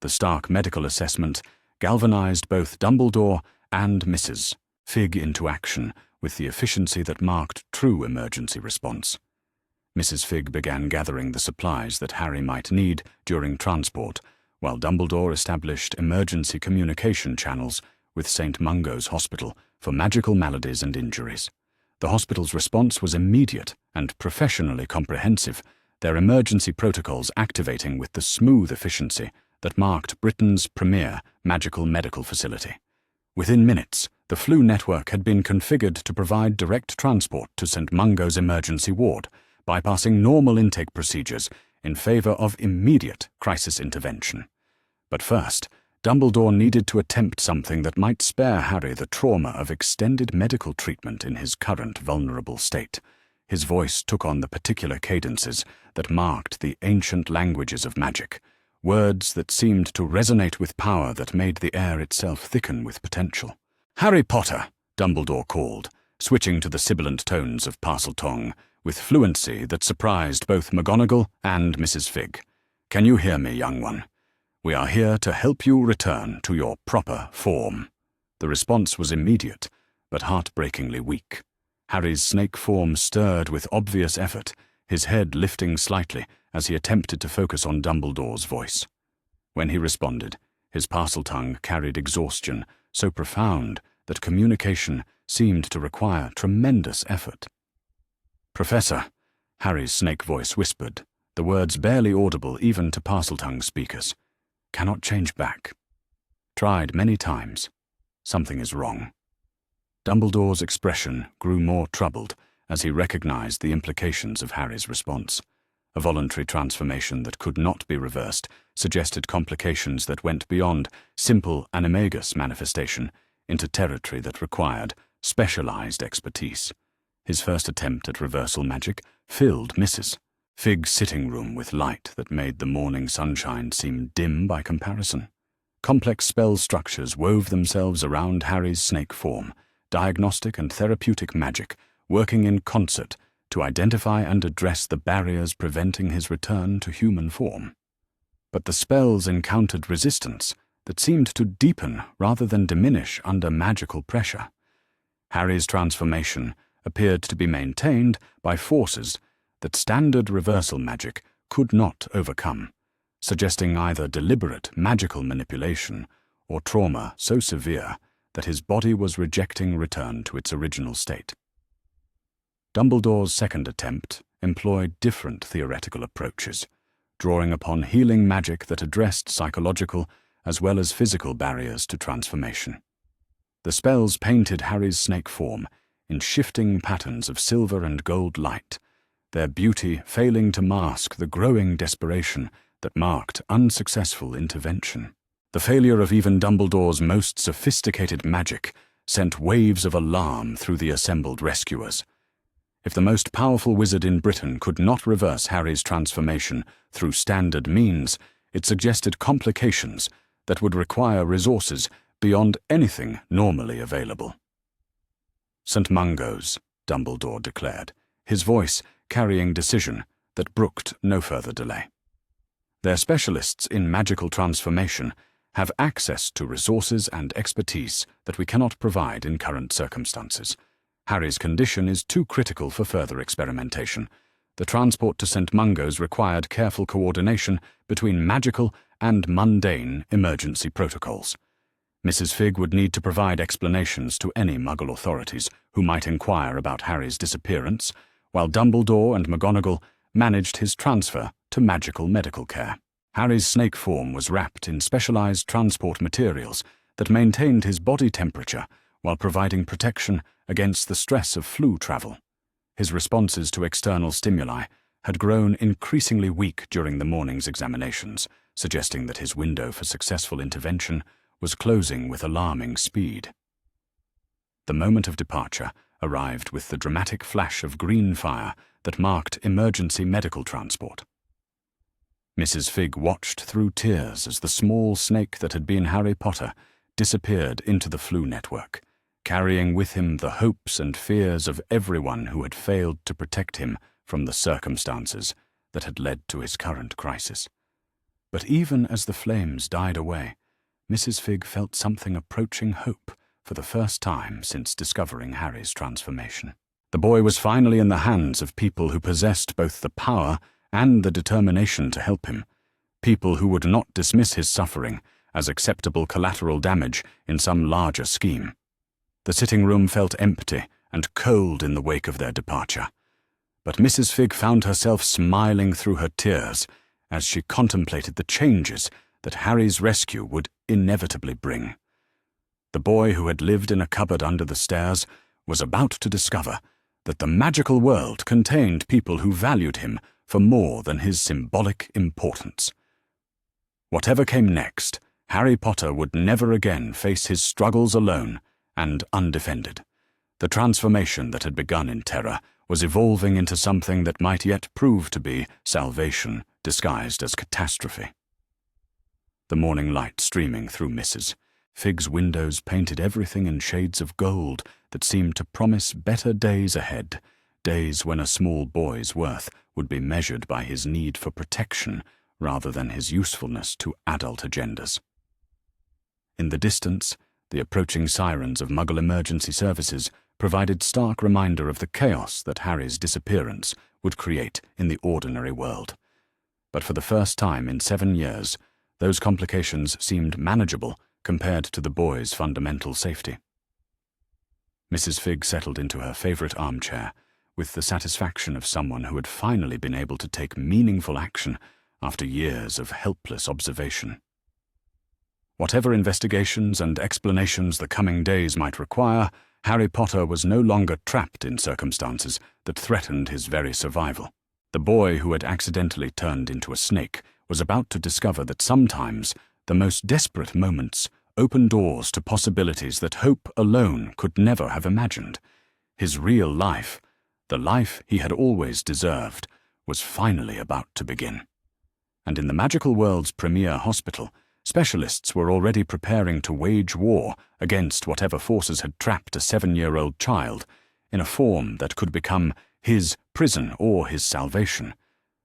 The stark medical assessment galvanized both Dumbledore and Mrs. Fig into action with the efficiency that marked true emergency response. Mrs. Fig began gathering the supplies that Harry might need during transport, while Dumbledore established emergency communication channels with St. Mungo's Hospital for magical maladies and injuries. The hospital's response was immediate and professionally comprehensive, their emergency protocols activating with the smooth efficiency that marked Britain's premier magical medical facility. Within minutes, the flu network had been configured to provide direct transport to St. Mungo's emergency ward, bypassing normal intake procedures in favor of immediate crisis intervention. But first, Dumbledore needed to attempt something that might spare Harry the trauma of extended medical treatment in his current vulnerable state. His voice took on the particular cadences that marked the ancient languages of magic, words that seemed to resonate with power that made the air itself thicken with potential. "Harry Potter," Dumbledore called, switching to the sibilant tones of Parseltongue, with fluency that surprised both McGonagall and Mrs. Fig. "Can you hear me, young one? We are here to help you return to your proper form." The response was immediate, but heartbreakingly weak. Harry's snake form stirred with obvious effort, his head lifting slightly as he attempted to focus on Dumbledore's voice. When he responded, his Parseltongue carried exhaustion so profound that communication seemed to require tremendous effort. "Professor," Harry's snake voice whispered, the words barely audible even to Parseltongue speakers, "cannot change back. Tried many times. Something is wrong." Dumbledore's expression grew more troubled as he recognized the implications of Harry's response. A voluntary transformation that could not be reversed suggested complications that went beyond simple animagus manifestation into territory that required specialized expertise. His first attempt at reversal magic filled Mrs. Fig's sitting room with light that made the morning sunshine seem dim by comparison. Complex spell structures wove themselves around Harry's snake form, diagnostic and therapeutic magic working in concert to identify and address the barriers preventing his return to human form. But the spells encountered resistance that seemed to deepen rather than diminish under magical pressure. Harry's transformation appeared to be maintained by forces that standard reversal magic could not overcome, suggesting either deliberate magical manipulation or trauma so severe that his body was rejecting return to its original state. Dumbledore's second attempt employed different theoretical approaches, drawing upon healing magic that addressed psychological as well as physical barriers to transformation. The spells painted Harry's snake form in shifting patterns of silver and gold light, their beauty failing to mask the growing desperation that marked unsuccessful intervention. The failure of even Dumbledore's most sophisticated magic sent waves of alarm through the assembled rescuers. If the most powerful wizard in Britain could not reverse Harry's transformation through standard means, it suggested complications that would require resources beyond anything normally available. "St. Mungo's," Dumbledore declared, his voice carrying decision that brooked no further delay. "Their specialists in magical transformation have access to resources and expertise that we cannot provide in current circumstances. Harry's condition is too critical for further experimentation. The transport to St. Mungo's required careful coordination between magical and mundane emergency protocols. Mrs. Figg would need to provide explanations to any Muggle authorities who might inquire about Harry's disappearance, while Dumbledore and McGonagall managed his transfer to magical medical care. Harry's snake form was wrapped in specialized transport materials that maintained his body temperature while providing protection against the stress of flu travel. His responses to external stimuli had grown increasingly weak during the morning's examinations, suggesting that his window for successful intervention was closing with alarming speed. The moment of departure arrived with the dramatic flash of green fire that marked emergency medical transport. Mrs. Figg watched through tears as the small snake that had been Harry Potter disappeared into the flu network, carrying with him the hopes and fears of everyone who had failed to protect him from the circumstances that had led to his current crisis. But even as the flames died away, Mrs. Figg felt something approaching hope for the first time since discovering Harry's transformation. The boy was finally in the hands of people who possessed both the power and the determination to help him, people who would not dismiss his suffering as acceptable collateral damage in some larger scheme. The sitting room felt empty and cold in the wake of their departure, but Mrs. Figg found herself smiling through her tears as she contemplated the changes that Harry's rescue would inevitably bring. The boy who had lived in a cupboard under the stairs was about to discover that the magical world contained people who valued him for more than his symbolic importance. Whatever came next, Harry Potter would never again face his struggles alone and undefended. The transformation that had begun in terror was evolving into something that might yet prove to be salvation disguised as catastrophe. The morning light streaming through Mrs. Figg's windows painted everything in shades of gold that seemed to promise better days ahead, days when a small boy's worth would be measured by his need for protection rather than his usefulness to adult agendas. In the distance, the approaching sirens of Muggle emergency services provided stark reminder of the chaos that Harry's disappearance would create in the ordinary world. But for the first time in 7 years, those complications seemed manageable compared to the boy's fundamental safety. Mrs. Figg settled into her favorite armchair with the satisfaction of someone who had finally been able to take meaningful action after years of helpless observation. Whatever investigations and explanations the coming days might require, Harry Potter was no longer trapped in circumstances that threatened his very survival. The boy who had accidentally turned into a snake was about to discover that sometimes the most desperate moments open doors to possibilities that hope alone could never have imagined. His real life, the life he had always deserved, was finally about to begin. And in the magical world's premier hospital, specialists were already preparing to wage war against whatever forces had trapped a 7-year-old child in a form that could become his prison or his salvation,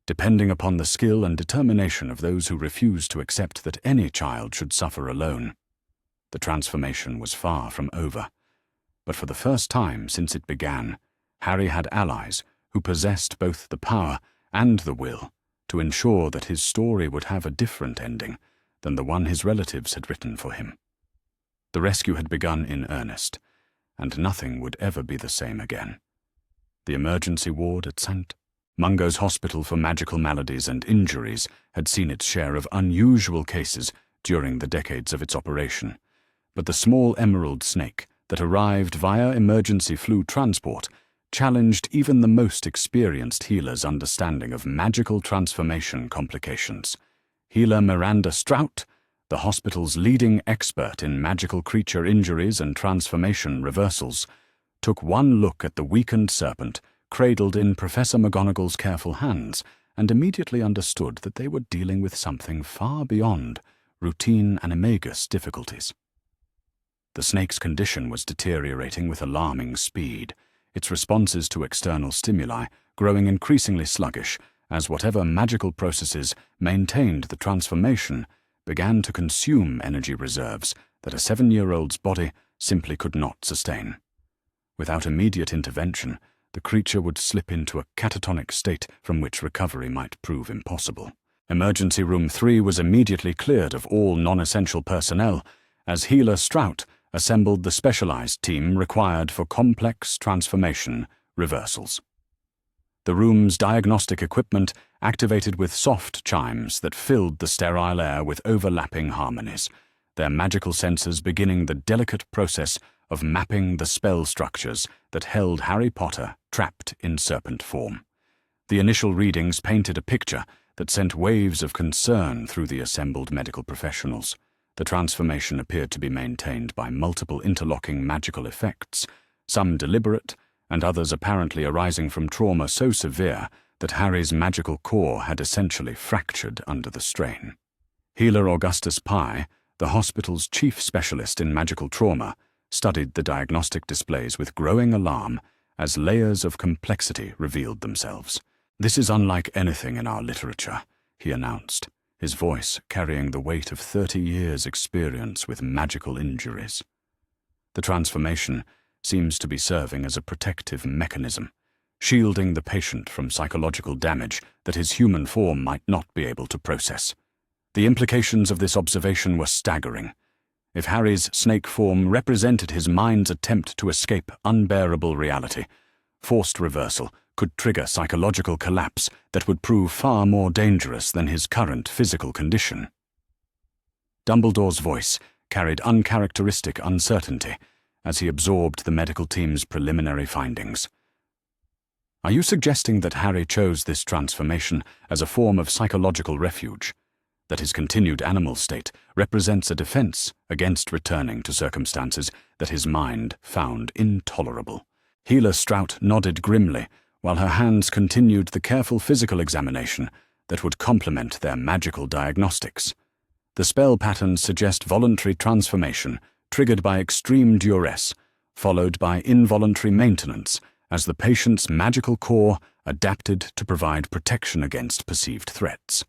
depending upon the skill and determination of those who refused to accept that any child should suffer alone. The transformation was far from over, but for the first time since it began, Harry had allies who possessed both the power and the will to ensure that his story would have a different ending than the one his relatives had written for him. The rescue had begun in earnest, and nothing would ever be the same again. The emergency ward at St. Mungo's Hospital for Magical Maladies and Injuries had seen its share of unusual cases during the decades of its operation, but the small emerald snake that arrived via emergency flu transport challenged even the most experienced healer's understanding of magical transformation complications. Healer Miranda Strout, the hospital's leading expert in magical creature injuries and transformation reversals, took one look at the weakened serpent cradled in Professor McGonagall's careful hands and immediately understood that they were dealing with something far beyond routine animagus difficulties. The snake's condition was deteriorating with alarming speed, its responses to external stimuli growing increasingly sluggish as whatever magical processes maintained the transformation began to consume energy reserves that a 7-year-old's body simply could not sustain. Without immediate intervention, the creature would slip into a catatonic state from which recovery might prove impossible. Emergency Room 3 was immediately cleared of all non-essential personnel as Healer Strout assembled the specialized team required for complex transformation reversals. The room's diagnostic equipment activated with soft chimes that filled the sterile air with overlapping harmonies, their magical sensors beginning the delicate process of mapping the spell structures that held Harry Potter trapped in serpent form. The initial readings painted a picture that sent waves of concern through the assembled medical professionals. The transformation appeared to be maintained by multiple interlocking magical effects, some deliberate, and others apparently arising from trauma so severe that Harry's magical core had essentially fractured under the strain. Healer Augustus Pye, the hospital's chief specialist in magical trauma, studied the diagnostic displays with growing alarm as layers of complexity revealed themselves. "This is unlike anything in our literature," he announced, his voice carrying the weight of 30 years' experience with magical injuries. The transformation seems to be serving as a protective mechanism, shielding the patient from psychological damage that his human form might not be able to process. The implications of this observation were staggering. If Harry's snake form represented his mind's attempt to escape unbearable reality, forced reversal could trigger psychological collapse that would prove far more dangerous than his current physical condition. Dumbledore's voice carried uncharacteristic uncertainty as he absorbed the medical team's preliminary findings. "Are you suggesting that Harry chose this transformation as a form of psychological refuge? That his continued animal state represents a defense against returning to circumstances that his mind found intolerable?" Healer Strout nodded grimly, while her hands continued the careful physical examination that would complement their magical diagnostics. The spell patterns suggest voluntary transformation triggered by extreme duress, followed by involuntary maintenance as the patient's magical core adapted to provide protection against perceived threats.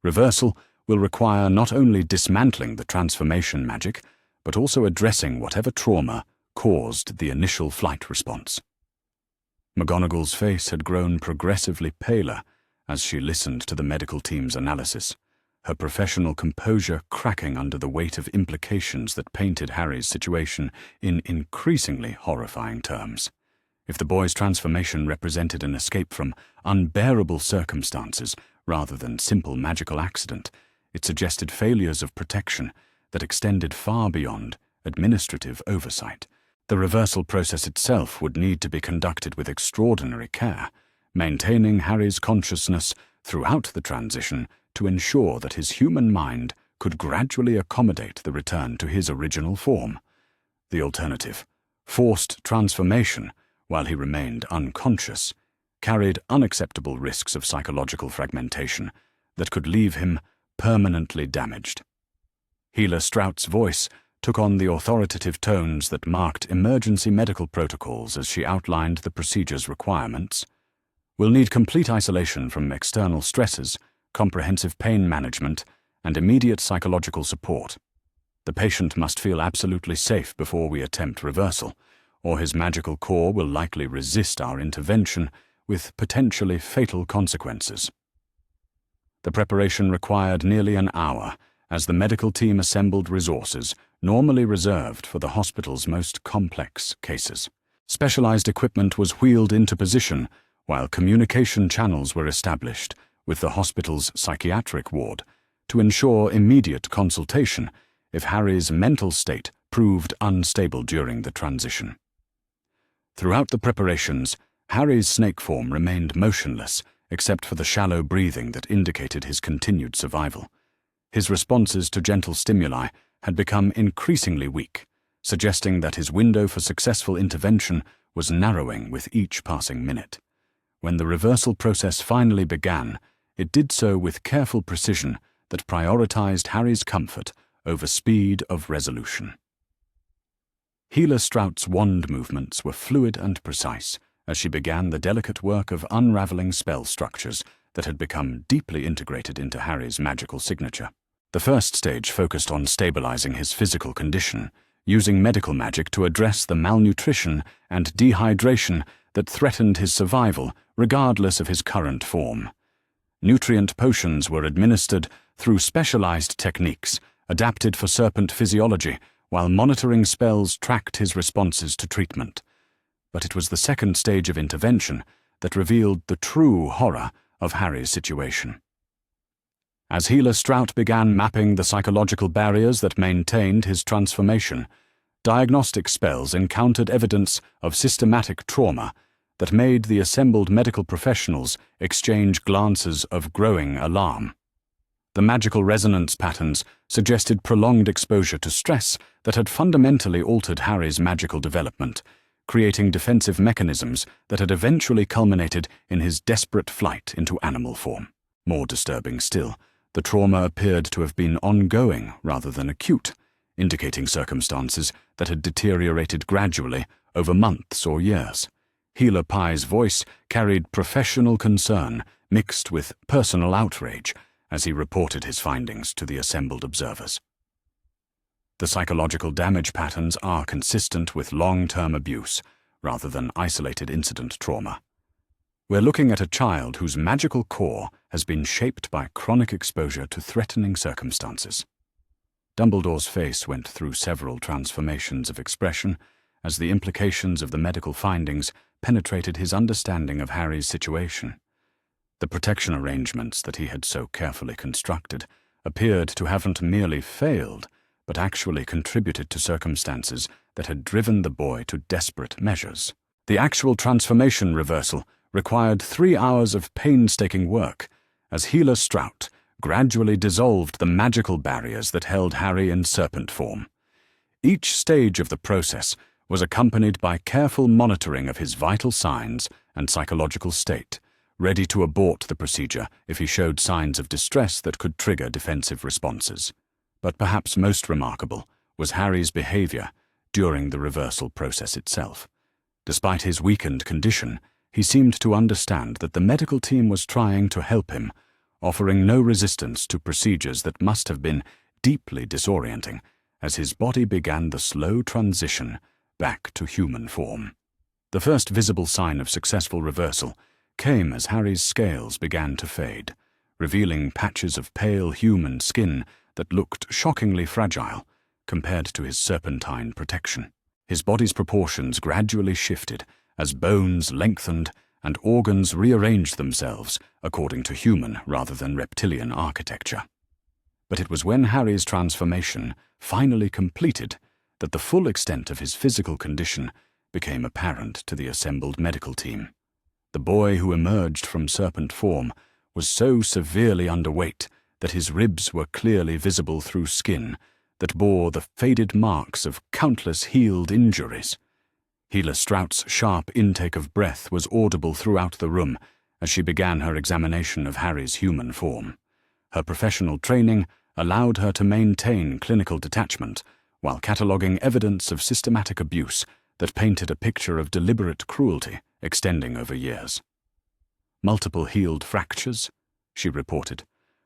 Reversal will require not only dismantling the transformation magic, but also addressing whatever trauma caused the initial flight response. McGonagall's face had grown progressively paler as she listened to the medical team's analysis, her professional composure cracking under the weight of implications that painted Harry's situation in increasingly horrifying terms. If the boy's transformation represented an escape from unbearable circumstances rather than simple magical accident, it suggested failures of protection that extended far beyond administrative oversight. The reversal process itself would need to be conducted with extraordinary care, maintaining Harry's consciousness throughout the transition to ensure that his human mind could gradually accommodate the return to his original form. The alternative, forced transformation while he remained unconscious, carried unacceptable risks of psychological fragmentation that could leave him permanently damaged. Healer Strout's voice took on the authoritative tones that marked emergency medical protocols as she outlined the procedure's requirements. "We'll need complete isolation from external stresses, comprehensive pain management, and immediate psychological support. The patient must feel absolutely safe before we attempt reversal, or his magical core will likely resist our intervention with potentially fatal consequences." The preparation required nearly an hour as the medical team assembled resources normally reserved for the hospital's most complex cases. Specialized equipment was wheeled into position while communication channels were established with the hospital's psychiatric ward to ensure immediate consultation if Harry's mental state proved unstable during the transition. Throughout the preparations, Harry's snake form remained motionless except for the shallow breathing that indicated his continued survival. His responses to gentle stimuli had become increasingly weak, suggesting that his window for successful intervention was narrowing with each passing minute. When the reversal process finally began, it did so with careful precision that prioritized Harry's comfort over speed of resolution. Healer Strout's wand movements were fluid and precise as she began the delicate work of unraveling spell structures that had become deeply integrated into Harry's magical signature. The first stage focused on stabilizing his physical condition, using medical magic to address the malnutrition and dehydration that threatened his survival regardless of his current form. Nutrient potions were administered through specialized techniques adapted for serpent physiology, while monitoring spells tracked his responses to treatment. But it was the second stage of intervention that revealed the true horror of Harry's situation. As Healer Strout began mapping the psychological barriers that maintained his transformation, diagnostic spells encountered evidence of systematic trauma that made the assembled medical professionals exchange glances of growing alarm. The magical resonance patterns suggested prolonged exposure to stress that had fundamentally altered Harry's magical development, creating defensive mechanisms that had eventually culminated in his desperate flight into animal form. More disturbing still, the trauma appeared to have been ongoing rather than acute, indicating circumstances that had deteriorated gradually over months or years. Healer Pye's voice carried professional concern mixed with personal outrage as he reported his findings to the assembled observers. The psychological damage patterns are consistent with long-term abuse rather than isolated incident trauma. We're looking at a child whose magical core has been shaped by chronic exposure to threatening circumstances. Dumbledore's face went through several transformations of expression as the implications of the medical findings penetrated his understanding of Harry's situation. The protection arrangements that he had so carefully constructed appeared to haven't merely failed, but actually contributed to circumstances that had driven the boy to desperate measures. The actual transformation reversal required 3 hours of painstaking work, as Healer Strout gradually dissolved the magical barriers that held Harry in serpent form. Each stage of the process was accompanied by careful monitoring of his vital signs and psychological state, ready to abort the procedure if he showed signs of distress that could trigger defensive responses. But perhaps most remarkable was Harry's behavior during the reversal process itself. Despite his weakened condition, he seemed to understand that the medical team was trying to help him, offering no resistance to procedures that must have been deeply disorienting as his body began the slow transition back to human form. The first visible sign of successful reversal came as Harry's scales began to fade, revealing patches of pale human skin that looked shockingly fragile compared to his serpentine protection. His body's proportions gradually shifted as bones lengthened and organs rearranged themselves according to human rather than reptilian architecture. But it was when Harry's transformation finally completed that the full extent of his physical condition became apparent to the assembled medical team. The boy who emerged from serpent form was so severely underweight that his ribs were clearly visible through skin that bore the faded marks of countless healed injuries. Healer Strout's sharp intake of breath was audible throughout the room as she began her examination of Harry's human form. Her professional training allowed her to maintain clinical detachment while cataloguing evidence of systematic abuse that painted a picture of deliberate cruelty extending over years. Multiple healed fractures, she reported,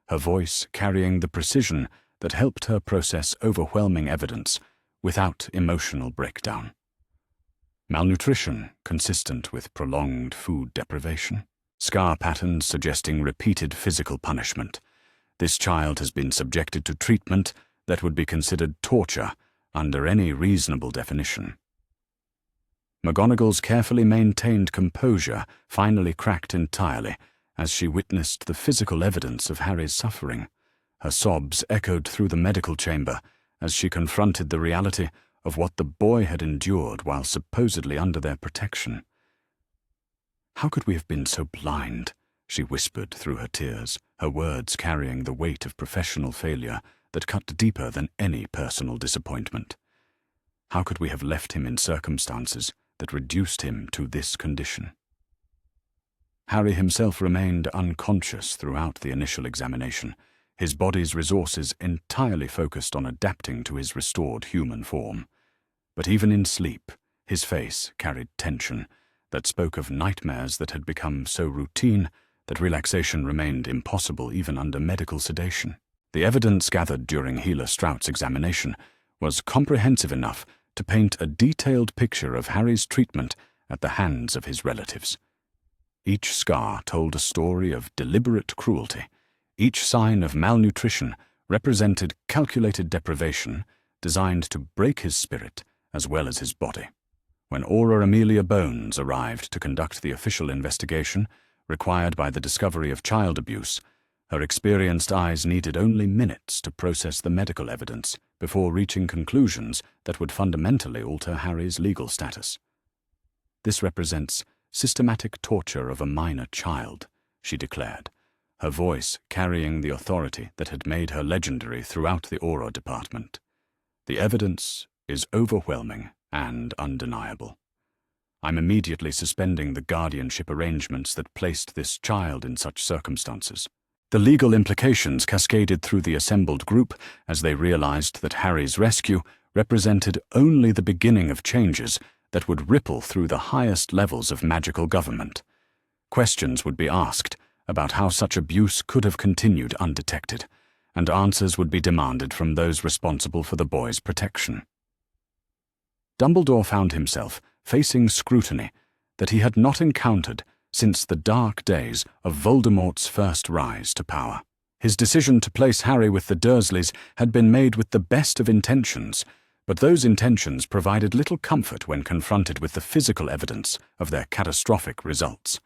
her voice carrying the precision that helped her process overwhelming evidence without emotional breakdown. Malnutrition consistent with prolonged food deprivation. Scar patterns suggesting repeated physical punishment. This child has been subjected to treatment that would be considered torture under any reasonable definition. McGonagall's carefully maintained composure finally cracked entirely as she witnessed the physical evidence of Harry's suffering. Her sobs echoed through the medical chamber as she confronted the reality of what the boy had endured while supposedly under their protection. "How could we have been so blind?" she whispered through her tears, her words carrying the weight of professional failure that cut deeper than any personal disappointment. How could we have left him in circumstances that reduced him to this condition? Harry himself remained unconscious throughout the initial examination, his body's resources entirely focused on adapting to his restored human form. But even in sleep, his face carried tension that spoke of nightmares that had become so routine that relaxation remained impossible even under medical sedation. The evidence gathered during Healer Strout's examination was comprehensive enough to paint a detailed picture of Harry's treatment at the hands of his relatives. Each scar told a story of deliberate cruelty. Each sign of malnutrition represented calculated deprivation designed to break his spirit as well as his body. When Aura Amelia Bones arrived to conduct the official investigation required by the discovery of child abuse, her experienced eyes needed only minutes to process the medical evidence before reaching conclusions that would fundamentally alter Harry's legal status. "This represents systematic torture of a minor child," she declared, her voice carrying the authority that had made her legendary throughout the Aura department. "The evidence is overwhelming and undeniable. I'm immediately suspending the guardianship arrangements that placed this child in such circumstances." The legal implications cascaded through the assembled group as they realized that Harry's rescue represented only the beginning of changes that would ripple through the highest levels of magical government. Questions would be asked about how such abuse could have continued undetected, and answers would be demanded from those responsible for the boy's protection. Dumbledore found himself facing scrutiny that he had not encountered since the dark days of Voldemort's first rise to power. His decision to place Harry with the Dursleys had been made with the best of intentions, but those intentions provided little comfort when confronted with the physical evidence of their catastrophic results.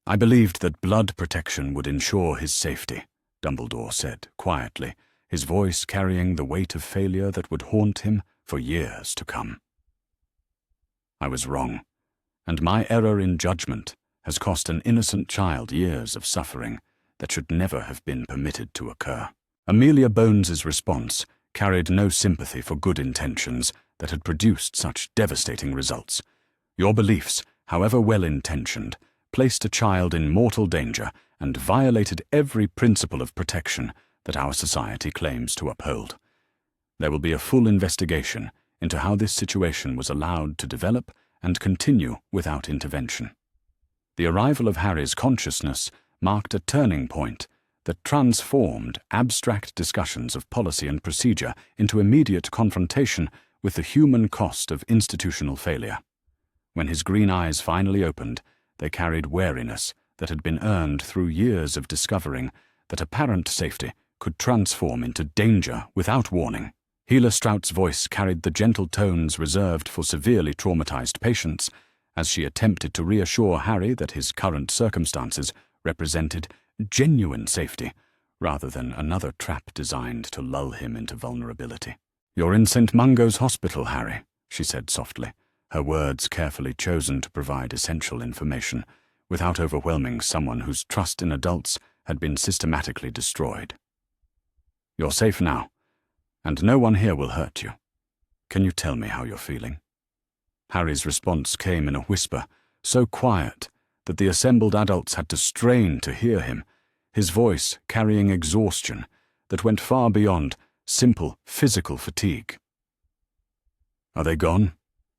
"I believed that blood protection would ensure his safety," Dumbledore said quietly, his voice carrying the weight of failure that would haunt him for years to come. "I was wrong, and my error in judgment has cost an innocent child years of suffering that should never have been permitted to occur." Amelia Bones's response carried no sympathy for good intentions that had produced such devastating results. "Your beliefs, however well-intentioned, placed a child in mortal danger and violated every principle of protection that our society claims to uphold. There will be a full investigation into how this situation was allowed to develop and continue without intervention." The arrival of Harry's consciousness marked a turning point that transformed abstract discussions of policy and procedure into immediate confrontation with the human cost of institutional failure. When his green eyes finally opened, they carried wariness that had been earned through years of discovering that apparent safety could transform into danger without warning. Healer Strout's voice carried the gentle tones reserved for severely traumatized patients as she attempted to reassure Harry that his current circumstances represented genuine safety, rather than another trap designed to lull him into vulnerability. "You're in St. Mungo's Hospital, Harry," she said softly, her words carefully chosen to provide essential information, without overwhelming someone whose trust in adults had been systematically destroyed. "You're safe now, and no one here will hurt you. Can you tell me how you're feeling?" Harry's response came in a whisper, so quiet that the assembled adults had to strain to hear him, his voice carrying exhaustion that went far beyond simple physical fatigue. "Are they gone?"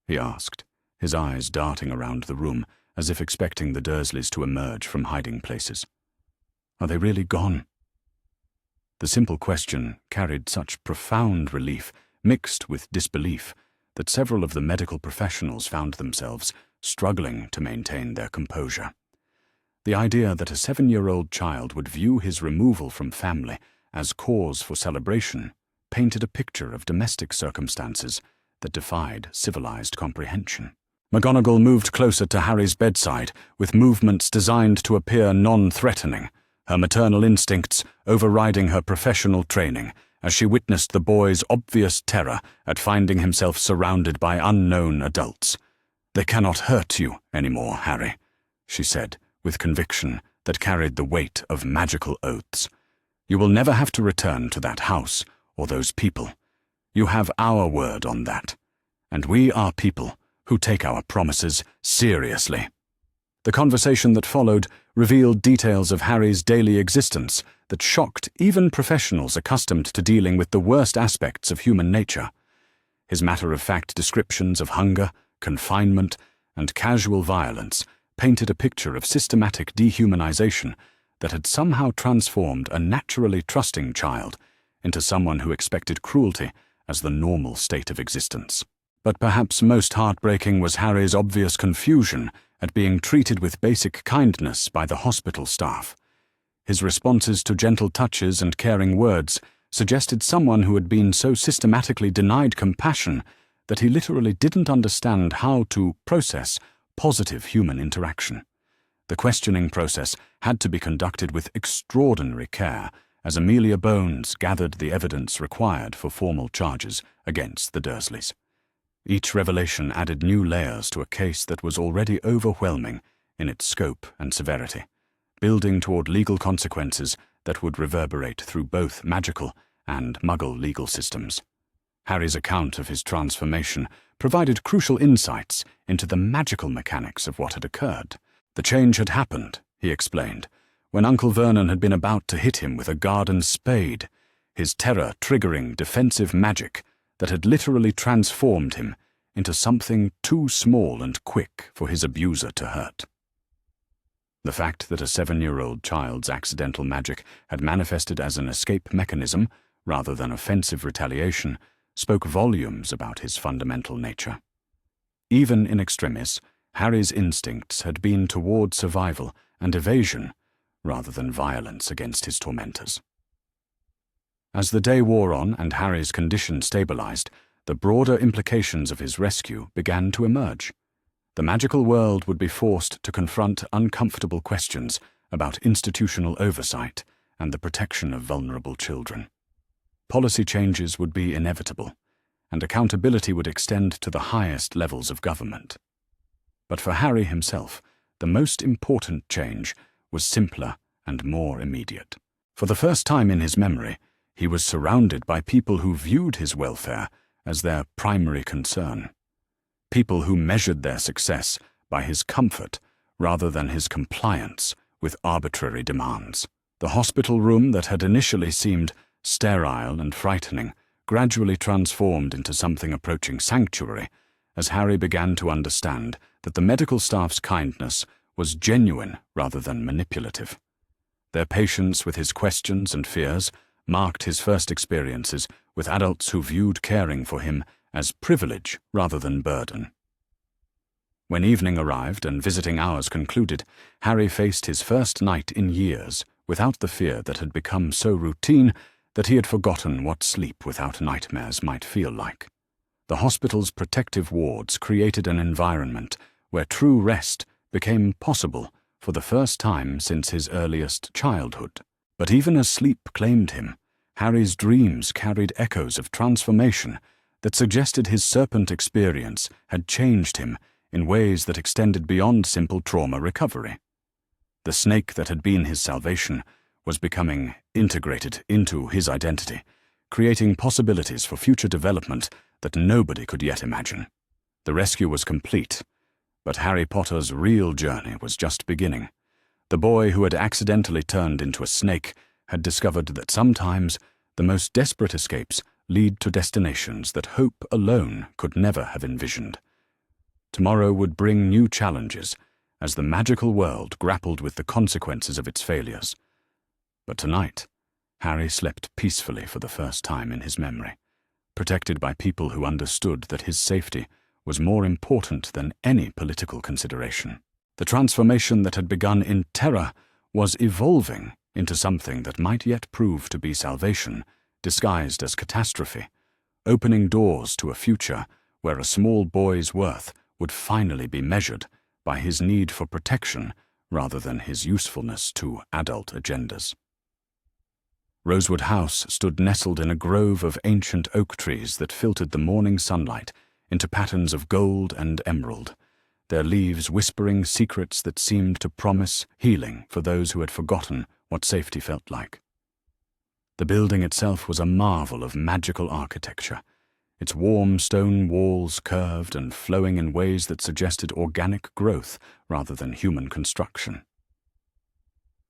he asked, his eyes darting around the room as if expecting the Dursleys to emerge from hiding places. "Are they really gone?" The simple question carried such profound relief, mixed with disbelief, that several of the medical professionals found themselves struggling to maintain their composure. The idea that a 7-year-old child would view his removal from family as cause for celebration painted a picture of domestic circumstances that defied civilized comprehension. McGonagall moved closer to Harry's bedside with movements designed to appear non-threatening, her maternal instincts overriding her professional training as she witnessed the boy's obvious terror at finding himself surrounded by unknown adults. "They cannot hurt you anymore, Harry," she said, with conviction that carried the weight of magical oaths. You will never have to return to that house or those people. You have our word on that, and we are people who take our promises seriously. The conversation that followed revealed details of Harry's daily existence that shocked even professionals accustomed to dealing with the worst aspects of human nature. His matter-of-fact descriptions of hunger, confinement, and casual violence painted a picture of systematic dehumanization that had somehow transformed a naturally trusting child into someone who expected cruelty as the normal state of existence. But perhaps most heartbreaking was Harry's obvious confusion at being treated with basic kindness by the hospital staff. His responses to gentle touches and caring words suggested someone who had been so systematically denied compassion that he literally didn't understand how to process positive human interaction. The questioning process had to be conducted with extraordinary care as Amelia Bones gathered the evidence required for formal charges against the Dursleys. Each revelation added new layers to a case that was already overwhelming in its scope and severity, building toward legal consequences that would reverberate through both magical and Muggle legal systems. Harry's account of his transformation provided crucial insights into the magical mechanics of what had occurred. The change had happened, he explained, when Uncle Vernon had been about to hit him with a garden spade, his terror-triggering defensive magic that had literally transformed him into something too small and quick for his abuser to hurt. The fact that a 7-year-old child's accidental magic had manifested as an escape mechanism rather than offensive retaliation spoke volumes about his fundamental nature. Even in extremis, Harry's instincts had been toward survival and evasion rather than violence against his tormentors. As the day wore on and Harry's condition stabilized, the broader implications of his rescue began to emerge. The magical world would be forced to confront uncomfortable questions about institutional oversight and the protection of vulnerable children. Policy changes would be inevitable, and accountability would extend to the highest levels of government. But for Harry himself, the most important change was simpler and more immediate. For the first time in his memory, he was surrounded by people who viewed his welfare as their primary concern. People who measured their success by his comfort rather than his compliance with arbitrary demands. The hospital room that had initially seemed sterile and frightening gradually transformed into something approaching sanctuary as Harry began to understand that the medical staff's kindness was genuine rather than manipulative. Their patience with his questions and fears marked his first experiences with adults who viewed caring for him as privilege rather than burden. When evening arrived and visiting hours concluded, Harry faced his first night in years without the fear that had become so routine that he had forgotten what sleep without nightmares might feel like. The hospital's protective wards created an environment where true rest became possible for the first time since his earliest childhood. But even as sleep claimed him, Harry's dreams carried echoes of transformation that suggested his serpent experience had changed him in ways that extended beyond simple trauma recovery. The snake that had been his salvation was becoming integrated into his identity, creating possibilities for future development that nobody could yet imagine. The rescue was complete, but Harry Potter's real journey was just beginning. The boy who had accidentally turned into a snake had discovered that sometimes the most desperate escapes lead to destinations that hope alone could never have envisioned. Tomorrow would bring new challenges as the magical world grappled with the consequences of its failures. But tonight, Harry slept peacefully for the first time in his memory, protected by people who understood that his safety was more important than any political consideration. The transformation that had begun in terror was evolving into something that might yet prove to be salvation, disguised as catastrophe, opening doors to a future where a small boy's worth would finally be measured by his need for protection rather than his usefulness to adult agendas. Rosewood House stood nestled in a grove of ancient oak trees that filtered the morning sunlight into patterns of gold and emerald, their leaves whispering secrets that seemed to promise healing for those who had forgotten what safety felt like. The building itself was a marvel of magical architecture, its warm stone walls curved and flowing in ways that suggested organic growth rather than human construction.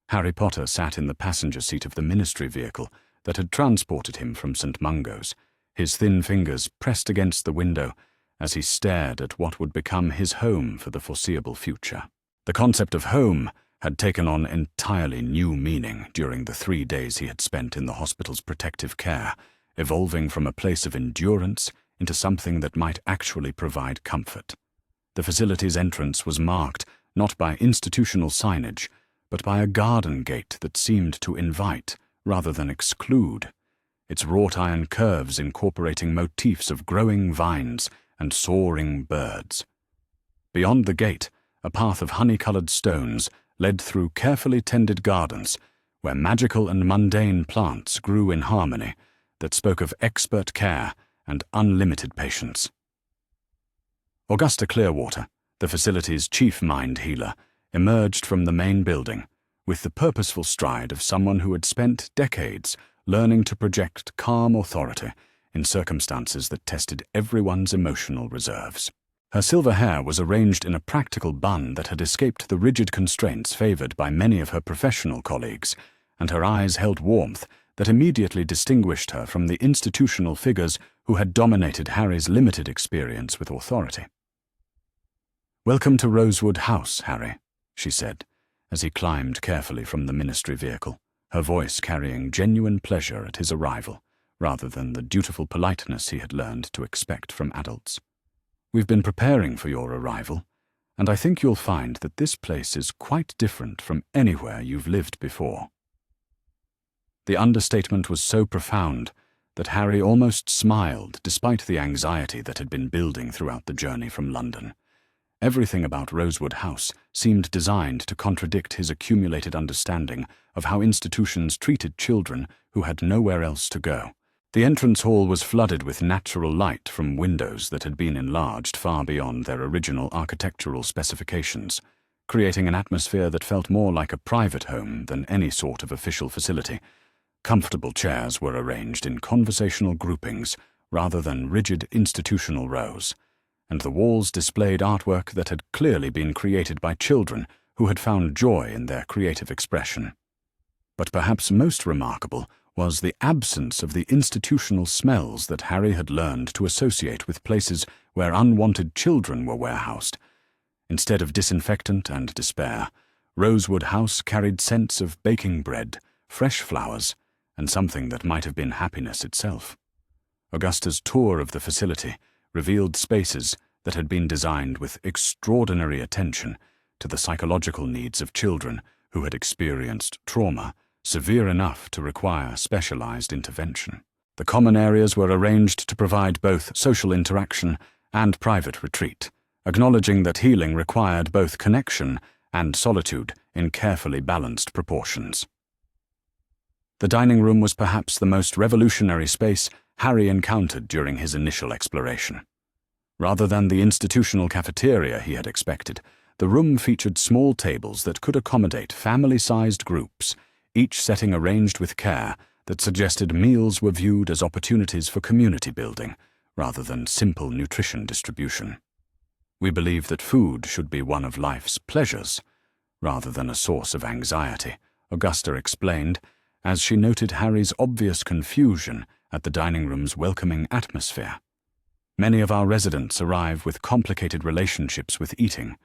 Harry Potter sat in the passenger seat of the ministry vehicle that had transported him from St. Mungo's, his thin fingers pressed against the window as he stared at what would become his home for the foreseeable future. The concept of home had taken on entirely new meaning during the 3 days he had spent in the hospital's protective care, evolving from a place of endurance into something that might actually provide comfort. The facility's entrance was marked not by institutional signage, but by a garden gate that seemed to invite rather than exclude, its wrought-iron curves incorporating motifs of growing vines and soaring birds. Beyond the gate, a path of honey-colored stones led through carefully tended gardens where magical and mundane plants grew in harmony that spoke of expert care and unlimited patience. Augusta Clearwater, the facility's chief mind healer, emerged from the main building with the purposeful stride of someone who had spent decades learning to project calm authority in circumstances that tested everyone's emotional reserves. Her silver hair was arranged in a practical bun that had escaped the rigid constraints favored by many of her professional colleagues, and her eyes held warmth that immediately distinguished her from the institutional figures who had dominated Harry's limited experience with authority. "Welcome to Rosewood House, Harry," she said, as he climbed carefully from the ministry vehicle, her voice carrying genuine pleasure at his arrival, rather than the dutiful politeness he had learned to expect from adults. "We've been preparing for your arrival, and I think you'll find that this place is quite different from anywhere you've lived before." The understatement was so profound that Harry almost smiled despite the anxiety that had been building throughout the journey from London. Everything about Rosewood House seemed designed to contradict his accumulated understanding of how institutions treated children who had nowhere else to go. The entrance hall was flooded with natural light from windows that had been enlarged far beyond their original architectural specifications, creating an atmosphere that felt more like a private home than any sort of official facility. Comfortable chairs were arranged in conversational groupings rather than rigid institutional rows, and the walls displayed artwork that had clearly been created by children who had found joy in their creative expression. But perhaps most remarkable was the absence of the institutional smells that Harry had learned to associate with places where unwanted children were warehoused. Instead of disinfectant and despair, Rosewood House carried scents of baking bread, fresh flowers, and something that might have been happiness itself. Augusta's tour of the facility revealed spaces that had been designed with extraordinary attention to the psychological needs of children who had experienced trauma severe enough to require specialized intervention. The common areas were arranged to provide both social interaction and private retreat, acknowledging that healing required both connection and solitude in carefully balanced proportions. The dining room was perhaps the most revolutionary space Harry encountered during his initial exploration. Rather than the institutional cafeteria he had expected, the room featured small tables that could accommodate family-sized groups, each setting arranged with care that suggested meals were viewed as opportunities for community building, rather than simple nutrition distribution. "We believe that food should be one of life's pleasures, rather than a source of anxiety," Augusta explained, as she noted Harry's obvious confusion at the dining room's welcoming atmosphere. "Many of our residents arrive with complicated relationships with eating,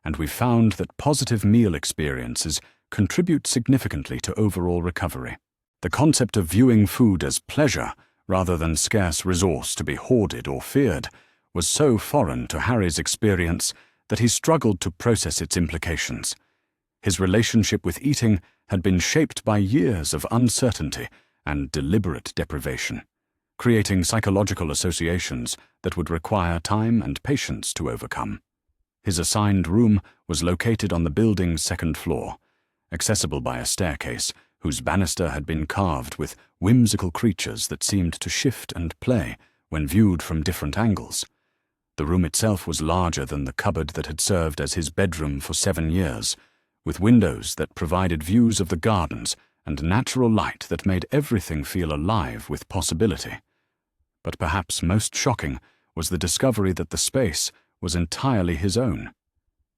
and we've found that positive meal experiences contribute significantly to overall recovery. The concept of viewing food as pleasure, rather than scarce resource to be hoarded or feared, was so foreign to Harry's experience that he struggled to process its implications. His relationship with eating had been shaped by years of uncertainty and deliberate deprivation, creating psychological associations that would require time and patience to overcome. His assigned room was located on the building's second floor, accessible by a staircase whose banister had been carved with whimsical creatures that seemed to shift and play when viewed from different angles. The room itself was larger than the cupboard that had served as his bedroom for 7 years, with windows that provided views of the gardens and natural light that made everything feel alive with possibility. But perhaps most shocking was the discovery that the space was entirely his own,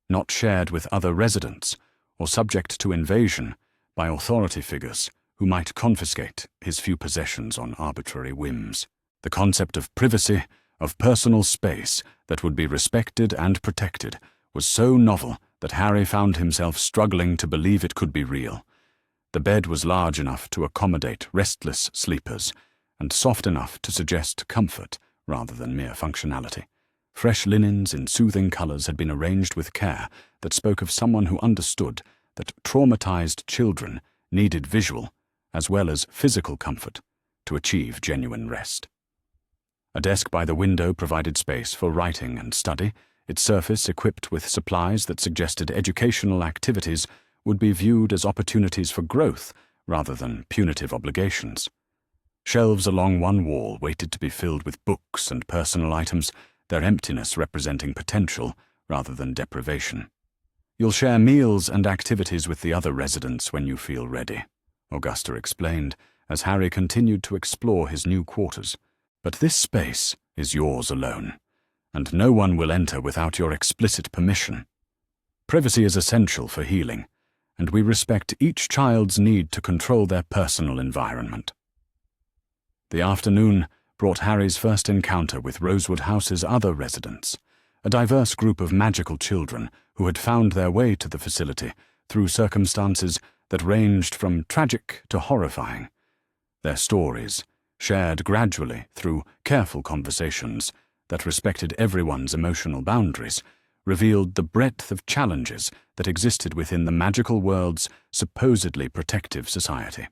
not shared with other residents or subject to invasion by authority figures who might confiscate his few possessions on arbitrary whims. The concept of privacy, of personal space that would be respected and protected, was so novel that Harry found himself struggling to believe it could be real. The bed was large enough to accommodate restless sleepers, and soft enough to suggest comfort rather than mere functionality. Fresh linens in soothing colours had been arranged with care that spoke of someone who understood that traumatized children needed visual as well as physical comfort to achieve genuine rest. A desk by the window provided space for writing and study, its surface equipped with supplies that suggested educational activities would be viewed as opportunities for growth rather than punitive obligations. Shelves along one wall waited to be filled with books and personal items, their emptiness representing potential rather than deprivation. "You'll share meals and activities with the other residents when you feel ready," Augusta explained as Harry continued to explore his new quarters. "But this space is yours alone, and no one will enter without your explicit permission. Privacy is essential for healing, and we respect each child's need to control their personal environment." The afternoon brought Harry's first encounter with Rosewood House's other residents, a diverse group of magical children who had found their way to the facility through circumstances that ranged from tragic to horrifying. Their stories, shared gradually through careful conversations that respected everyone's emotional boundaries, revealed the breadth of challenges that existed within the magical world's supposedly protective society.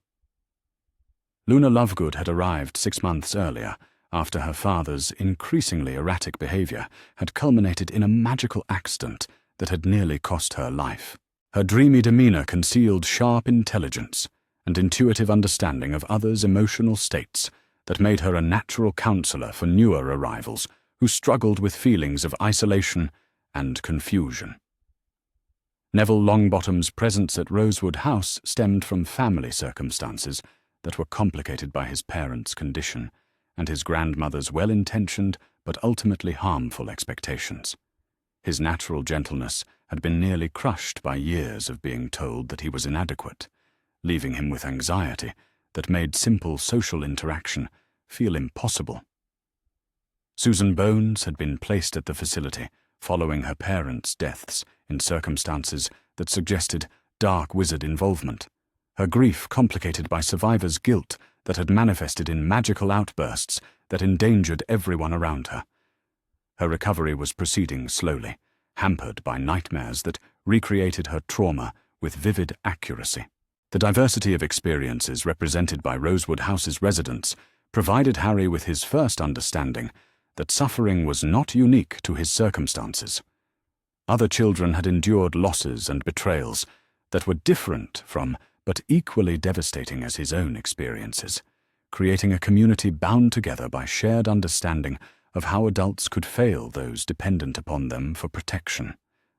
Luna Lovegood had arrived 6 months earlier, after her father's increasingly erratic behavior had culminated in a magical accident that had nearly cost her life. Her dreamy demeanor concealed sharp intelligence and intuitive understanding of others' emotional states that made her a natural counselor for newer arrivals who struggled with feelings of isolation and confusion. Neville Longbottom's presence at Rosewood House stemmed from family circumstances that were complicated by his parents' condition and his grandmother's well-intentioned but ultimately harmful expectations. His natural gentleness had been nearly crushed by years of being told that he was inadequate, leaving him with anxiety that made simple social interaction feel impossible. Susan Bones had been placed at the facility following her parents' deaths in circumstances that suggested dark wizard involvement, her grief complicated by survivors' guilt that had manifested in magical outbursts that endangered everyone around her. Her recovery was proceeding slowly, hampered by nightmares that recreated her trauma with vivid accuracy. The diversity of experiences represented by Rosewood House's residents provided Harry with his first understanding that suffering was not unique to his circumstances. Other children had endured losses and betrayals that were different from but equally devastating as his own experiences, creating a community bound together by shared understanding of how adults could fail those dependent upon them for protection.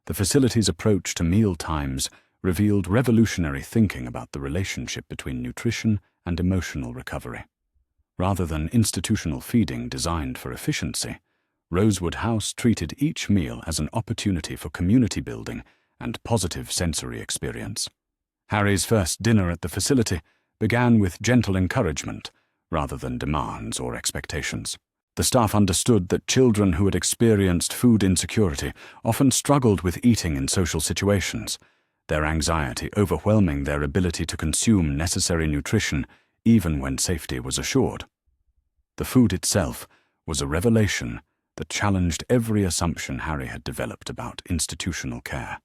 The facility's approach to meal times revealed revolutionary thinking about the relationship between nutrition and emotional recovery. Rather than institutional feeding designed for efficiency, Rosewood House treated each meal as an opportunity for community building and positive sensory experience. Harry's first dinner at the facility began with gentle encouragement rather than demands or expectations. The staff understood that children who had experienced food insecurity often struggled with eating in social situations, their anxiety overwhelming their ability to consume necessary nutrition even when safety was assured. The food itself was a revelation that challenged every assumption Harry had developed about institutional care.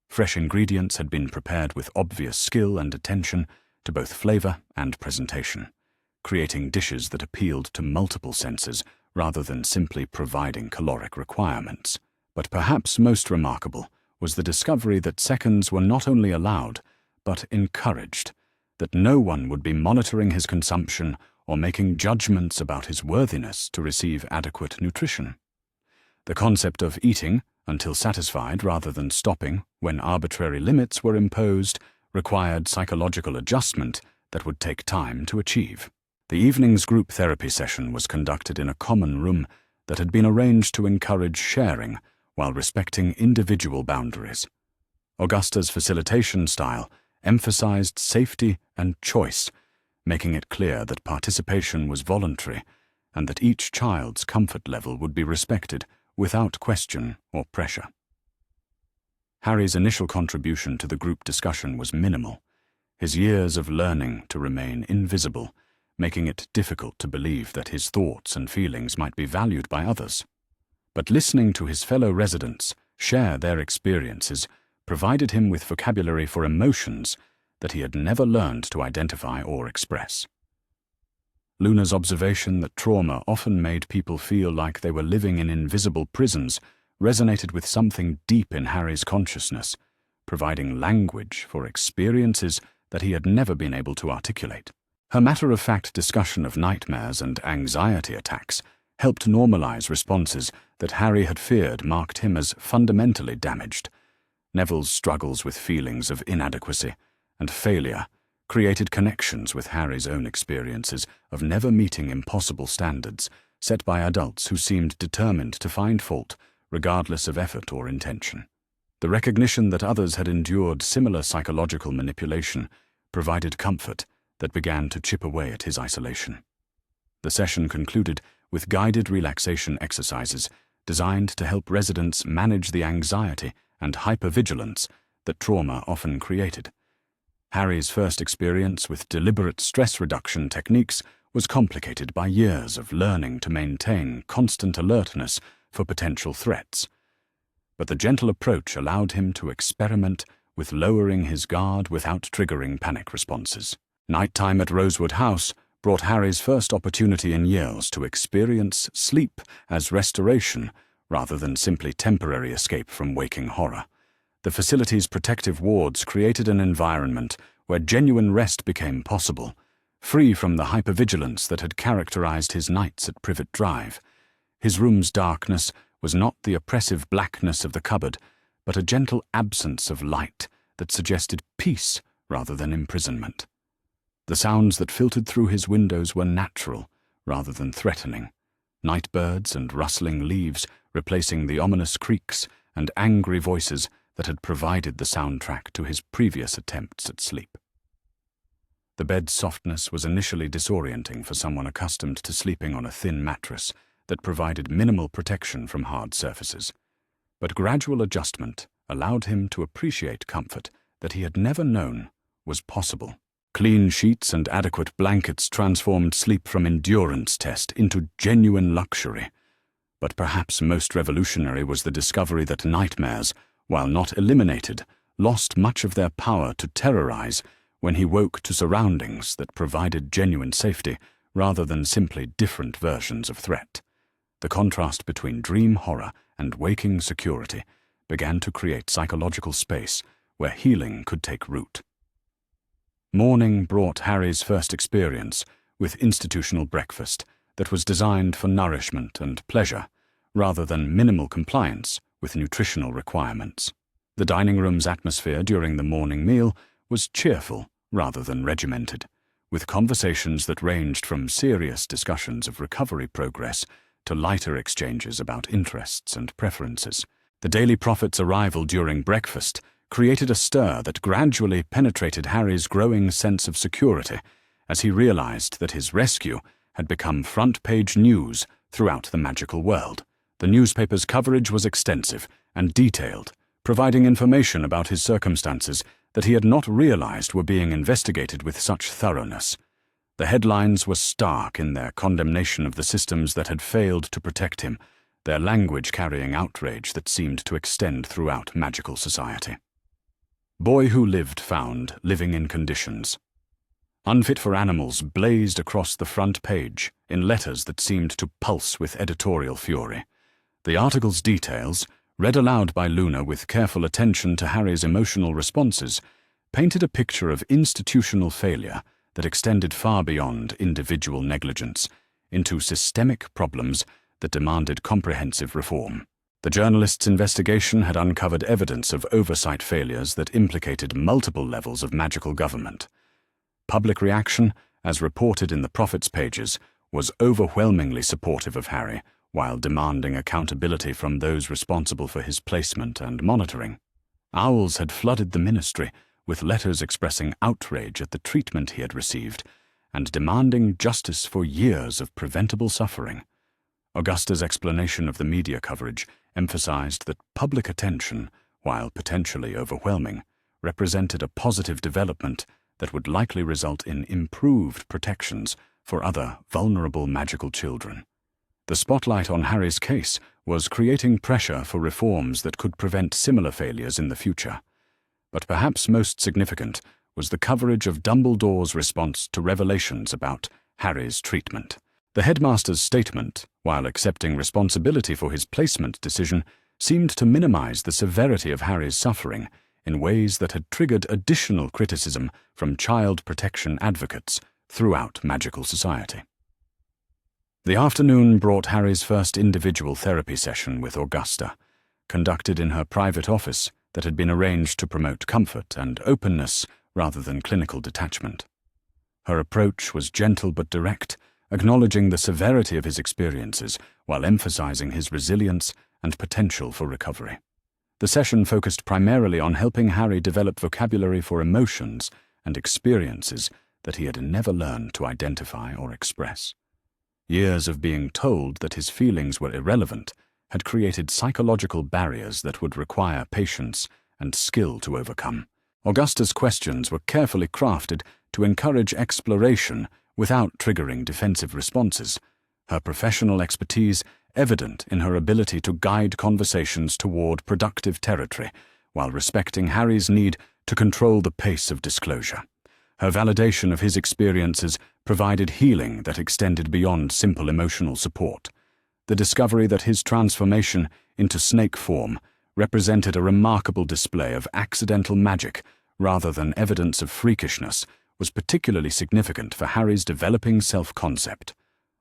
Fresh ingredients had been prepared with obvious skill and attention to both flavor and presentation, creating dishes that appealed to multiple senses rather than simply providing caloric requirements. But perhaps most remarkable was the discovery that seconds were not only allowed, but encouraged, that no one would be monitoring his consumption or making judgments about his worthiness to receive adequate nutrition. The concept of eating until satisfied rather than stopping when arbitrary limits were imposed required psychological adjustment that would take time to achieve. The evening's group therapy session was conducted in a common room that had been arranged to encourage sharing while respecting individual boundaries. Augusta's facilitation style emphasized safety and choice, making it clear that participation was voluntary and that each child's comfort level would be respected without question or pressure. Harry's initial contribution to the group discussion was minimal, his years of learning to remain invisible, making it difficult to believe that his thoughts and feelings might be valued by others. But listening to his fellow residents share their experiences provided him with vocabulary for emotions that he had never learned to identify or express. Luna's observation that trauma often made people feel like they were living in invisible prisons resonated with something deep in Harry's consciousness, providing language for experiences that he had never been able to articulate. Her matter-of-fact discussion of nightmares and anxiety attacks helped normalize responses that Harry had feared marked him as fundamentally damaged. Neville's struggles with feelings of inadequacy and failure created connections with Harry's own experiences of never meeting impossible standards set by adults who seemed determined to find fault regardless of effort or intention. The recognition that others had endured similar psychological manipulation provided comfort that began to chip away at his isolation. The session concluded with guided relaxation exercises designed to help residents manage the anxiety and hypervigilance that trauma often created. Harry's first experience with deliberate stress reduction techniques was complicated by years of learning to maintain constant alertness for potential threats. But the gentle approach allowed him to experiment with lowering his guard without triggering panic responses. Nighttime at Rosewood House brought Harry's first opportunity in years to experience sleep as restoration rather than simply temporary escape from waking horror. The facility's protective wards created an environment where genuine rest became possible, free from the hypervigilance that had characterized his nights at Privet Drive. His room's darkness was not the oppressive blackness of the cupboard, but a gentle absence of light that suggested peace rather than imprisonment. The sounds that filtered through his windows were natural rather than threatening, nightbirds and rustling leaves replacing the ominous creaks and angry voices that had provided the soundtrack to his previous attempts at sleep. The bed's softness was initially disorienting for someone accustomed to sleeping on a thin mattress that provided minimal protection from hard surfaces, but gradual adjustment allowed him to appreciate comfort that he had never known was possible. Clean sheets and adequate blankets transformed sleep from endurance test into genuine luxury. But perhaps most revolutionary was the discovery that nightmares, while not eliminated, lost much of their power to terrorize when he woke to surroundings that provided genuine safety rather than simply different versions of threat. The contrast between dream horror and waking security began to create psychological space where healing could take root. Morning brought Harry's first experience with institutional breakfast that was designed for nourishment and pleasure, rather than minimal compliance with nutritional requirements. The dining room's atmosphere during the morning meal was cheerful rather than regimented, with conversations that ranged from serious discussions of recovery progress to lighter exchanges about interests and preferences. The Daily Prophet's arrival during breakfast created a stir that gradually penetrated Harry's growing sense of security as he realized that his rescue had become front-page news throughout the magical world. The newspaper's coverage was extensive and detailed, providing information about his circumstances that he had not realized were being investigated with such thoroughness. The headlines were stark in their condemnation of the systems that had failed to protect him, their language carrying outrage that seemed to extend throughout magical society. Boy Who Lived Found Living in Conditions. Unfit for Animals blazed across the front page in letters that seemed to pulse with editorial fury. The article's details, read aloud by Luna with careful attention to Harry's emotional responses, painted a picture of institutional failure that extended far beyond individual negligence into systemic problems that demanded comprehensive reform. The journalist's investigation had uncovered evidence of oversight failures that implicated multiple levels of magical government. Public reaction, as reported in the Prophet's pages, was overwhelmingly supportive of Harry, while demanding accountability from those responsible for his placement and monitoring. Owls had flooded the ministry with letters expressing outrage at the treatment he had received and demanding justice for years of preventable suffering. Augusta's explanation of the media coverage emphasized that public attention, while potentially overwhelming, represented a positive development that would likely result in improved protections for other vulnerable magical children. The spotlight on Harry's case was creating pressure for reforms that could prevent similar failures in the future. But perhaps most significant was the coverage of Dumbledore's response to revelations about Harry's treatment. The headmaster's statement, while accepting responsibility for his placement decision, seemed to minimize the severity of Harry's suffering in ways that had triggered additional criticism from child protection advocates throughout magical society. The afternoon brought Harry's first individual therapy session with Augusta, conducted in her private office that had been arranged to promote comfort and openness rather than clinical detachment. Her approach was gentle but direct, acknowledging the severity of his experiences while emphasizing his resilience and potential for recovery. The session focused primarily on helping Harry develop vocabulary for emotions and experiences that he had never learned to identify or express. Years of being told that his feelings were irrelevant had created psychological barriers that would require patience and skill to overcome. Augusta's questions were carefully crafted to encourage exploration without triggering defensive responses, her professional expertise evident in her ability to guide conversations toward productive territory while respecting Harry's need to control the pace of disclosure. Her validation of his experiences provided healing that extended beyond simple emotional support. The discovery that his transformation into snake form represented a remarkable display of accidental magic rather than evidence of freakishness was particularly significant for Harry's developing self-concept.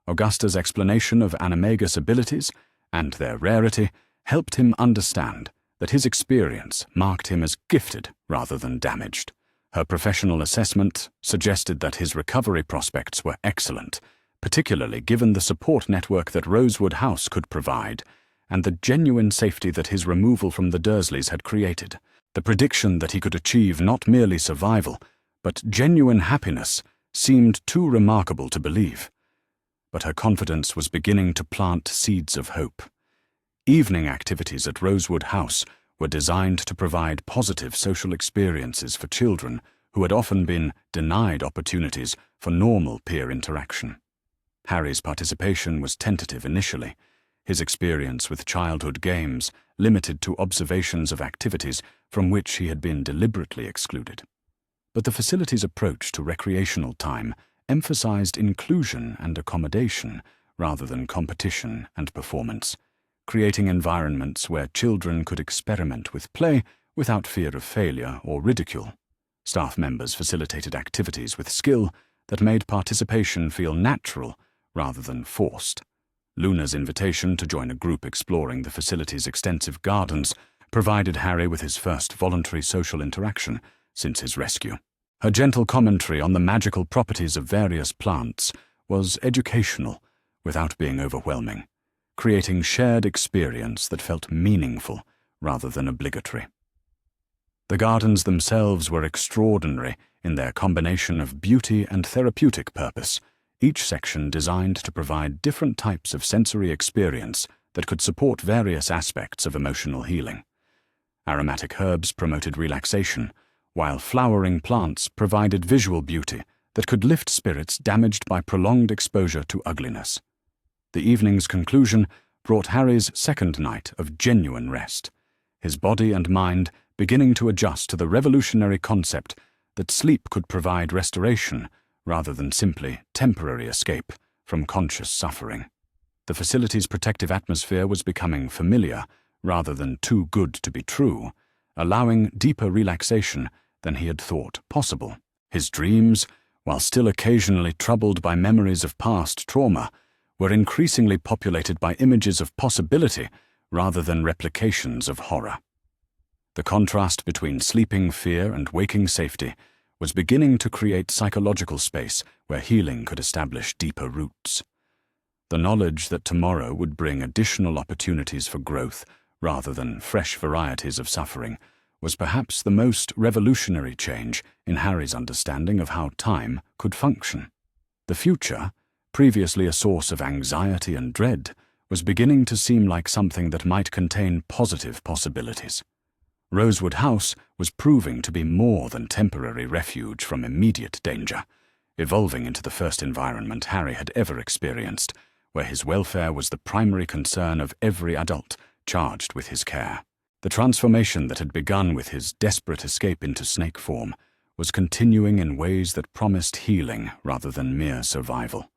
Augusta's explanation of animagus abilities and their rarity helped him understand that his experience marked him as gifted rather than damaged. Her professional assessment suggested that his recovery prospects were excellent, particularly given the support network that Rosewood House could provide and the genuine safety that his removal from the Dursleys had created. The prediction that he could achieve not merely survival, but genuine happiness seemed too remarkable to believe. But her confidence was beginning to plant seeds of hope. Evening activities at Rosewood House were designed to provide positive social experiences for children who had often been denied opportunities for normal peer interaction. Harry's participation was tentative initially, his experience with childhood games limited to observations of activities from which he had been deliberately excluded. But the facility's approach to recreational time emphasized inclusion and accommodation rather than competition and performance, creating environments where children could experiment with play without fear of failure or ridicule. Staff members facilitated activities with skill that made participation feel natural rather than forced. Luna's invitation to join a group exploring the facility's extensive gardens provided Harry with his first voluntary social interaction since his rescue. Her gentle commentary on the magical properties of various plants was educational without being overwhelming, creating shared experience that felt meaningful rather than obligatory. The gardens themselves were extraordinary in their combination of beauty and therapeutic purpose, each section designed to provide different types of sensory experience that could support various aspects of emotional healing. Aromatic herbs promoted relaxation, while flowering plants provided visual beauty that could lift spirits damaged by prolonged exposure to ugliness. The evening's conclusion brought Harry's second night of genuine rest, his body and mind beginning to adjust to the revolutionary concept that sleep could provide restoration rather than simply temporary escape from conscious suffering. The facility's protective atmosphere was becoming familiar rather than too good to be true, allowing deeper relaxation than he had thought possible. His dreams, while still occasionally troubled by memories of past trauma, were increasingly populated by images of possibility rather than replications of horror. The contrast between sleeping fear and waking safety was beginning to create psychological space where healing could establish deeper roots. The knowledge that tomorrow would bring additional opportunities for growth rather than fresh varieties of suffering was perhaps the most revolutionary change in Harry's understanding of how time could function. The future, previously a source of anxiety and dread, was beginning to seem like something that might contain positive possibilities. Rosewood House was proving to be more than temporary refuge from immediate danger, evolving into the first environment Harry had ever experienced, where his welfare was the primary concern of every adult charged with his care. The transformation that had begun with his desperate escape into snake form was continuing in ways that promised healing rather than mere survival.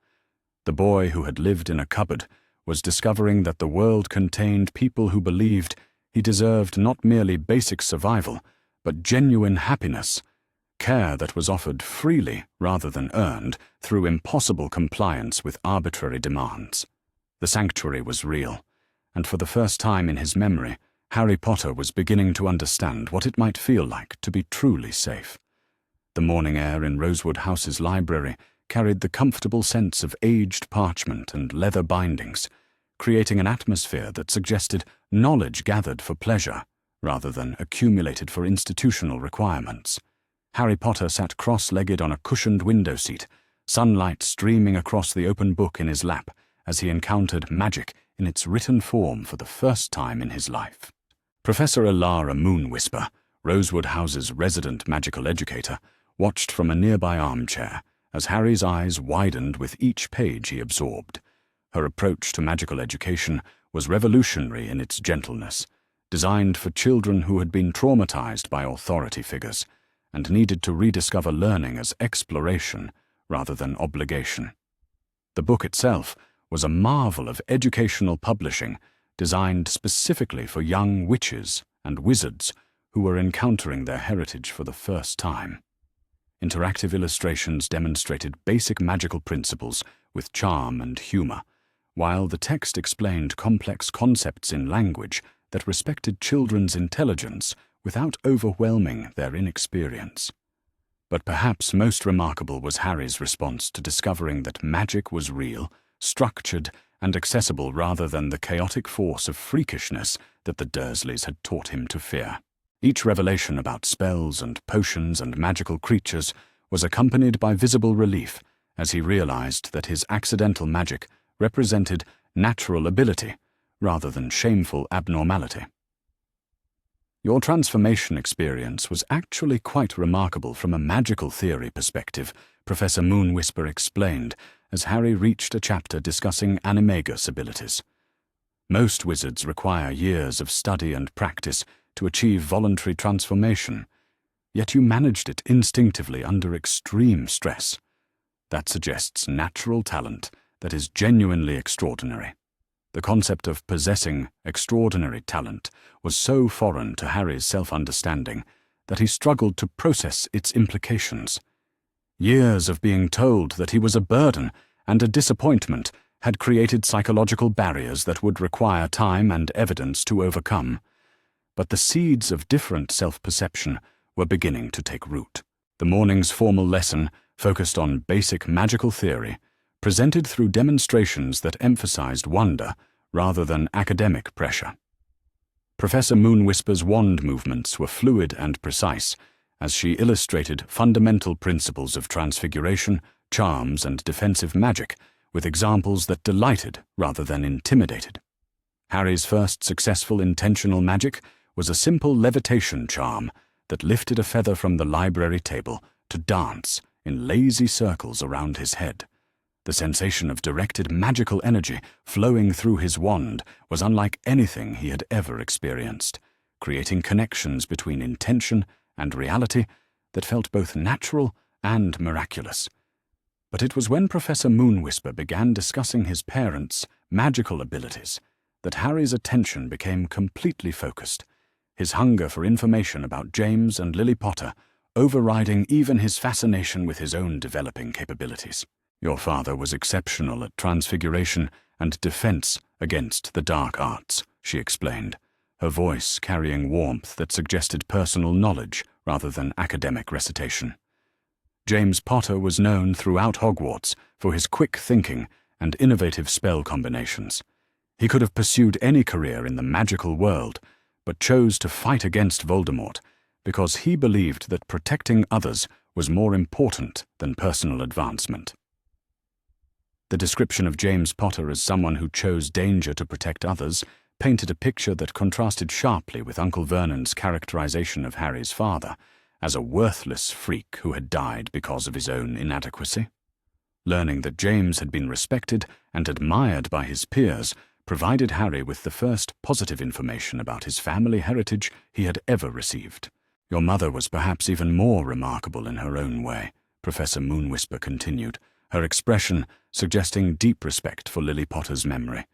The boy who had lived in a cupboard was discovering that the world contained people who believed he deserved not merely basic survival, but genuine happiness, care that was offered freely rather than earned through impossible compliance with arbitrary demands. The sanctuary was real, and for the first time in his memory, Harry Potter was beginning to understand what it might feel like to be truly safe. The morning air in Rosewood House's library carried the comfortable sense of aged parchment and leather bindings, creating an atmosphere that suggested knowledge gathered for pleasure rather than accumulated for institutional requirements. Harry Potter sat cross-legged on a cushioned window seat, sunlight streaming across the open book in his lap as he encountered magic in its written form for the first time in his life. Professor Alara Moonwhisper, Rosewood House's resident magical educator, watched from a nearby armchair as Harry's eyes widened with each page he absorbed. Her approach to magical education was revolutionary in its gentleness, designed for children who had been traumatized by authority figures and needed to rediscover learning as exploration rather than obligation. The book itself was a marvel of educational publishing designed specifically for young witches and wizards who were encountering their heritage for the first time. Interactive illustrations demonstrated basic magical principles with charm and humor, while the text explained complex concepts in language that respected children's intelligence without overwhelming their inexperience. But perhaps most remarkable was Harry's response to discovering that magic was real, structured, and accessible rather than the chaotic force of freakishness that the Dursleys had taught him to fear. Each revelation about spells and potions and magical creatures was accompanied by visible relief as he realized that his accidental magic represented natural ability rather than shameful abnormality. Your transformation experience was actually quite remarkable from a magical theory perspective, Professor Moonwhisper explained as Harry reached a chapter discussing animagus abilities. Most wizards require years of study and practice to achieve voluntary transformation, yet you managed it instinctively under extreme stress. That suggests natural talent that is genuinely extraordinary. The concept of possessing extraordinary talent was so foreign to Harry's self-understanding that he struggled to process its implications. Years of being told that he was a burden and a disappointment had created psychological barriers that would require time and evidence to overcome. But the seeds of different self-perception were beginning to take root. The morning's formal lesson focused on basic magical theory, presented through demonstrations that emphasized wonder rather than academic pressure. Professor Moonwhisper's wand movements were fluid and precise as she illustrated fundamental principles of transfiguration, charms, and defensive magic with examples that delighted rather than intimidated. Harry's first successful intentional magic was a simple levitation charm that lifted a feather from the library table to dance in lazy circles around his head. The sensation of directed magical energy flowing through his wand was unlike anything he had ever experienced, creating connections between intention and reality that felt both natural and miraculous. But it was when Professor Moonwhisper began discussing his parents' magical abilities that Harry's attention became completely focused, his hunger for information about James and Lily Potter overriding even his fascination with his own developing capabilities. Your father was exceptional at transfiguration and defense against the dark arts, she explained, her voice carrying warmth that suggested personal knowledge rather than academic recitation. James Potter was known throughout Hogwarts for his quick thinking and innovative spell combinations. He could have pursued any career in the magical world, but chose to fight against Voldemort because he believed that protecting others was more important than personal advancement. The description of James Potter as someone who chose danger to protect others painted a picture that contrasted sharply with Uncle Vernon's characterization of Harry's father as a worthless freak who had died because of his own inadequacy. Learning that James had been respected and admired by his peers provided Harry with the first positive information about his family heritage he had ever received. "Your mother was perhaps even more remarkable in her own way," Professor Moonwhisper continued, her expression suggesting deep respect for Lily Potter's memory.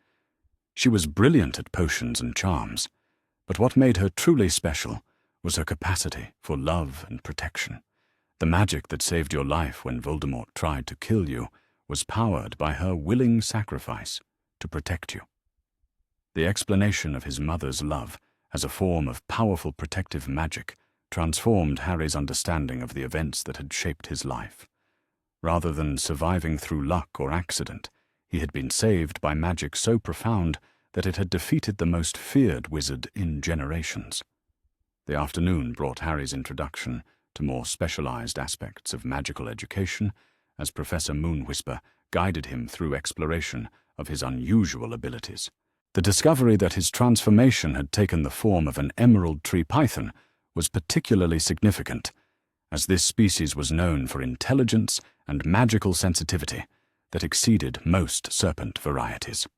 "She was brilliant at potions and charms, but what made her truly special was her capacity for love and protection. The magic that saved your life when Voldemort tried to kill you was powered by her willing sacrifice to protect you." The explanation of his mother's love as a form of powerful protective magic transformed Harry's understanding of the events that had shaped his life. Rather than surviving through luck or accident, he had been saved by magic so profound that it had defeated the most feared wizard in generations. The afternoon brought Harry's introduction to more specialized aspects of magical education as Professor Moonwhisper guided him through exploration of his unusual abilities. The discovery that his transformation had taken the form of an emerald tree python was particularly significant, as this species was known for intelligence and magical sensitivity that exceeded most serpent varieties.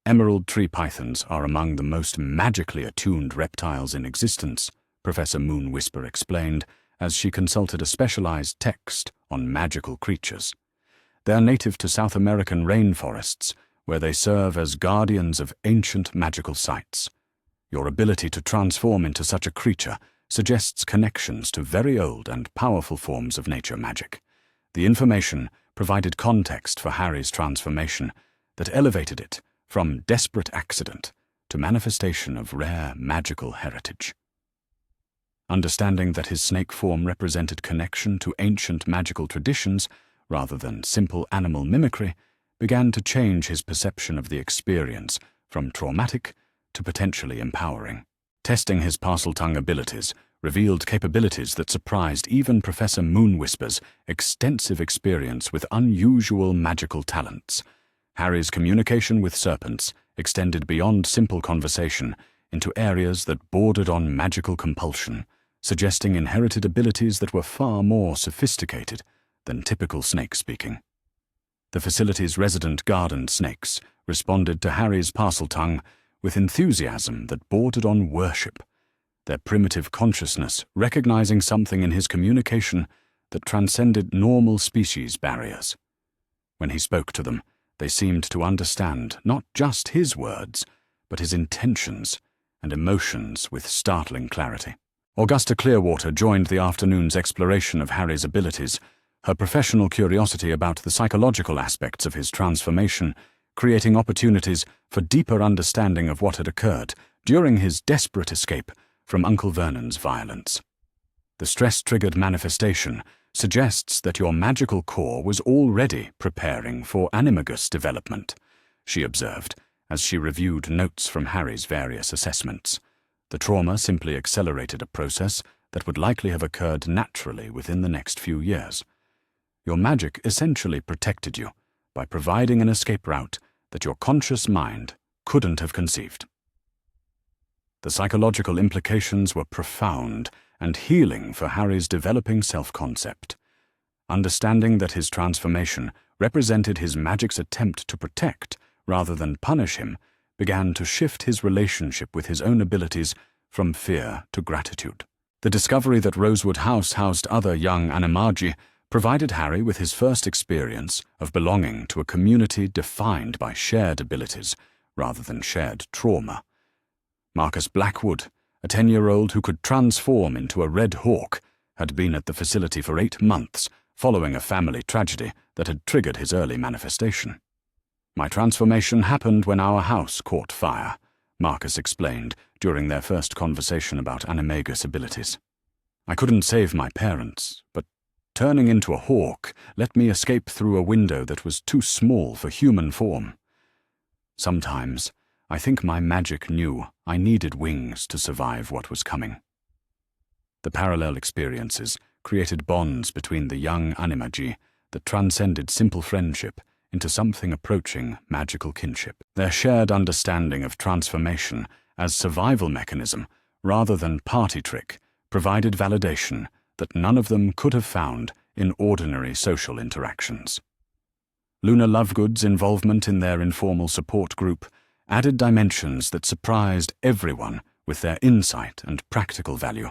Emerald tree pythons are among the most magically attuned reptiles in existence, Professor Moonwhisper explained as she consulted a specialized text on magical creatures. They are native to South American rainforests, where they serve as guardians of ancient magical sites. Your ability to transform into such a creature suggests connections to very old and powerful forms of nature magic. The information provided context for Harry's transformation that elevated it from desperate accident to manifestation of rare magical heritage. Understanding that his snake form represented connection to ancient magical traditions rather than simple animal mimicry began to change his perception of the experience from traumatic to potentially empowering. Testing his Parseltongue abilities revealed capabilities that surprised even Professor Moonwhisper's extensive experience with unusual magical talents. Harry's communication with serpents extended beyond simple conversation into areas that bordered on magical compulsion, suggesting inherited abilities that were far more sophisticated than typical snake speaking. The facility's resident garden snakes responded to Harry's Parseltongue with enthusiasm that bordered on worship, their primitive consciousness recognizing something in his communication that transcended normal species barriers. When he spoke to them, they seemed to understand not just his words, but his intentions and emotions with startling clarity. Augusta Clearwater joined the afternoon's exploration of Harry's abilities, her professional curiosity about the psychological aspects of his transformation, creating opportunities for deeper understanding of what had occurred during his desperate escape from Uncle Vernon's violence. The stress-triggered manifestation suggests that your magical core was already preparing for animagus development, she observed as she reviewed notes from Harry's various assessments. The trauma simply accelerated a process that would likely have occurred naturally within the next few years. Your magic essentially protected you by providing an escape route that your conscious mind couldn't have conceived. The psychological implications were profound and healing for Harry's developing self-concept. Understanding that his transformation represented his magic's attempt to protect rather than punish him began to shift his relationship with his own abilities from fear to gratitude. The discovery that Rosewood House housed other young animagi provided Harry with his first experience of belonging to a community defined by shared abilities rather than shared trauma. Marcus Blackwood, a 10-year-old who could transform into a red hawk, had been at the facility for 8 months following a family tragedy that had triggered his early manifestation. My transformation happened when our house caught fire, Marcus explained during their first conversation about animagus abilities. I couldn't save my parents, but turning into a hawk let me escape through a window that was too small for human form. Sometimes, I think my magic knew I needed wings to survive what was coming. The parallel experiences created bonds between the young animagi that transcended simple friendship into something approaching magical kinship. Their shared understanding of transformation as survival mechanism rather than party trick provided validation that none of them could have found in ordinary social interactions. Luna Lovegood's involvement in their informal support group added dimensions that surprised everyone with their insight and practical value.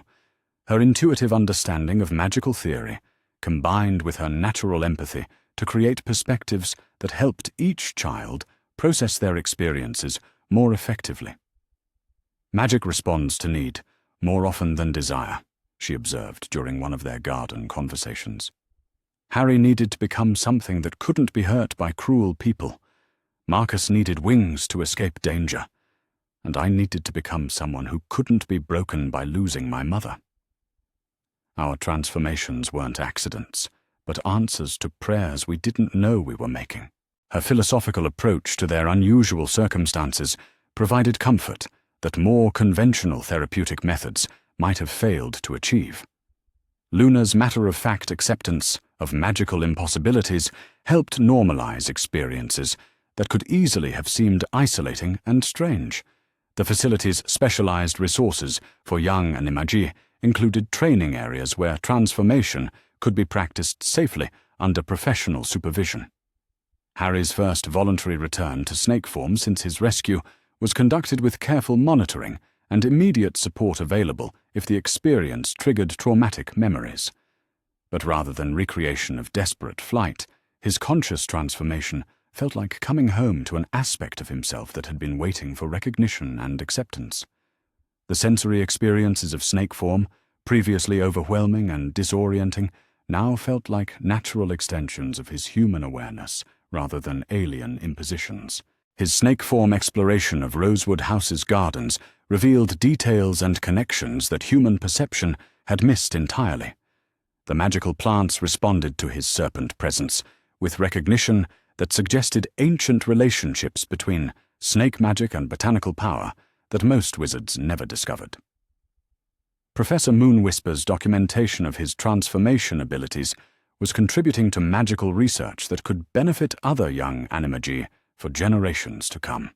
Her intuitive understanding of magical theory, combined with her natural empathy to create perspectives that helped each child process their experiences more effectively. Magic responds to need more often than desire, she observed during one of their garden conversations. Harry needed to become something that couldn't be hurt by cruel people. Marcus needed wings to escape danger, and I needed to become someone who couldn't be broken by losing my mother. Our transformations weren't accidents, but answers to prayers we didn't know we were making. Her philosophical approach to their unusual circumstances provided comfort that more conventional therapeutic methods might have failed to achieve. Luna's matter-of-fact acceptance of magical impossibilities helped normalize experiences that could easily have seemed isolating and strange. The facility's specialized resources for young animagi included training areas where transformation could be practiced safely under professional supervision. Harry's first voluntary return to snake form since his rescue was conducted with careful monitoring and immediate support available if the experience triggered traumatic memories. But rather than recreation of desperate flight, his conscious transformation felt like coming home to an aspect of himself that had been waiting for recognition and acceptance. The sensory experiences of snake form, previously overwhelming and disorienting, now felt like natural extensions of his human awareness rather than alien impositions. His snake form exploration of Rosewood House's gardens revealed details and connections that human perception had missed entirely. The magical plants responded to his serpent presence with recognition that suggested ancient relationships between snake magic and botanical power that most wizards never discovered. Professor Moonwhisper's documentation of his transformation abilities was contributing to magical research that could benefit other young animagi for generations to come.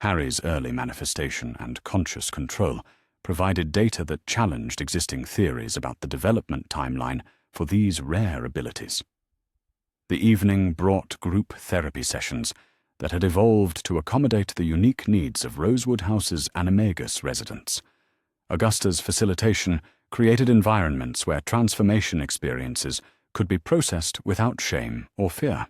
Harry's early manifestation and conscious control provided data that challenged existing theories about the development timeline for these rare abilities. The evening brought group therapy sessions that had evolved to accommodate the unique needs of Rosewood House's animagus residents. Augusta's facilitation created environments where transformation experiences could be processed without shame or fear,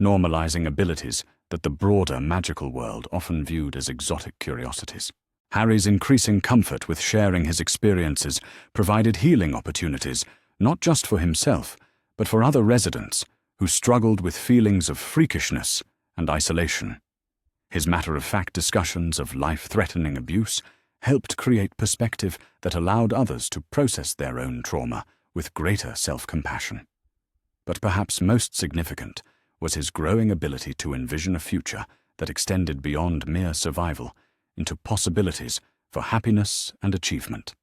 normalizing abilities that the broader magical world often viewed as exotic curiosities. Harry's increasing comfort with sharing his experiences provided healing opportunities not just for himself, but for other residents who struggled with feelings of freakishness and isolation. His matter-of-fact discussions of life-threatening abuse helped create perspective that allowed others to process their own trauma with greater self-compassion. But perhaps most significant was his growing ability to envision a future that extended beyond mere survival into possibilities for happiness and achievement.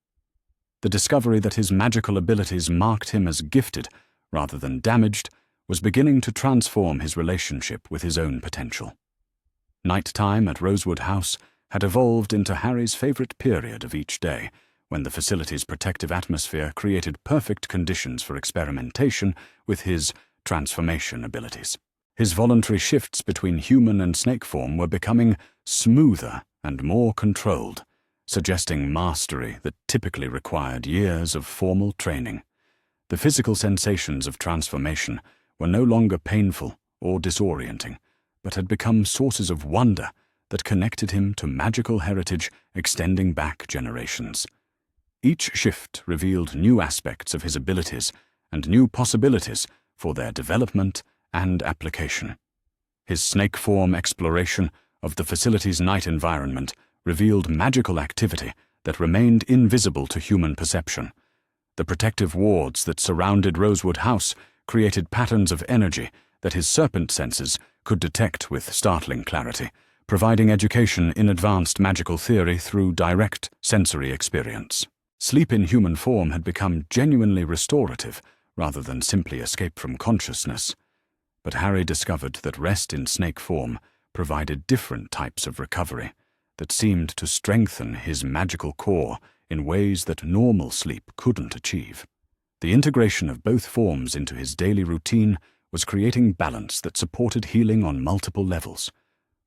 The discovery that his magical abilities marked him as gifted rather than damaged was beginning to transform his relationship with his own potential. Nighttime at Rosewood House had evolved into Harry's favorite period of each day, when the facility's protective atmosphere created perfect conditions for experimentation with his transformation abilities. His voluntary shifts between human and snake form were becoming smoother and more controlled, suggesting mastery that typically required years of formal training. The physical sensations of transformation were no longer painful or disorienting, but had become sources of wonder that connected him to magical heritage extending back generations. Each shift revealed new aspects of his abilities and new possibilities for their development and application. His snake form exploration of the facility's night environment revealed magical activity that remained invisible to human perception. The protective wards that surrounded Rosewood House created patterns of energy that his serpent senses could detect with startling clarity, providing education in advanced magical theory through direct sensory experience. Sleep in human form had become genuinely restorative rather than simply escape from consciousness. But Harry discovered that rest in snake form provided different types of recovery that seemed to strengthen his magical core in ways that normal sleep couldn't achieve. The integration of both forms into his daily routine was creating balance that supported healing on multiple levels.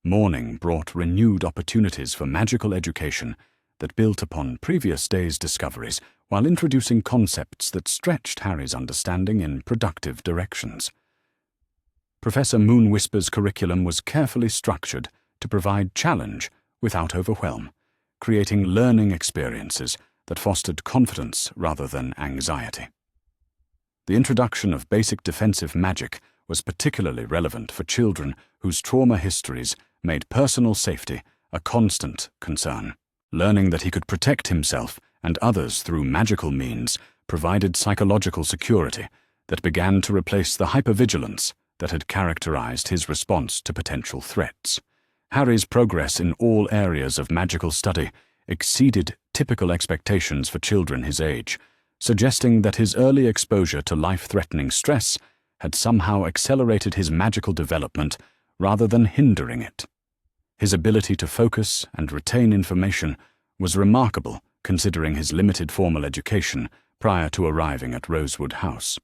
Morning brought renewed opportunities for magical education that built upon previous days' discoveries while introducing concepts that stretched Harry's understanding in productive directions. Professor Moonwhisper's curriculum was carefully structured to provide challenge without overwhelm, creating learning experiences that fostered confidence rather than anxiety. The introduction of basic defensive magic was particularly relevant for children whose trauma histories made personal safety a constant concern. Learning that he could protect himself and others through magical means provided psychological security that began to replace the hypervigilance that had characterized his response to potential threats. Harry's progress in all areas of magical study exceeded typical expectations for children his age, suggesting that his early exposure to life-threatening stress had somehow accelerated his magical development rather than hindering it. His ability to focus and retain information was remarkable considering his limited formal education prior to arriving at Rosewood House.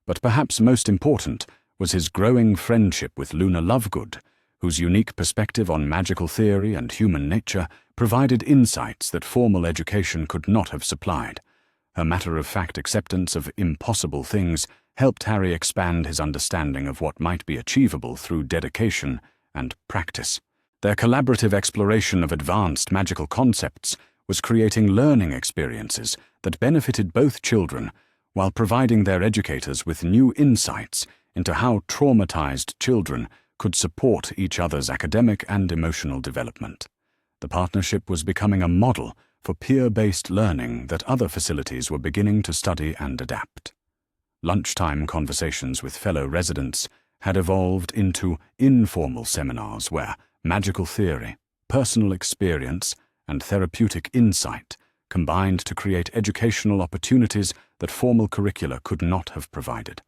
But perhaps most important was his growing friendship with Luna Lovegood, whose unique perspective on magical theory and human nature provided insights that formal education could not have supplied. Her matter-of-fact acceptance of impossible things helped Harry expand his understanding of what might be achievable through dedication and practice. Their collaborative exploration of advanced magical concepts was creating learning experiences that benefited both children while providing their educators with new insights into how traumatized children could support each other's academic and emotional development. The partnership was becoming a model for peer-based learning that other facilities were beginning to study and adapt. Lunchtime conversations with fellow residents had evolved into informal seminars where magical theory, personal experience, and therapeutic insight combined to create educational opportunities that formal curricula could not have provided.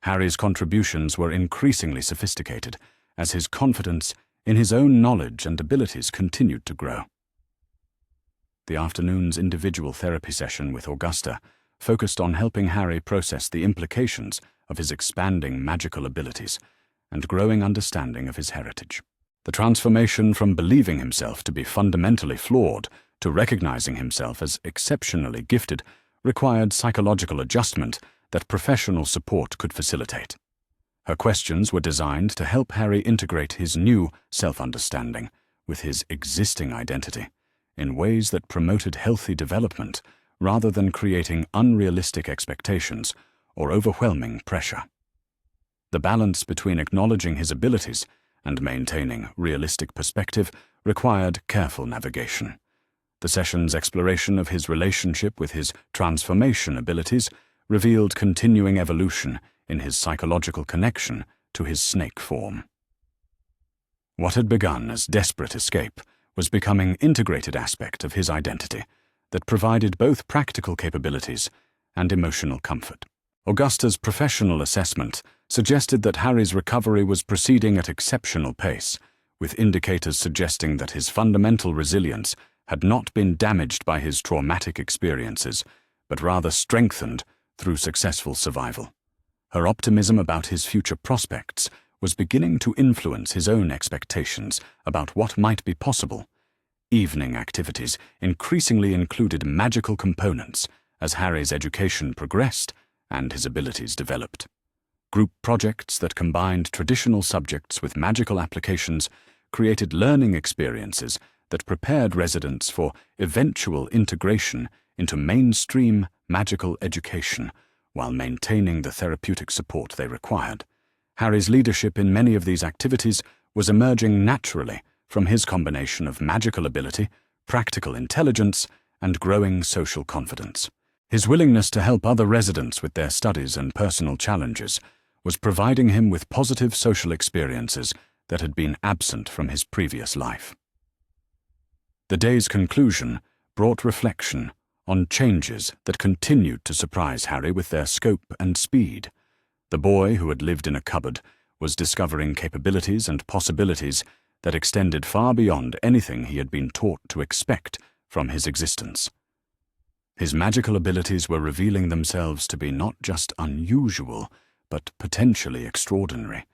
Harry's contributions were increasingly sophisticated as his confidence in his own knowledge and abilities continued to grow. The afternoon's individual therapy session with Augusta focused on helping Harry process the implications of his expanding magical abilities and growing understanding of his heritage. The transformation from believing himself to be fundamentally flawed to recognizing himself as exceptionally gifted required psychological adjustment that professional support could facilitate. Her questions were designed to help Harry integrate his new self-understanding with his existing identity in ways that promoted healthy development rather than creating unrealistic expectations or overwhelming pressure. The balance between acknowledging his abilities and maintaining realistic perspective required careful navigation. The session's exploration of his relationship with his transformation abilities revealed continuing evolution in his psychological connection to his snake form. What had begun as desperate escape was becoming an integrated aspect of his identity that provided both practical capabilities and emotional comfort. Augusta's professional assessment suggested that Harry's recovery was proceeding at exceptional pace, with indicators suggesting that his fundamental resilience had not been damaged by his traumatic experiences, but rather strengthened through successful survival. Her optimism about his future prospects was beginning to influence his own expectations about what might be possible. Evening activities increasingly included magical components as Harry's education progressed and his abilities developed. Group projects that combined traditional subjects with magical applications created learning experiences that prepared residents for eventual integration into mainstream magical education while maintaining the therapeutic support they required. Harry's leadership in many of these activities was emerging naturally from his combination of magical ability, practical intelligence, and growing social confidence. His willingness to help other residents with their studies and personal challenges was providing him with positive social experiences that had been absent from his previous life. The day's conclusion brought reflection on changes that continued to surprise Harry with their scope and speed. The boy who had lived in a cupboard was discovering capabilities and possibilities that extended far beyond anything he had been taught to expect from his existence. His magical abilities were revealing themselves to be not just unusual, but potentially extraordinary,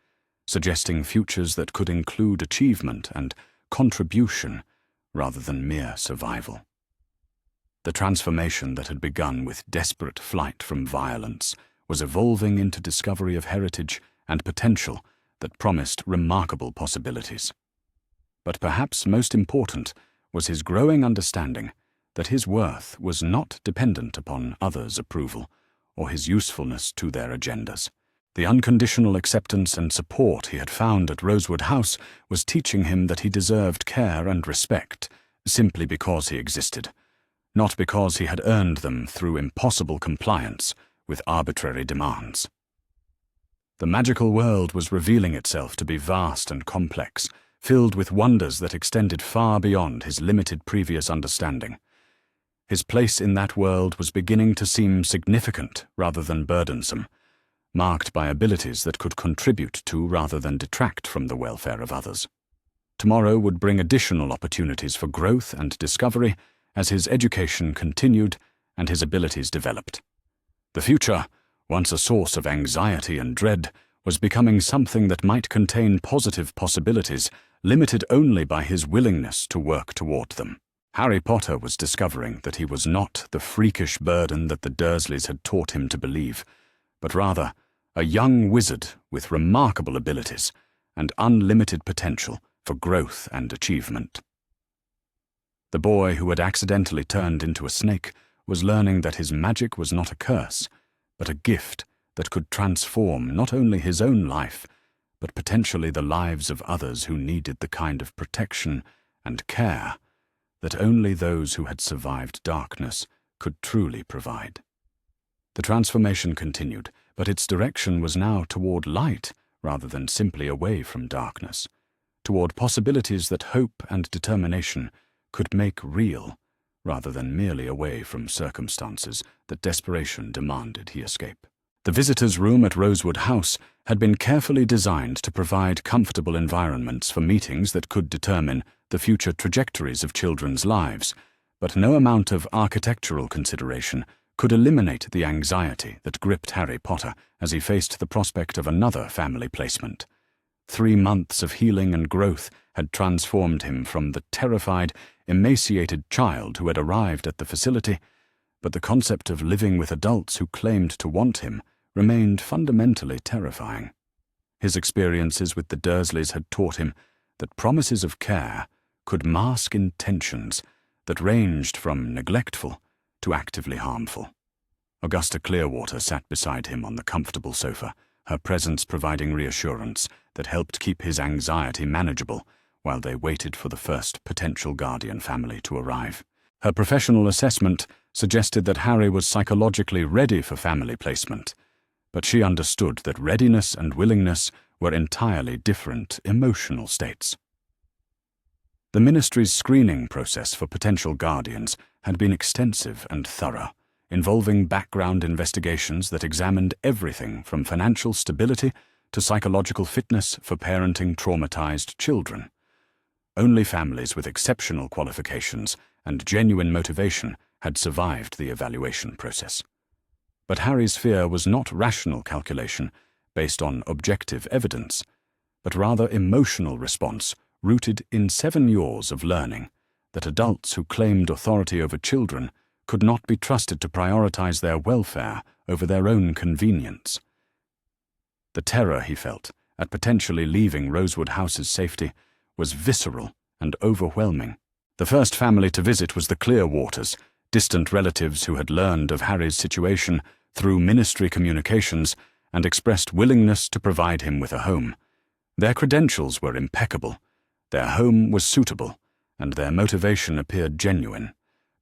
suggesting futures that could include achievement and contribution rather than mere survival. The transformation that had begun with desperate flight from violence was evolving into discovery of heritage and potential that promised remarkable possibilities. But perhaps most important was his growing understanding that his worth was not dependent upon others' approval or his usefulness to their agendas. The unconditional acceptance and support he had found at Rosewood House was teaching him that he deserved care and respect simply because he existed, not because he had earned them through impossible compliance with arbitrary demands. The magical world was revealing itself to be vast and complex, filled with wonders that extended far beyond his limited previous understanding. His place in that world was beginning to seem significant rather than burdensome, marked by abilities that could contribute to rather than detract from the welfare of others. Tomorrow would bring additional opportunities for growth and discovery as his education continued and his abilities developed. The future, once a source of anxiety and dread, was becoming something that might contain positive possibilities, limited only by his willingness to work toward them. Harry Potter was discovering that he was not the freakish burden that the Dursleys had taught him to believe, but rather a young wizard with remarkable abilities and unlimited potential for growth and achievement. The boy who had accidentally turned into a snake was learning that his magic was not a curse, but a gift that could transform not only his own life, but potentially the lives of others who needed the kind of protection and care that only those who had survived darkness could truly provide. The transformation continued, but its direction was now toward light rather than simply away from darkness, toward possibilities that hope and determination could make real, rather than merely away from circumstances that desperation demanded he escape. The visitor's room at Rosewood House had been carefully designed to provide comfortable environments for meetings that could determine the future trajectories of children's lives, but no amount of architectural consideration could eliminate the anxiety that gripped Harry Potter as he faced the prospect of another family placement. 3 months of healing and growth had transformed him from the terrified, emaciated child who had arrived at the facility, but the concept of living with adults who claimed to want him remained fundamentally terrifying. His experiences with the Dursleys had taught him that promises of care could mask intentions that ranged from neglectful to actively harmful. Augusta Clearwater sat beside him on the comfortable sofa, her presence providing reassurance that helped keep his anxiety manageable while they waited for the first potential guardian family to arrive. Her professional assessment suggested that Harry was psychologically ready for family placement, but she understood that readiness and willingness were entirely different emotional states. The ministry's screening process for potential guardians had been extensive and thorough, involving background investigations that examined everything from financial stability to psychological fitness for parenting traumatized children. Only families with exceptional qualifications and genuine motivation had survived the evaluation process. But Harry's fear was not rational calculation based on objective evidence, but rather emotional response rooted in 7 years of learning that adults who claimed authority over children could not be trusted to prioritize their welfare over their own convenience. The terror he felt at potentially leaving Rosewood House's safety was visceral and overwhelming. The first family to visit was the Clearwaters, distant relatives who had learned of Harry's situation through ministry communications and expressed willingness to provide him with a home. Their credentials were impeccable, their home was suitable, and their motivation appeared genuine.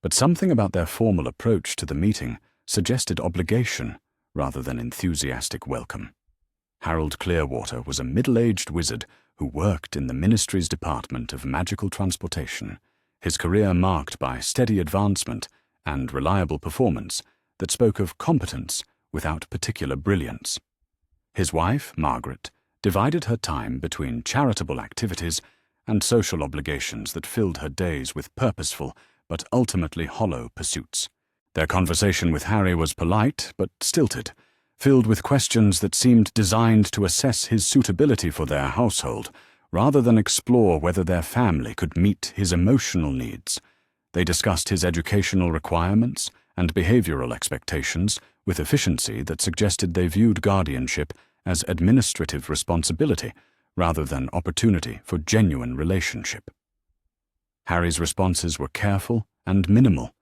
But something about their formal approach to the meeting suggested obligation rather than enthusiastic welcome. Harold Clearwater was a middle-aged wizard who worked in the Ministry's Department of Magical Transportation, his career marked by steady advancement and reliable performance that spoke of competence without particular brilliance. His wife, Margaret, divided her time between charitable activities and social obligations that filled her days with purposeful but ultimately hollow pursuits. Their conversation with Harry was polite but stilted, filled with questions that seemed designed to assess his suitability for their household, rather than explore whether their family could meet his emotional needs. They discussed his educational requirements and behavioral expectations with efficiency that suggested they viewed guardianship as administrative responsibility rather than opportunity for genuine relationship. Harry's responses were careful and minimal,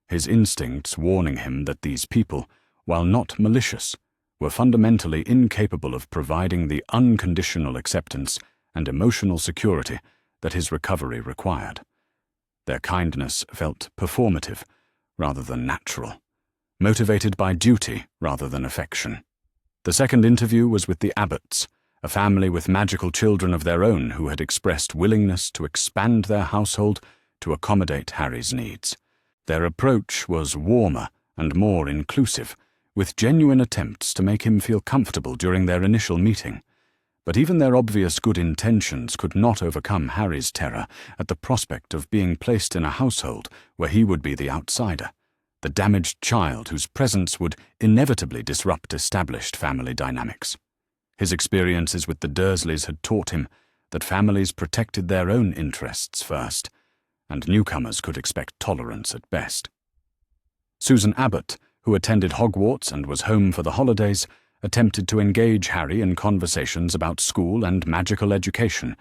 his instincts warning him that these people, while not malicious, were fundamentally incapable of providing the unconditional acceptance and emotional security that his recovery required. Their kindness felt performative rather than natural, motivated by duty rather than affection. The second interview was with the Abbotts, a family with magical children of their own who had expressed willingness to expand their household to accommodate Harry's needs. Their approach was warmer and more inclusive, with genuine attempts to make him feel comfortable during their initial meeting. But even their obvious good intentions could not overcome Harry's terror at the prospect of being placed in a household where he would be the outsider, the damaged child whose presence would inevitably disrupt established family dynamics. His experiences with the Dursleys had taught him that families protected their own interests first, and newcomers could expect tolerance at best. Susan Abbott, who attended Hogwarts and was home for the holidays, attempted to engage Harry in conversations about school and magical education,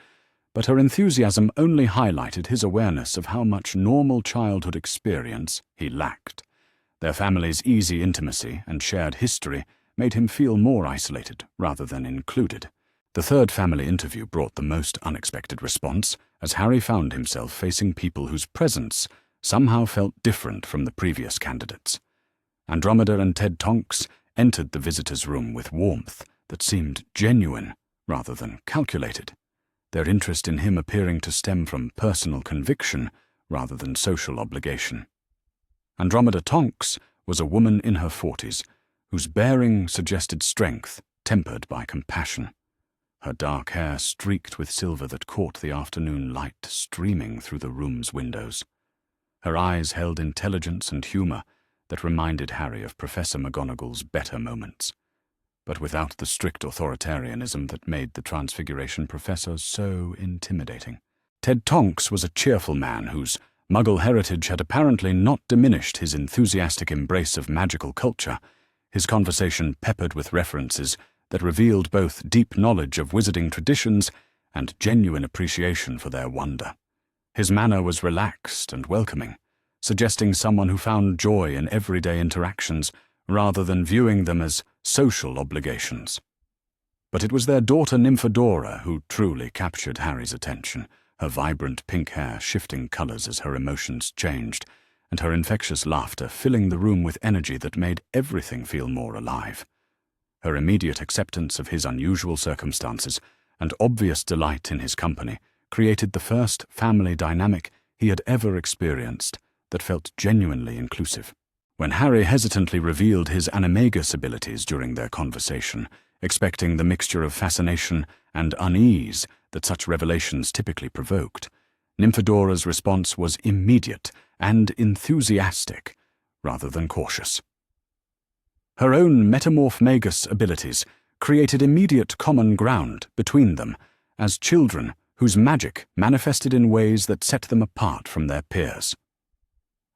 but her enthusiasm only highlighted his awareness of how much normal childhood experience he lacked. Their family's easy intimacy and shared history made him feel more isolated rather than included. The third family interview brought the most unexpected response, as Harry found himself facing people whose presence somehow felt different from the previous candidates. Andromeda and Ted Tonks entered the visitor's room with warmth that seemed genuine rather than calculated, their interest in him appearing to stem from personal conviction rather than social obligation. Andromeda Tonks was a woman in her 40s, whose bearing suggested strength tempered by compassion. Her dark hair streaked with silver that caught the afternoon light streaming through the room's windows. Her eyes held intelligence and humor that reminded Harry of Professor McGonagall's better moments, but without the strict authoritarianism that made the Transfiguration professor so intimidating. Ted Tonks was a cheerful man whose Muggle heritage had apparently not diminished his enthusiastic embrace of magical culture, his conversation peppered with references that revealed both deep knowledge of wizarding traditions and genuine appreciation for their wonder. His manner was relaxed and welcoming, suggesting someone who found joy in everyday interactions rather than viewing them as social obligations. But it was their daughter Nymphadora who truly captured Harry's attention, her vibrant pink hair shifting colors as her emotions changed, and her infectious laughter filling the room with energy that made everything feel more alive. Her immediate acceptance of his unusual circumstances and obvious delight in his company created the first family dynamic he had ever experienced that felt genuinely inclusive. When Harry hesitantly revealed his animagus abilities during their conversation, expecting the mixture of fascination and unease that such revelations typically provoked, Nymphadora's response was immediate and enthusiastic rather than cautious. Her own metamorph magus abilities created immediate common ground between them as children whose magic manifested in ways that set them apart from their peers.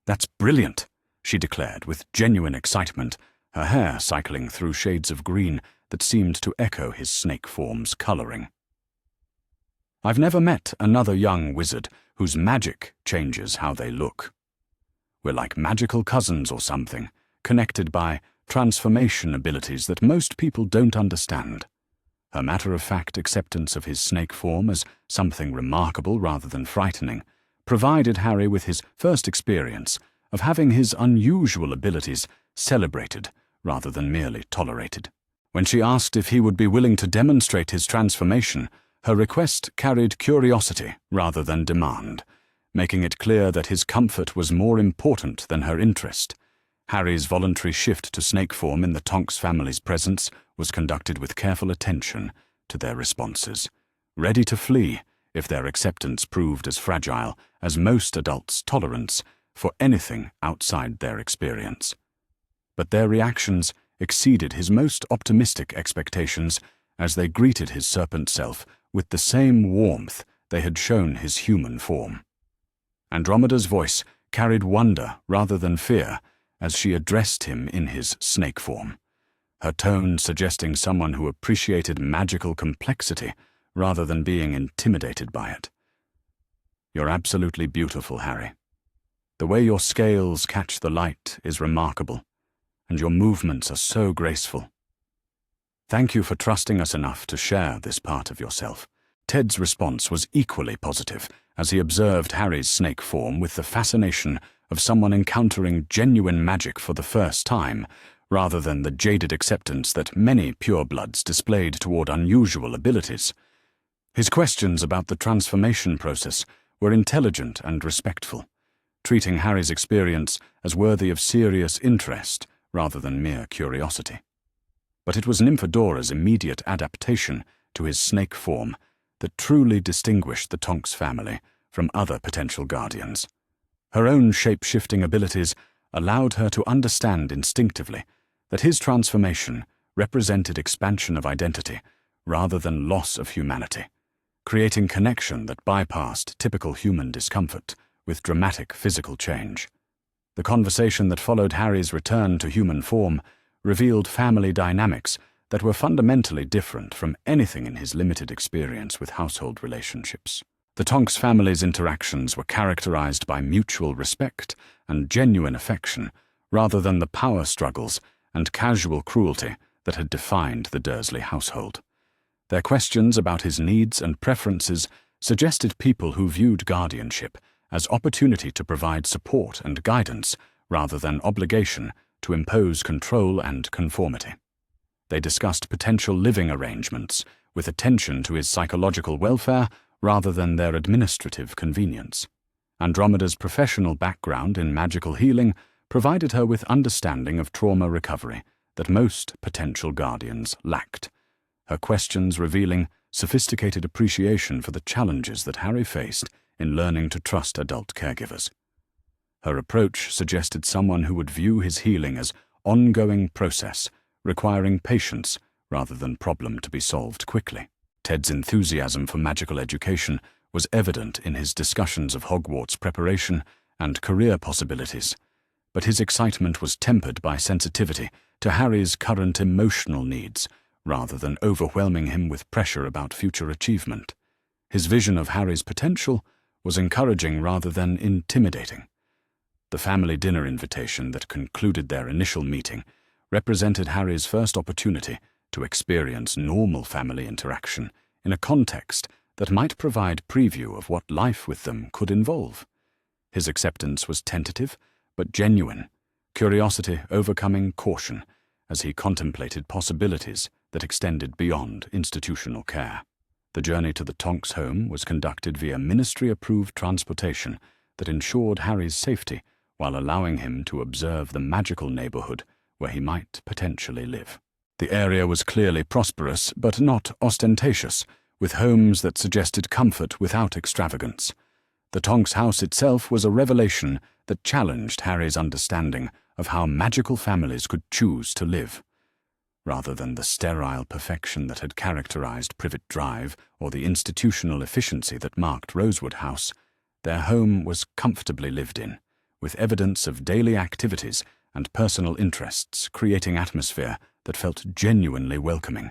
"That's brilliant," she declared with genuine excitement, her hair cycling through shades of green that seemed to echo his snake form's coloring. "I've never met another young wizard whose magic changes how they look. We're like magical cousins or something, connected by transformation abilities that most people don't understand. Her matter-of-fact acceptance of his snake form as something remarkable rather than frightening provided Harry with his first experience of having his unusual abilities celebrated rather than merely tolerated. When she asked if he would be willing to demonstrate his transformation, her request carried curiosity rather than demand, making it clear that his comfort was more important than her interest. Harry's voluntary shift to snake form in the Tonks family's presence was conducted with careful attention to their responses, ready to flee if their acceptance proved as fragile as most adults' tolerance for anything outside their experience. But their reactions exceeded his most optimistic expectations as they greeted his serpent self with the same warmth they had shown his human form. Andromeda's voice carried wonder rather than fear as she addressed him in his snake form, her tone suggesting someone who appreciated magical complexity rather than being intimidated by it. "You're absolutely beautiful, Harry. The way your scales catch the light is remarkable, and your movements are so graceful. Thank you for trusting us enough to share this part of yourself." Ted's response was equally positive as he observed Harry's snake form with the fascination of someone encountering genuine magic for the first time, rather than the jaded acceptance that many purebloods displayed toward unusual abilities. His questions about the transformation process were intelligent and respectful, treating Harry's experience as worthy of serious interest rather than mere curiosity. But it was Nymphodora's immediate adaptation to his snake form that truly distinguished the Tonks family from other potential guardians. Her own shape-shifting abilities allowed her to understand instinctively that his transformation represented expansion of identity rather than loss of humanity, creating connection that bypassed typical human discomfort with dramatic physical change. The conversation that followed Harry's return to human form revealed family dynamics that were fundamentally different from anything in his limited experience with household relationships. The Tonks family's interactions were characterized by mutual respect and genuine affection, rather than the power struggles and casual cruelty that had defined the Dursley household. Their questions about his needs and preferences suggested people who viewed guardianship as opportunity to provide support and guidance rather than obligation to impose control and conformity. They discussed potential living arrangements with attention to his psychological welfare rather than their administrative convenience. Andromeda's professional background in magical healing provided her with understanding of trauma recovery that most potential guardians lacked, her questions revealing sophisticated appreciation for the challenges that Harry faced in learning to trust adult caregivers. Her approach suggested someone who would view his healing as ongoing process, requiring patience rather than problem to be solved quickly. Ted's enthusiasm for magical education was evident in his discussions of Hogwarts preparation and career possibilities, but his excitement was tempered by sensitivity to Harry's current emotional needs rather than overwhelming him with pressure about future achievement. His vision of Harry's potential was encouraging rather than intimidating. The family dinner invitation that concluded their initial meeting represented Harry's first opportunity to experience normal family interaction in a context that might provide preview of what life with them could involve. His acceptance was tentative but genuine, curiosity overcoming caution as he contemplated possibilities that extended beyond institutional care. The journey to the Tonks home was conducted via ministry-approved transportation that ensured Harry's safety while allowing him to observe the magical neighborhood where he might potentially live. The area was clearly prosperous but not ostentatious, with homes that suggested comfort without extravagance. The Tonks house itself was a revelation that challenged Harry's understanding of how magical families could choose to live. Rather than the sterile perfection that had characterized Privet Drive or the institutional efficiency that marked Rosewood House, their home was comfortably lived in, with evidence of daily activities and personal interests creating atmosphere that felt genuinely welcoming.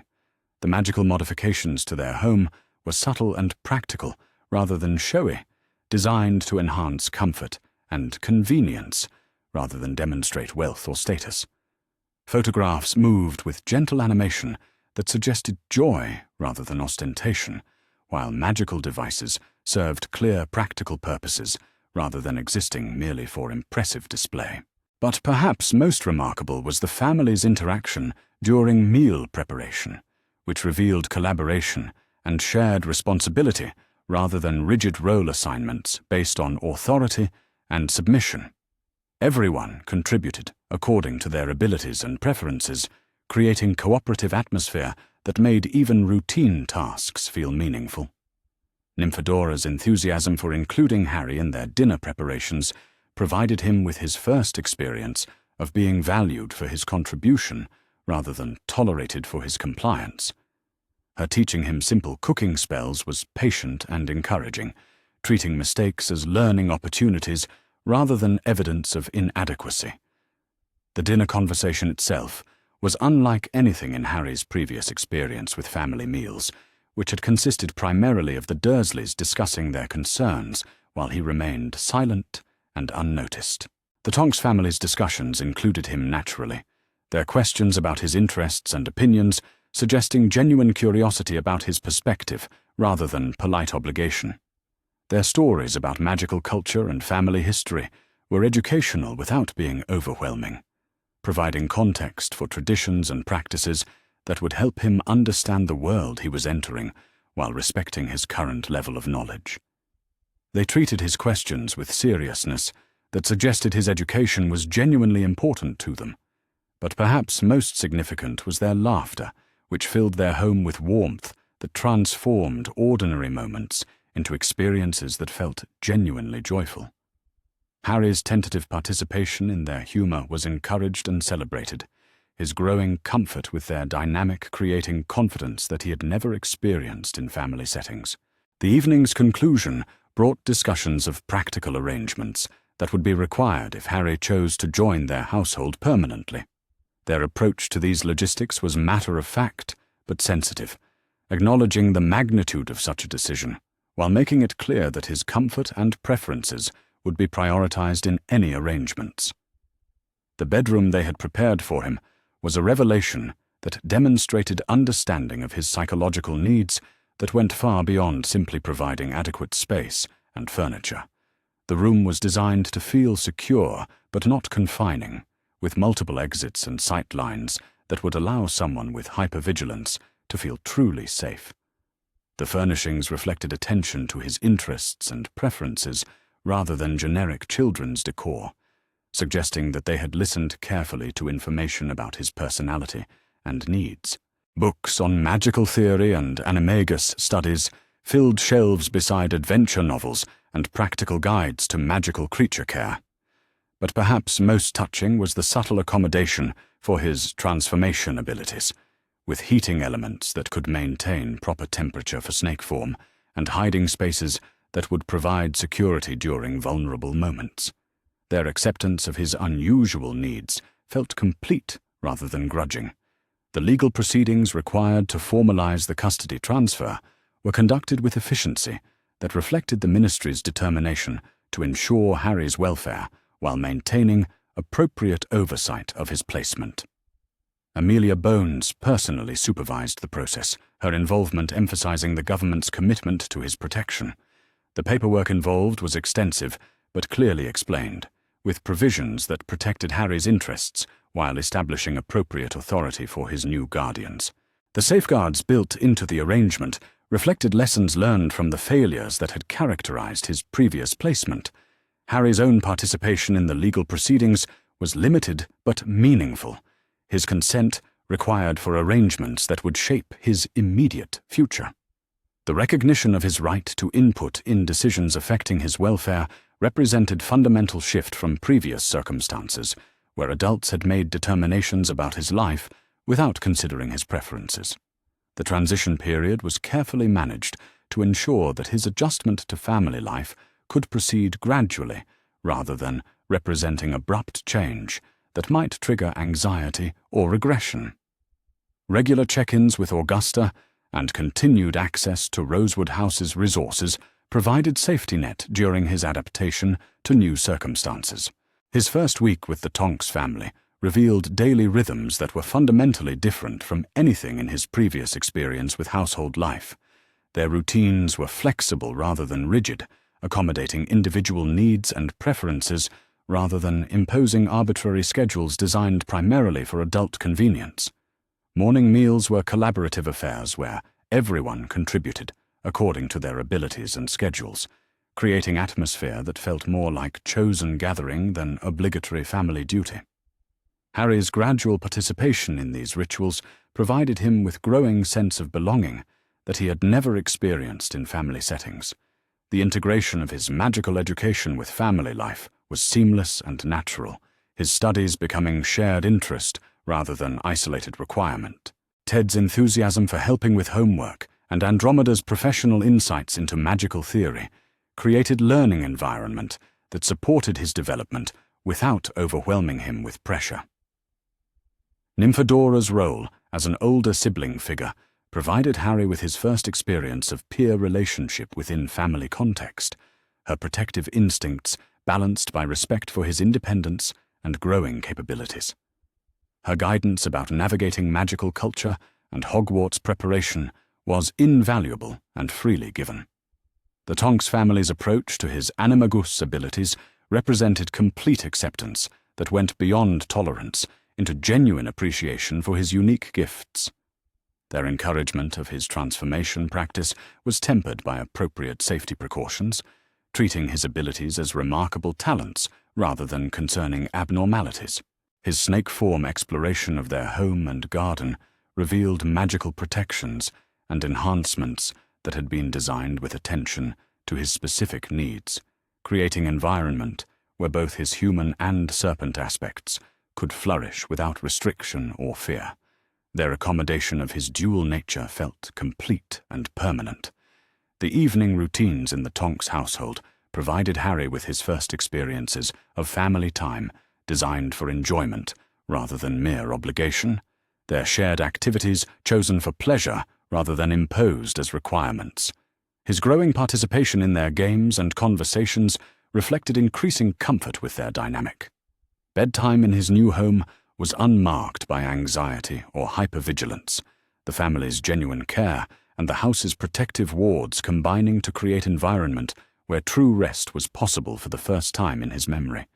The magical modifications to their home were subtle and practical rather than showy, designed to enhance comfort and convenience rather than demonstrate wealth or status. Photographs moved with gentle animation that suggested joy rather than ostentation, while magical devices served clear practical purposes rather than existing merely for impressive display. But perhaps most remarkable was the family's interaction during meal preparation, which revealed collaboration and shared responsibility rather than rigid role assignments based on authority and submission. Everyone contributed according to their abilities and preferences, creating cooperative atmosphere that made even routine tasks feel meaningful. Nymphodora's enthusiasm for including Harry in their dinner preparations provided him with his first experience of being valued for his contribution rather than tolerated for his compliance. Her teaching him simple cooking spells was patient and encouraging, treating mistakes as learning opportunities rather than evidence of inadequacy. The dinner conversation itself was unlike anything in Harry's previous experience with family meals, which had consisted primarily of the Dursleys discussing their concerns while he remained silent and unnoticed. The Tonks family's discussions included him naturally, their questions about his interests and opinions suggesting genuine curiosity about his perspective rather than polite obligation. Their stories about magical culture and family history were educational without being overwhelming, providing context for traditions and practices that would help him understand the world he was entering while respecting his current level of knowledge. They treated his questions with seriousness that suggested his education was genuinely important to them, but perhaps most significant was their laughter, which filled their home with warmth that transformed ordinary moments into experiences that felt genuinely joyful. Harry's tentative participation in their humor was encouraged and celebrated, his growing comfort with their dynamic creating confidence that he had never experienced in family settings. The evening's conclusion brought discussions of practical arrangements that would be required if Harry chose to join their household permanently. Their approach to these logistics was matter-of-fact but sensitive, acknowledging the magnitude of such a decision, while making it clear that his comfort and preferences would be prioritized in any arrangements. The bedroom they had prepared for him was a revelation that demonstrated understanding of his psychological needs that went far beyond simply providing adequate space and furniture. The room was designed to feel secure but not confining, with multiple exits and sight lines that would allow someone with hypervigilance to feel truly safe. The furnishings reflected attention to his interests and preferences rather than generic children's decor, suggesting that they had listened carefully to information about his personality and needs. Books on magical theory and animagus studies filled shelves beside adventure novels and practical guides to magical creature care. But perhaps most touching was the subtle accommodation for his transformation abilities, with heating elements that could maintain proper temperature for snake form and hiding spaces that would provide security during vulnerable moments. Their acceptance of his unusual needs felt complete rather than grudging. The legal proceedings required to formalize the custody transfer were conducted with efficiency that reflected the ministry's determination to ensure Harry's welfare while maintaining appropriate oversight of his placement. Amelia Bones personally supervised the process, her involvement emphasizing the government's commitment to his protection. The paperwork involved was extensive but clearly explained, with provisions that protected Harry's interests while establishing appropriate authority for his new guardians. The safeguards built into the arrangement reflected lessons learned from the failures that had characterized his previous placement. Harry's own participation in the legal proceedings was limited but meaningful, his consent required for arrangements that would shape his immediate future. The recognition of his right to input in decisions affecting his welfare represented fundamental shift from previous circumstances, where adults had made determinations about his life without considering his preferences. The transition period was carefully managed to ensure that his adjustment to family life could proceed gradually rather than representing abrupt change that might trigger anxiety or regression. Regular check-ins with Augusta and continued access to Rosewood House's resources provided safety net during his adaptation to new circumstances. His first week with the Tonks family revealed daily rhythms that were fundamentally different from anything in his previous experience with household life. Their routines were flexible rather than rigid, accommodating individual needs and preferences rather than imposing arbitrary schedules designed primarily for adult convenience. Morning meals were collaborative affairs where everyone contributed according to their abilities and schedules, creating atmosphere that felt more like chosen gathering than obligatory family duty. Harry's gradual participation in these rituals provided him with growing sense of belonging that he had never experienced in family settings. The integration of his magical education with family life was seamless and natural, his studies becoming shared interest rather than isolated requirement. Ted's enthusiasm for helping with homework and Andromeda's professional insights into magical theory created learning environment that supported his development without overwhelming him with pressure. Nymphodora's role as an older sibling figure provided Harry with his first experience of peer relationship within family context, her protective instincts balanced by respect for his independence and growing capabilities. Her guidance about navigating magical culture and Hogwarts preparation was invaluable and freely given. The Tonks family's approach to his animagus abilities represented complete acceptance that went beyond tolerance into genuine appreciation for his unique gifts. Their encouragement of his transformation practice was tempered by appropriate safety precautions, treating his abilities as remarkable talents rather than concerning abnormalities. His snake form exploration of their home and garden revealed magical protections and enhancements that had been designed with attention to his specific needs, creating an environment where both his human and serpent aspects could flourish without restriction or fear. Their accommodation of his dual nature felt complete and permanent. The evening routines in the Tonks household provided Harry with his first experiences of family time designed for enjoyment rather than mere obligation, their shared activities chosen for pleasure rather than imposed as requirements. His growing participation in their games and conversations reflected increasing comfort with their dynamic. Bedtime in his new home was unmarked by anxiety or hypervigilance, the family's genuine care and the house's protective wards combining to create an environment where true rest was possible for the first time in his memory.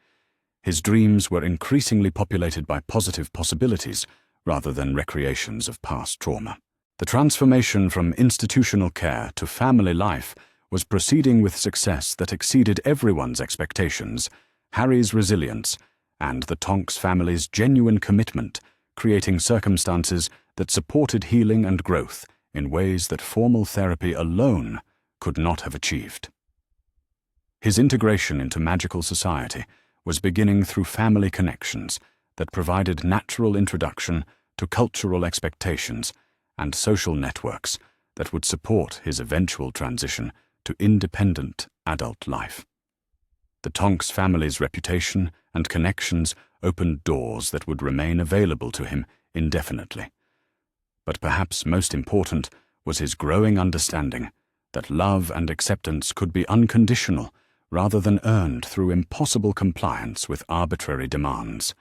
His dreams were increasingly populated by positive possibilities rather than recreations of past trauma. The transformation from institutional care to family life was proceeding with success that exceeded everyone's expectations. Harry's resilience and the Tonks family's genuine commitment, creating circumstances that supported healing and growth in ways that formal therapy alone could not have achieved. His integration into magical society was beginning through family connections that provided natural introduction to cultural expectations and social networks that would support his eventual transition to independent adult life. The Tonks family's reputation and connections opened doors that would remain available to him indefinitely. But perhaps most important was his growing understanding that love and acceptance could be unconditional rather than earned through impossible compliance with arbitrary demands.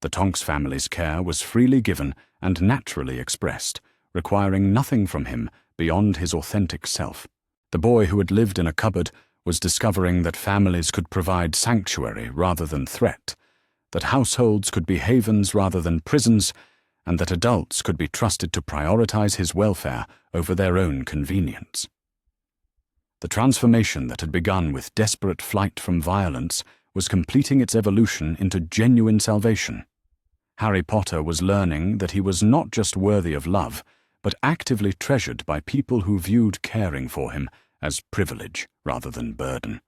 The Tonks family's care was freely given and naturally expressed, requiring nothing from him beyond his authentic self. The boy who had lived in a cupboard was discovering that families could provide sanctuary rather than threat, that households could be havens rather than prisons, and that adults could be trusted to prioritize his welfare over their own convenience. The transformation that had begun with desperate flight from violence was completing its evolution into genuine salvation. Harry Potter was learning that he was not just worthy of love, but actively treasured by people who viewed caring for him as privilege rather than burden,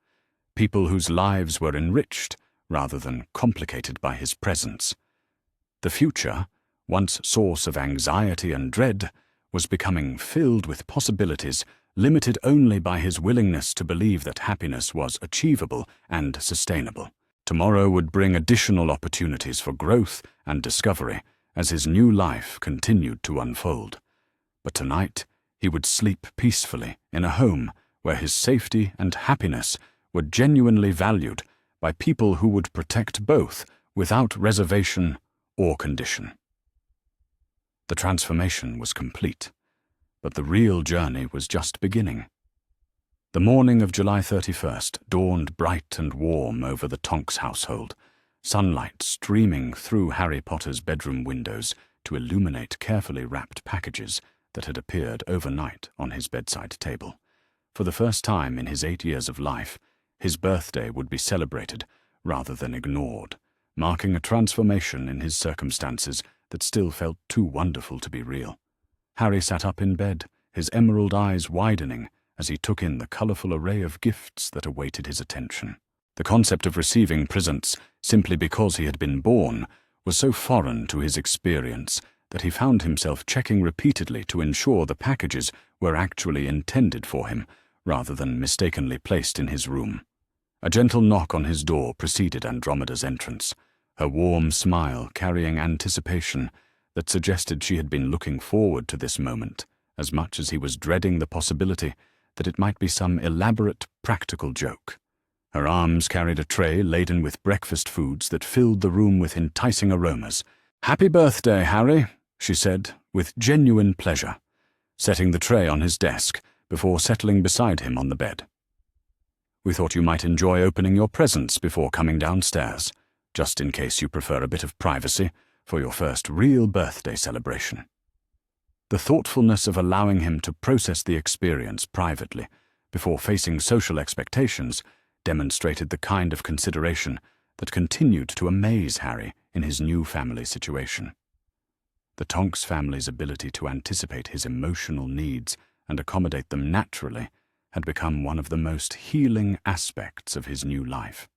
people whose lives were enriched rather than complicated by his presence. The future, once source of anxiety and dread, was becoming filled with possibilities limited only by his willingness to believe that happiness was achievable and sustainable. Tomorrow would bring additional opportunities for growth and discovery as his new life continued to unfold. But tonight, he would sleep peacefully in a home where his safety and happiness were genuinely valued by people who would protect both without reservation or condition. The transformation was complete, but the real journey was just beginning. The morning of July 31st dawned bright and warm over the Tonks household, sunlight streaming through Harry Potter's bedroom windows to illuminate carefully wrapped packages that had appeared overnight on his bedside table. For the first time in his 8 years of life, his birthday would be celebrated rather than ignored, marking a transformation in his circumstances that still felt too wonderful to be real. Harry sat up in bed, his emerald eyes widening as he took in the colourful array of gifts that awaited his attention. The concept of receiving presents simply because he had been born was so foreign to his experience that he found himself checking repeatedly to ensure the packages were actually intended for him, rather than mistakenly placed in his room. A gentle knock on his door preceded Andromeda's entrance, her warm smile carrying anticipation that suggested she had been looking forward to this moment as much as he was dreading the possibility that it might be some elaborate practical joke. Her arms carried a tray laden with breakfast foods that filled the room with enticing aromas. "Happy birthday, Harry," she said, with genuine pleasure, setting the tray on his desk before settling beside him on the bed. "We thought you might enjoy opening your presents before coming downstairs, just in case you prefer a bit of privacy for your first real birthday celebration." The thoughtfulness of allowing him to process the experience privately before facing social expectations demonstrated the kind of consideration that continued to amaze Harry in his new family situation. The Tonks family's ability to anticipate his emotional needs and accommodate them naturally had become one of the most healing aspects of his new life.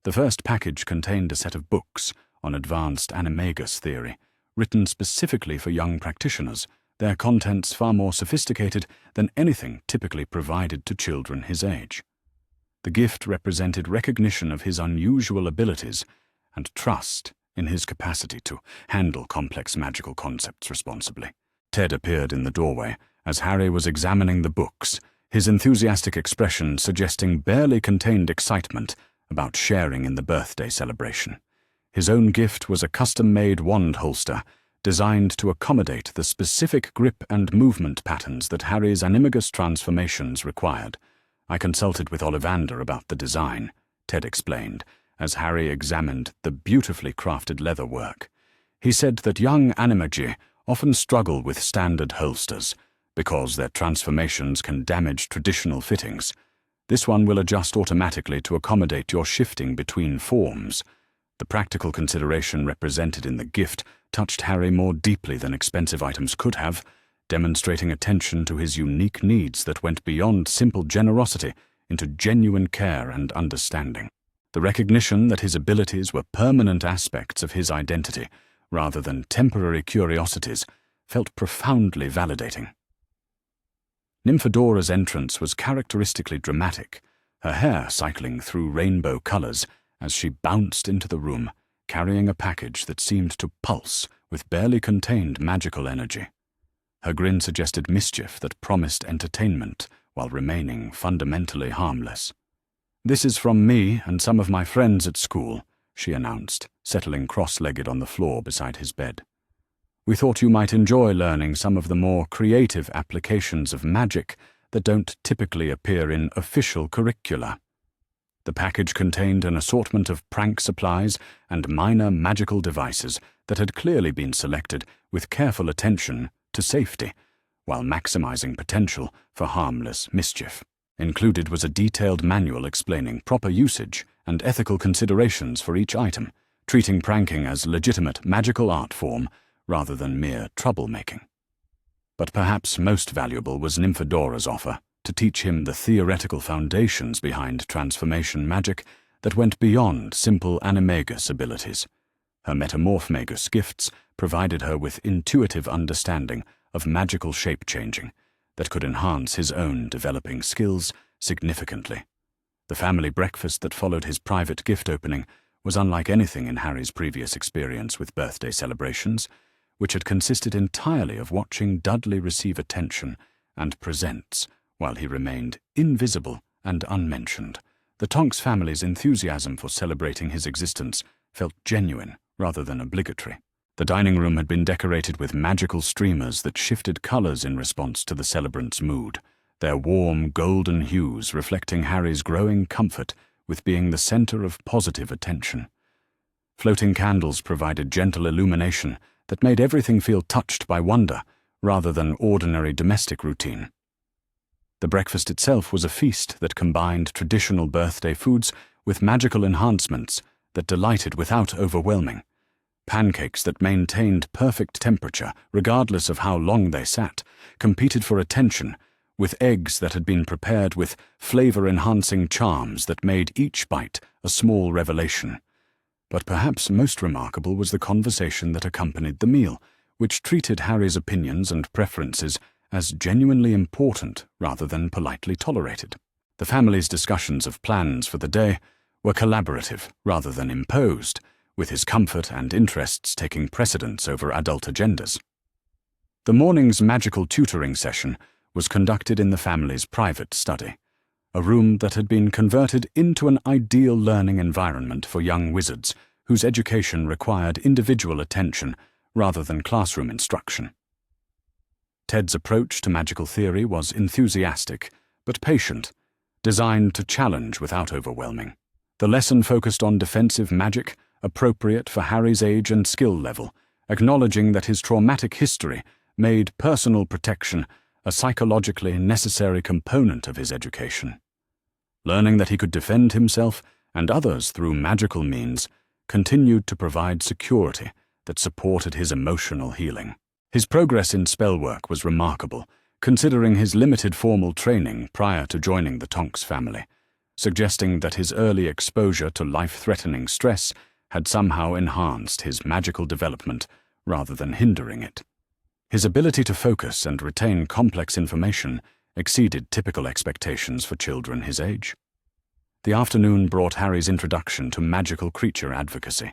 The first package contained a set of books on advanced animagus theory, written specifically for young practitioners, their contents far more sophisticated than anything typically provided to children his age. The gift represented recognition of his unusual abilities and trust in his capacity to handle complex magical concepts responsibly. Ted appeared in the doorway as Harry was examining the books, his enthusiastic expression suggesting barely contained excitement about sharing in the birthday celebration. His own gift was a custom-made wand holster designed to accommodate the specific grip and movement patterns that Harry's animagus transformations required. "I consulted with Ollivander about the design," Ted explained, as Harry examined the beautifully crafted leather work. "He said that young animagi often struggle with standard holsters because their transformations can damage traditional fittings. This one will adjust automatically to accommodate your shifting between forms." The practical consideration represented in the gift touched Harry more deeply than expensive items could have, demonstrating attention to his unique needs that went beyond simple generosity into genuine care and understanding. The recognition that his abilities were permanent aspects of his identity, rather than temporary curiosities, felt profoundly validating. Nymphodora's entrance was characteristically dramatic, her hair cycling through rainbow colors as she bounced into the room, carrying a package that seemed to pulse with barely contained magical energy. Her grin suggested mischief that promised entertainment while remaining fundamentally harmless. "This is from me and some of my friends at school," she announced, settling cross-legged on the floor beside his bed. "We thought you might enjoy learning some of the more creative applications of magic that don't typically appear in official curricula." The package contained an assortment of prank supplies and minor magical devices that had clearly been selected with careful attention to safety, while maximizing potential for harmless mischief. Included was a detailed manual explaining proper usage and ethical considerations for each item, treating pranking as legitimate magical art form rather than mere troublemaking. But perhaps most valuable was Nymphodora's offer to teach him the theoretical foundations behind transformation magic that went beyond simple animagus abilities. Her metamorphmagus gifts provided her with intuitive understanding of magical shape-changing that could enhance his own developing skills significantly. The family breakfast that followed his private gift opening was unlike anything in Harry's previous experience with birthday celebrations, which had consisted entirely of watching Dudley receive attention and presents while he remained invisible and unmentioned. The Tonks family's enthusiasm for celebrating his existence felt genuine rather than obligatory. The dining room had been decorated with magical streamers that shifted colors in response to the celebrant's mood, their warm golden hues reflecting Harry's growing comfort with being the center of positive attention. Floating candles provided gentle illumination that made everything feel touched by wonder rather than ordinary domestic routine. The breakfast itself was a feast that combined traditional birthday foods with magical enhancements that delighted without overwhelming. Pancakes that maintained perfect temperature, regardless of how long they sat, competed for attention, with eggs that had been prepared with flavor-enhancing charms that made each bite a small revelation. But perhaps most remarkable was the conversation that accompanied the meal, which treated Harry's opinions and preferences as genuinely important rather than politely tolerated. The family's discussions of plans for the day were collaborative rather than imposed, with his comfort and interests taking precedence over adult agendas. The morning's magical tutoring session was conducted in the family's private study, a room that had been converted into an ideal learning environment for young wizards whose education required individual attention rather than classroom instruction. Ted's approach to magical theory was enthusiastic but patient, designed to challenge without overwhelming. The lesson focused on defensive magic, appropriate for Harry's age and skill level, acknowledging that his traumatic history made personal protection a psychologically necessary component of his education. Learning that he could defend himself and others through magical means continued to provide security that supported his emotional healing. His progress in spellwork was remarkable, considering his limited formal training prior to joining the Tonks family, suggesting that his early exposure to life-threatening stress had somehow enhanced his magical development rather than hindering it. His ability to focus and retain complex information exceeded typical expectations for children his age. The afternoon brought Harry's introduction to magical creature advocacy,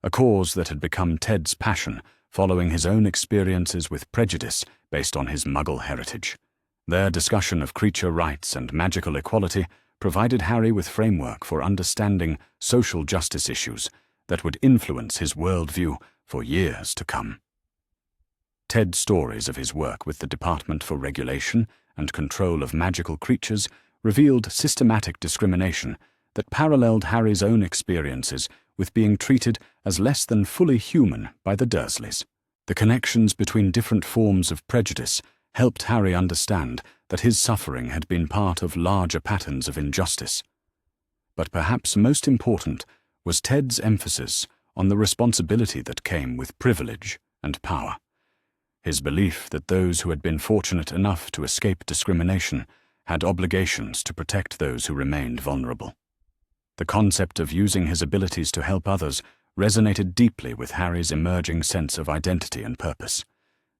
a cause that had become Ted's passion following his own experiences with prejudice based on his Muggle heritage. Their discussion of creature rights and magical equality provided Harry with framework for understanding social justice issues that would influence his worldview for years to come. Ted's stories of his work with the Department for Regulation and Control of Magical Creatures revealed systematic discrimination that paralleled Harry's own experiences with being treated as less than fully human by the Dursleys. The connections between different forms of prejudice helped Harry understand that his suffering had been part of larger patterns of injustice. But perhaps most important was Ted's emphasis on the responsibility that came with privilege and power. His belief that those who had been fortunate enough to escape discrimination had obligations to protect those who remained vulnerable. The concept of using his abilities to help others resonated deeply with Harry's emerging sense of identity and purpose.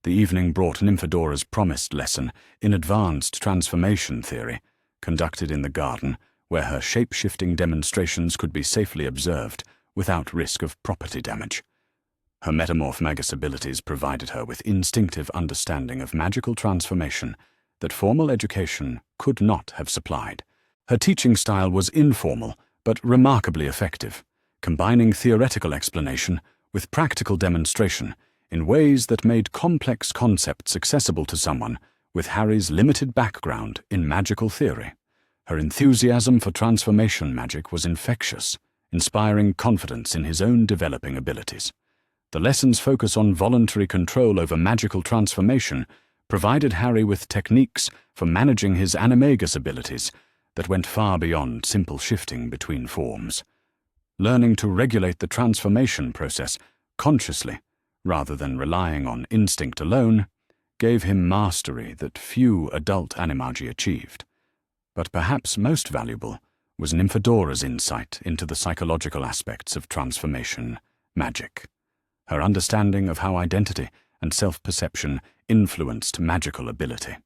The evening brought Nymphadora's promised lesson in advanced transformation theory, conducted in the garden, where her shape-shifting demonstrations could be safely observed without risk of property damage. Her metamorph magus abilities provided her with instinctive understanding of magical transformation that formal education could not have supplied. Her teaching style was informal but remarkably effective, combining theoretical explanation with practical demonstration in ways that made complex concepts accessible to someone with Harry's limited background in magical theory. Her enthusiasm for transformation magic was infectious, inspiring confidence in his own developing abilities. The lesson's focus on voluntary control over magical transformation provided Harry with techniques for managing his animagus abilities that went far beyond simple shifting between forms. Learning to regulate the transformation process consciously, rather than relying on instinct alone, gave him mastery that few adult animagi achieved. But perhaps most valuable was Nymphadora's insight into the psychological aspects of transformation magic. Her understanding of how identity and self-perception influenced magical ability.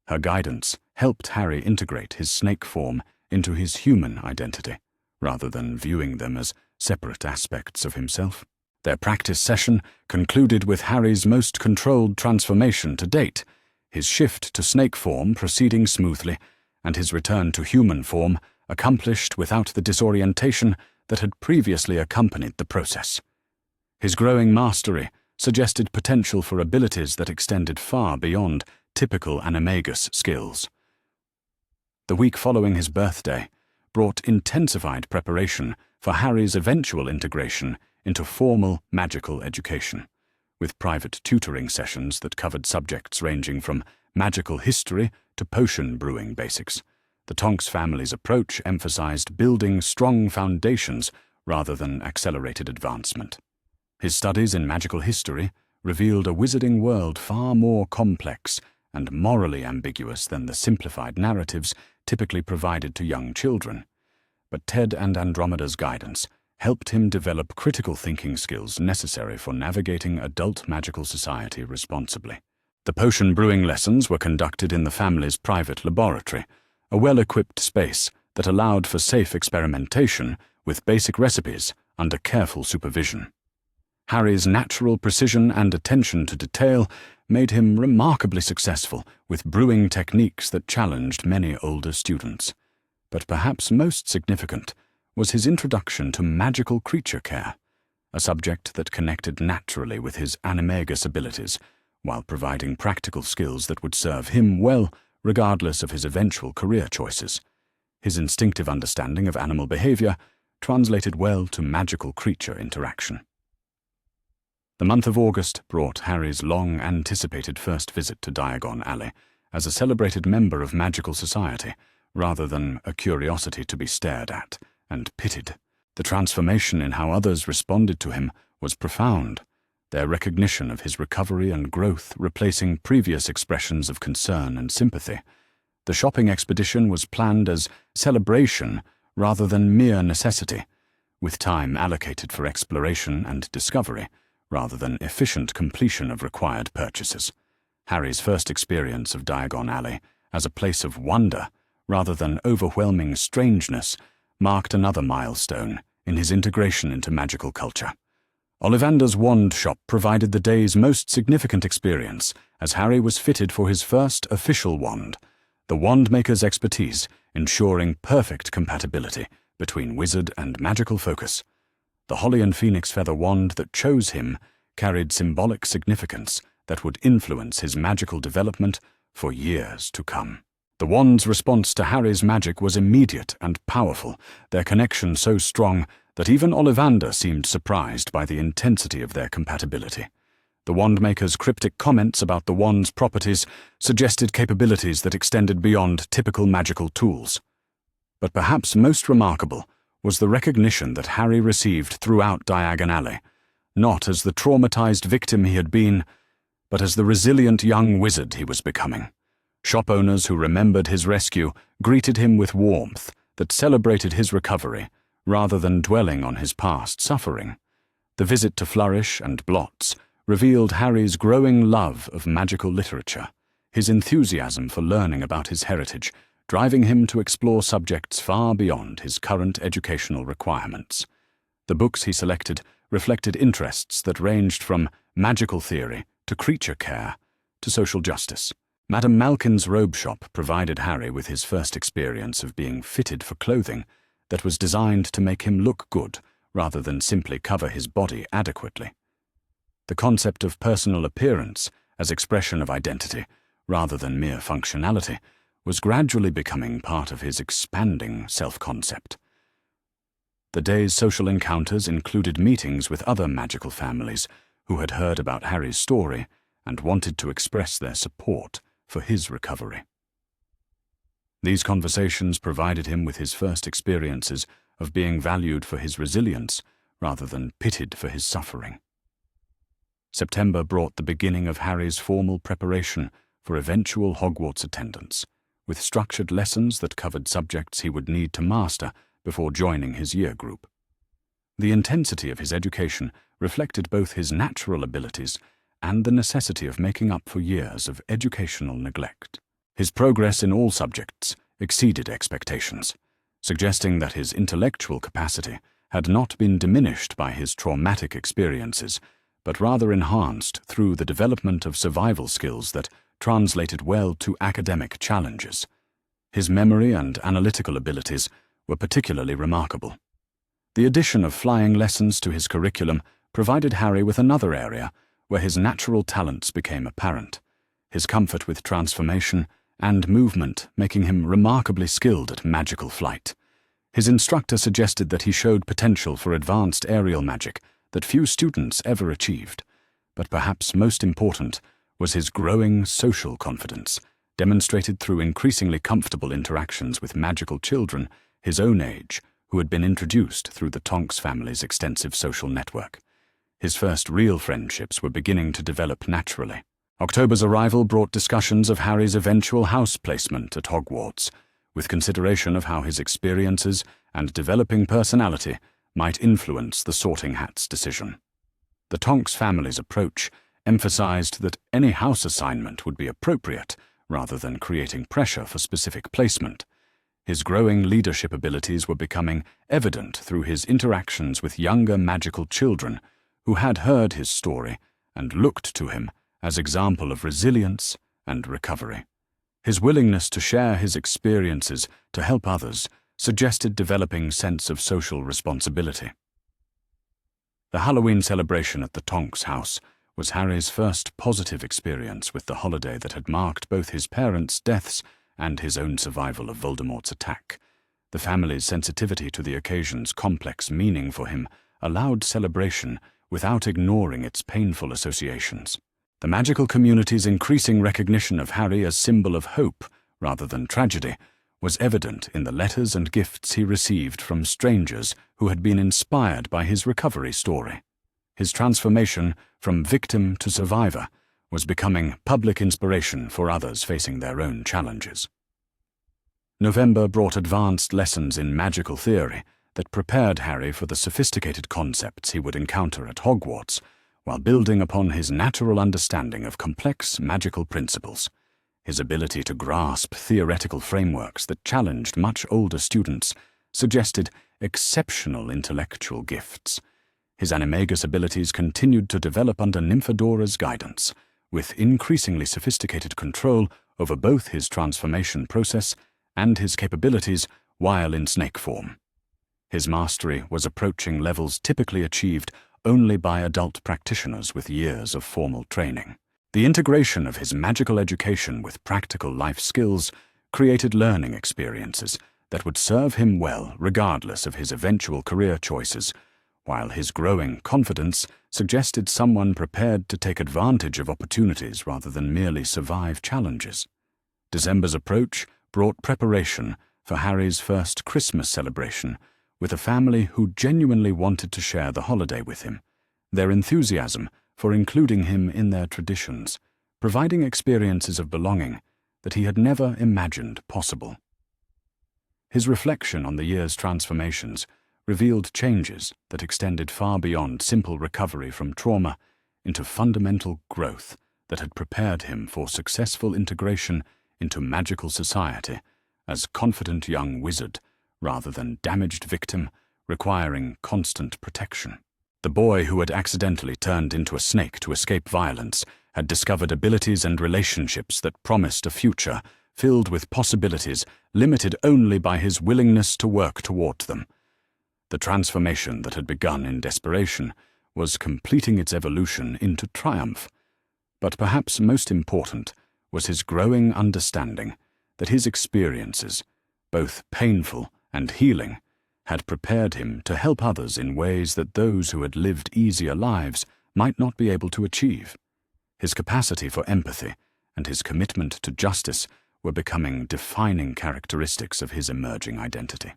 Her guidance helped Harry integrate his snake form into his human identity, rather than viewing them as separate aspects of himself. Their practice session concluded with Harry's most controlled transformation to date, his shift to snake form proceeding smoothly, and his return to human form accomplished without the disorientation that had previously accompanied the process. His growing mastery suggested potential for abilities that extended far beyond typical animagus skills. The week following his birthday brought intensified preparation for Harry's eventual integration into formal magical education, with private tutoring sessions that covered subjects ranging from magical history to potion brewing basics. The Tonks family's approach emphasized building strong foundations rather than accelerated advancement. His studies in magical history revealed a wizarding world far more complex and morally ambiguous than the simplified narratives typically provided to young children. But Ted and Andromeda's guidance helped him develop critical thinking skills necessary for navigating adult magical society responsibly. The potion brewing lessons were conducted in the family's private laboratory, a well-equipped space that allowed for safe experimentation with basic recipes under careful supervision. Harry's natural precision and attention to detail made him remarkably successful with brewing techniques that challenged many older students. But perhaps most significant was his introduction to magical creature care, a subject that connected naturally with his animagus abilities, while providing practical skills that would serve him well regardless of his eventual career choices. His instinctive understanding of animal behavior translated well to magical creature interaction. The month of August brought Harry's long-anticipated first visit to Diagon Alley as a celebrated member of magical society, rather than a curiosity to be stared at and pitied. The transformation in how others responded to him was profound, their recognition of his recovery and growth replacing previous expressions of concern and sympathy. The shopping expedition was planned as celebration rather than mere necessity, with time allocated for exploration and discovery, rather than efficient completion of required purchases. Harry's first experience of Diagon Alley as a place of wonder, rather than overwhelming strangeness, marked another milestone in his integration into magical culture. Ollivander's wand shop provided the day's most significant experience, as Harry was fitted for his first official wand, the wandmaker's expertise ensuring perfect compatibility between wizard and magical focus. The Holly and Phoenix feather wand that chose him carried symbolic significance that would influence his magical development for years to come. The wand's response to Harry's magic was immediate and powerful, their connection so strong that even Ollivander seemed surprised by the intensity of their compatibility. The wandmaker's cryptic comments about the wand's properties suggested capabilities that extended beyond typical magical tools. But perhaps most remarkable was the recognition that Harry received throughout Diagon Alley, not as the traumatized victim he had been, but as the resilient young wizard he was becoming. Shop owners who remembered his rescue greeted him with warmth that celebrated his recovery, rather than dwelling on his past suffering. The visit to Flourish and Blots revealed Harry's growing love of magical literature, his enthusiasm for learning about his heritage, driving him to explore subjects far beyond his current educational requirements. The books he selected reflected interests that ranged from magical theory to creature care to social justice. Madame Malkin's robe shop provided Harry with his first experience of being fitted for clothing that was designed to make him look good rather than simply cover his body adequately. The concept of personal appearance as expression of identity rather than mere functionality was gradually becoming part of his expanding self-concept. The day's social encounters included meetings with other magical families who had heard about Harry's story and wanted to express their support for his recovery. These conversations provided him with his first experiences of being valued for his resilience rather than pitied for his suffering. September brought the beginning of Harry's formal preparation for eventual Hogwarts attendance, with structured lessons that covered subjects he would need to master before joining his year group. The intensity of his education reflected both his natural abilities and the necessity of making up for years of educational neglect. His progress in all subjects exceeded expectations, suggesting that his intellectual capacity had not been diminished by his traumatic experiences, but rather enhanced through the development of survival skills that translated well to academic challenges. His memory and analytical abilities were particularly remarkable. The addition of flying lessons to his curriculum provided Harry with another area where his natural talents became apparent, his comfort with transformation and movement making him remarkably skilled at magical flight. His instructor suggested that he showed potential for advanced aerial magic that few students ever achieved, but perhaps most important was his growing social confidence, demonstrated through increasingly comfortable interactions with magical children his own age, who had been introduced through the Tonks family's extensive social network. His first real friendships were beginning to develop naturally. October's arrival brought discussions of Harry's eventual house placement at Hogwarts, with consideration of how his experiences and developing personality might influence the Sorting Hat's decision. The Tonks family's approach emphasized that any house assignment would be appropriate rather than creating pressure for specific placement. His growing leadership abilities were becoming evident through his interactions with younger magical children who had heard his story and looked to him as example of resilience and recovery. His willingness to share his experiences to help others suggested developing sense of social responsibility. The Halloween celebration at the Tonks house was Harry's first positive experience with the holiday that had marked both his parents' deaths and his own survival of Voldemort's attack. The family's sensitivity to the occasion's complex meaning for him allowed celebration without ignoring its painful associations. The magical community's increasing recognition of Harry as symbol of hope rather than tragedy was evident in the letters and gifts he received from strangers who had been inspired by his recovery story. His transformation from victim to survivor was becoming public inspiration for others facing their own challenges. November brought advanced lessons in magical theory that prepared Harry for the sophisticated concepts he would encounter at Hogwarts, while building upon his natural understanding of complex magical principles. His ability to grasp theoretical frameworks that challenged much older students suggested exceptional intellectual gifts. His animagus abilities continued to develop under Nymphadora's guidance, with increasingly sophisticated control over both his transformation process and his capabilities while in snake form. His mastery was approaching levels typically achieved only by adult practitioners with years of formal training. The integration of his magical education with practical life skills created learning experiences that would serve him well regardless of his eventual career choices, while his growing confidence suggested someone prepared to take advantage of opportunities rather than merely survive challenges. December's approach brought preparation for Harry's first Christmas celebration with a family who genuinely wanted to share the holiday with him, their enthusiasm for including him in their traditions, providing experiences of belonging that he had never imagined possible. His reflection on the year's transformations revealed changes that extended far beyond simple recovery from trauma into fundamental growth that had prepared him for successful integration into magical society as confident young wizard rather than damaged victim requiring constant protection. The boy who had accidentally turned into a snake to escape violence had discovered abilities and relationships that promised a future filled with possibilities limited only by his willingness to work toward them. The transformation that had begun in desperation was completing its evolution into triumph. But perhaps most important was his growing understanding that his experiences, both painful and healing, had prepared him to help others in ways that those who had lived easier lives might not be able to achieve. His capacity for empathy and his commitment to justice were becoming defining characteristics of his emerging identity.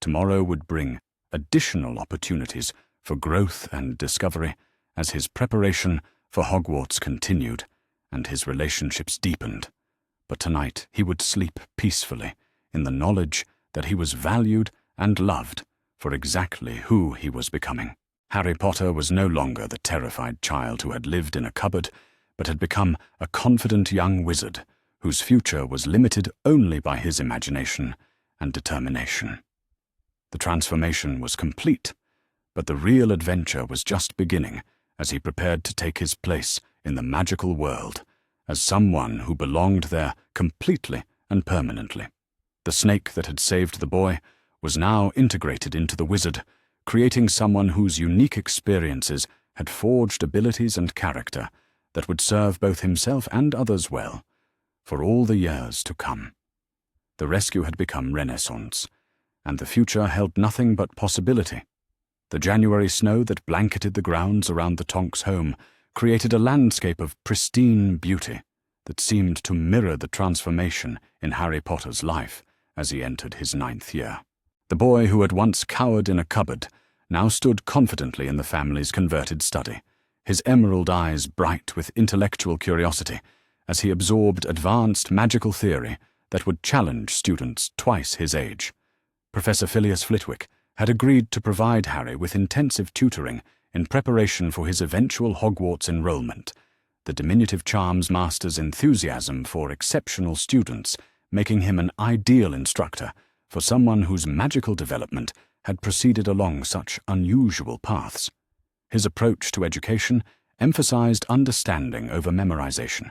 Tomorrow would bring additional opportunities for growth and discovery as his preparation for Hogwarts continued and his relationships deepened. But tonight he would sleep peacefully in the knowledge that he was valued and loved for exactly who he was becoming. Harry Potter was no longer the terrified child who had lived in a cupboard, but had become a confident young wizard whose future was limited only by his imagination and determination. The transformation was complete, but the real adventure was just beginning as he prepared to take his place in the magical world as someone who belonged there completely and permanently. The snake that had saved the boy was now integrated into the wizard, creating someone whose unique experiences had forged abilities and character that would serve both himself and others well, for all the years to come. The rescue had become Renaissance, and the future held nothing but possibility. The January snow that blanketed the grounds around the Tonks' home created a landscape of pristine beauty that seemed to mirror the transformation in Harry Potter's life as he entered his 9th year. The boy who had once cowered in a cupboard now stood confidently in the family's converted study, his emerald eyes bright with intellectual curiosity as he absorbed advanced magical theory that would challenge students twice his age. Professor Phileas Flitwick had agreed to provide Harry with intensive tutoring in preparation for his eventual Hogwarts enrollment, the diminutive charms master's enthusiasm for exceptional students making him an ideal instructor for someone whose magical development had proceeded along such unusual paths. His approach to education emphasized understanding over memorization,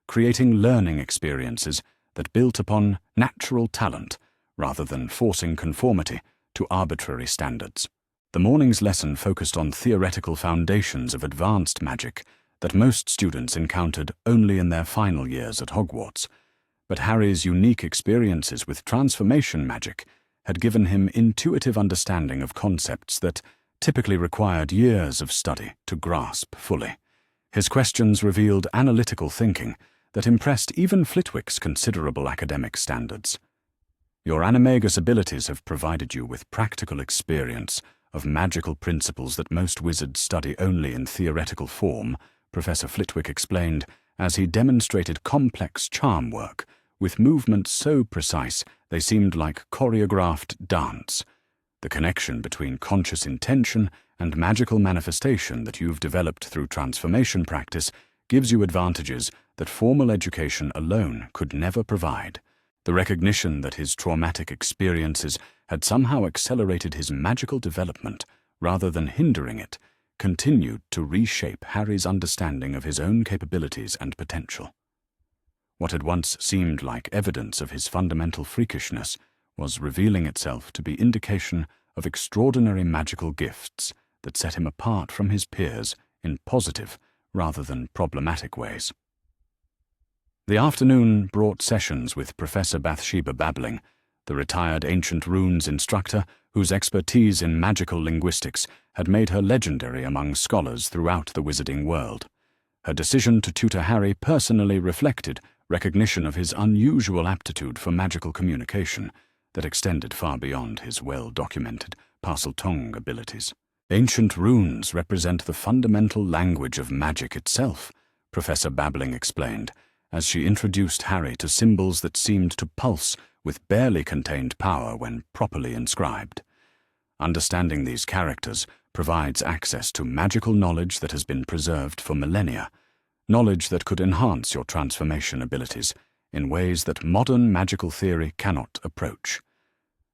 creating learning experiences that built upon natural talent rather than forcing conformity to arbitrary standards. The morning's lesson focused on theoretical foundations of advanced magic that most students encountered only in their final years at Hogwarts, but Harry's unique experiences with transformation magic had given him intuitive understanding of concepts that typically required years of study to grasp fully. His questions revealed analytical thinking that impressed even Flitwick's considerable academic standards. Your animagus abilities have provided you with practical experience of magical principles that most wizards study only in theoretical form, Professor Flitwick explained, as he demonstrated complex charm work with movements so precise they seemed like choreographed dance. The connection between conscious intention and magical manifestation that you've developed through transformation practice gives you advantages that formal education alone could never provide. The recognition that his traumatic experiences had somehow accelerated his magical development rather than hindering it continued to reshape Harry's understanding of his own capabilities and potential. What had once seemed like evidence of his fundamental freakishness was revealing itself to be indication of extraordinary magical gifts that set him apart from his peers in positive rather than problematic ways. The afternoon brought sessions with Professor Bathsheba Babbling, the retired ancient runes instructor whose expertise in magical linguistics had made her legendary among scholars throughout the wizarding world. Her decision to tutor Harry personally reflected recognition of his unusual aptitude for magical communication that extended far beyond his well-documented Parseltongue abilities. Ancient runes represent the fundamental language of magic itself, Professor Babbling explained, as she introduced Harry to symbols that seemed to pulse with barely contained power when properly inscribed. Understanding these characters provides access to magical knowledge that has been preserved for millennia, knowledge that could enhance your transformation abilities in ways that modern magical theory cannot approach.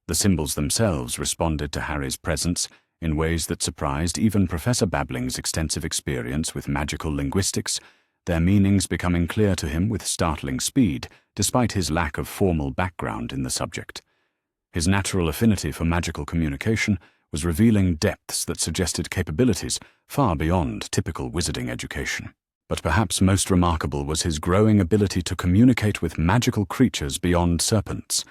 The symbols themselves responded to Harry's presence in ways that surprised even Professor Babbling's extensive experience with magical linguistics, their meanings becoming clear to him with startling speed, despite his lack of formal background in the subject. His natural affinity for magical communication was revealing depths that suggested capabilities far beyond typical wizarding education. But perhaps most remarkable was his growing ability to communicate with magical creatures beyond serpents,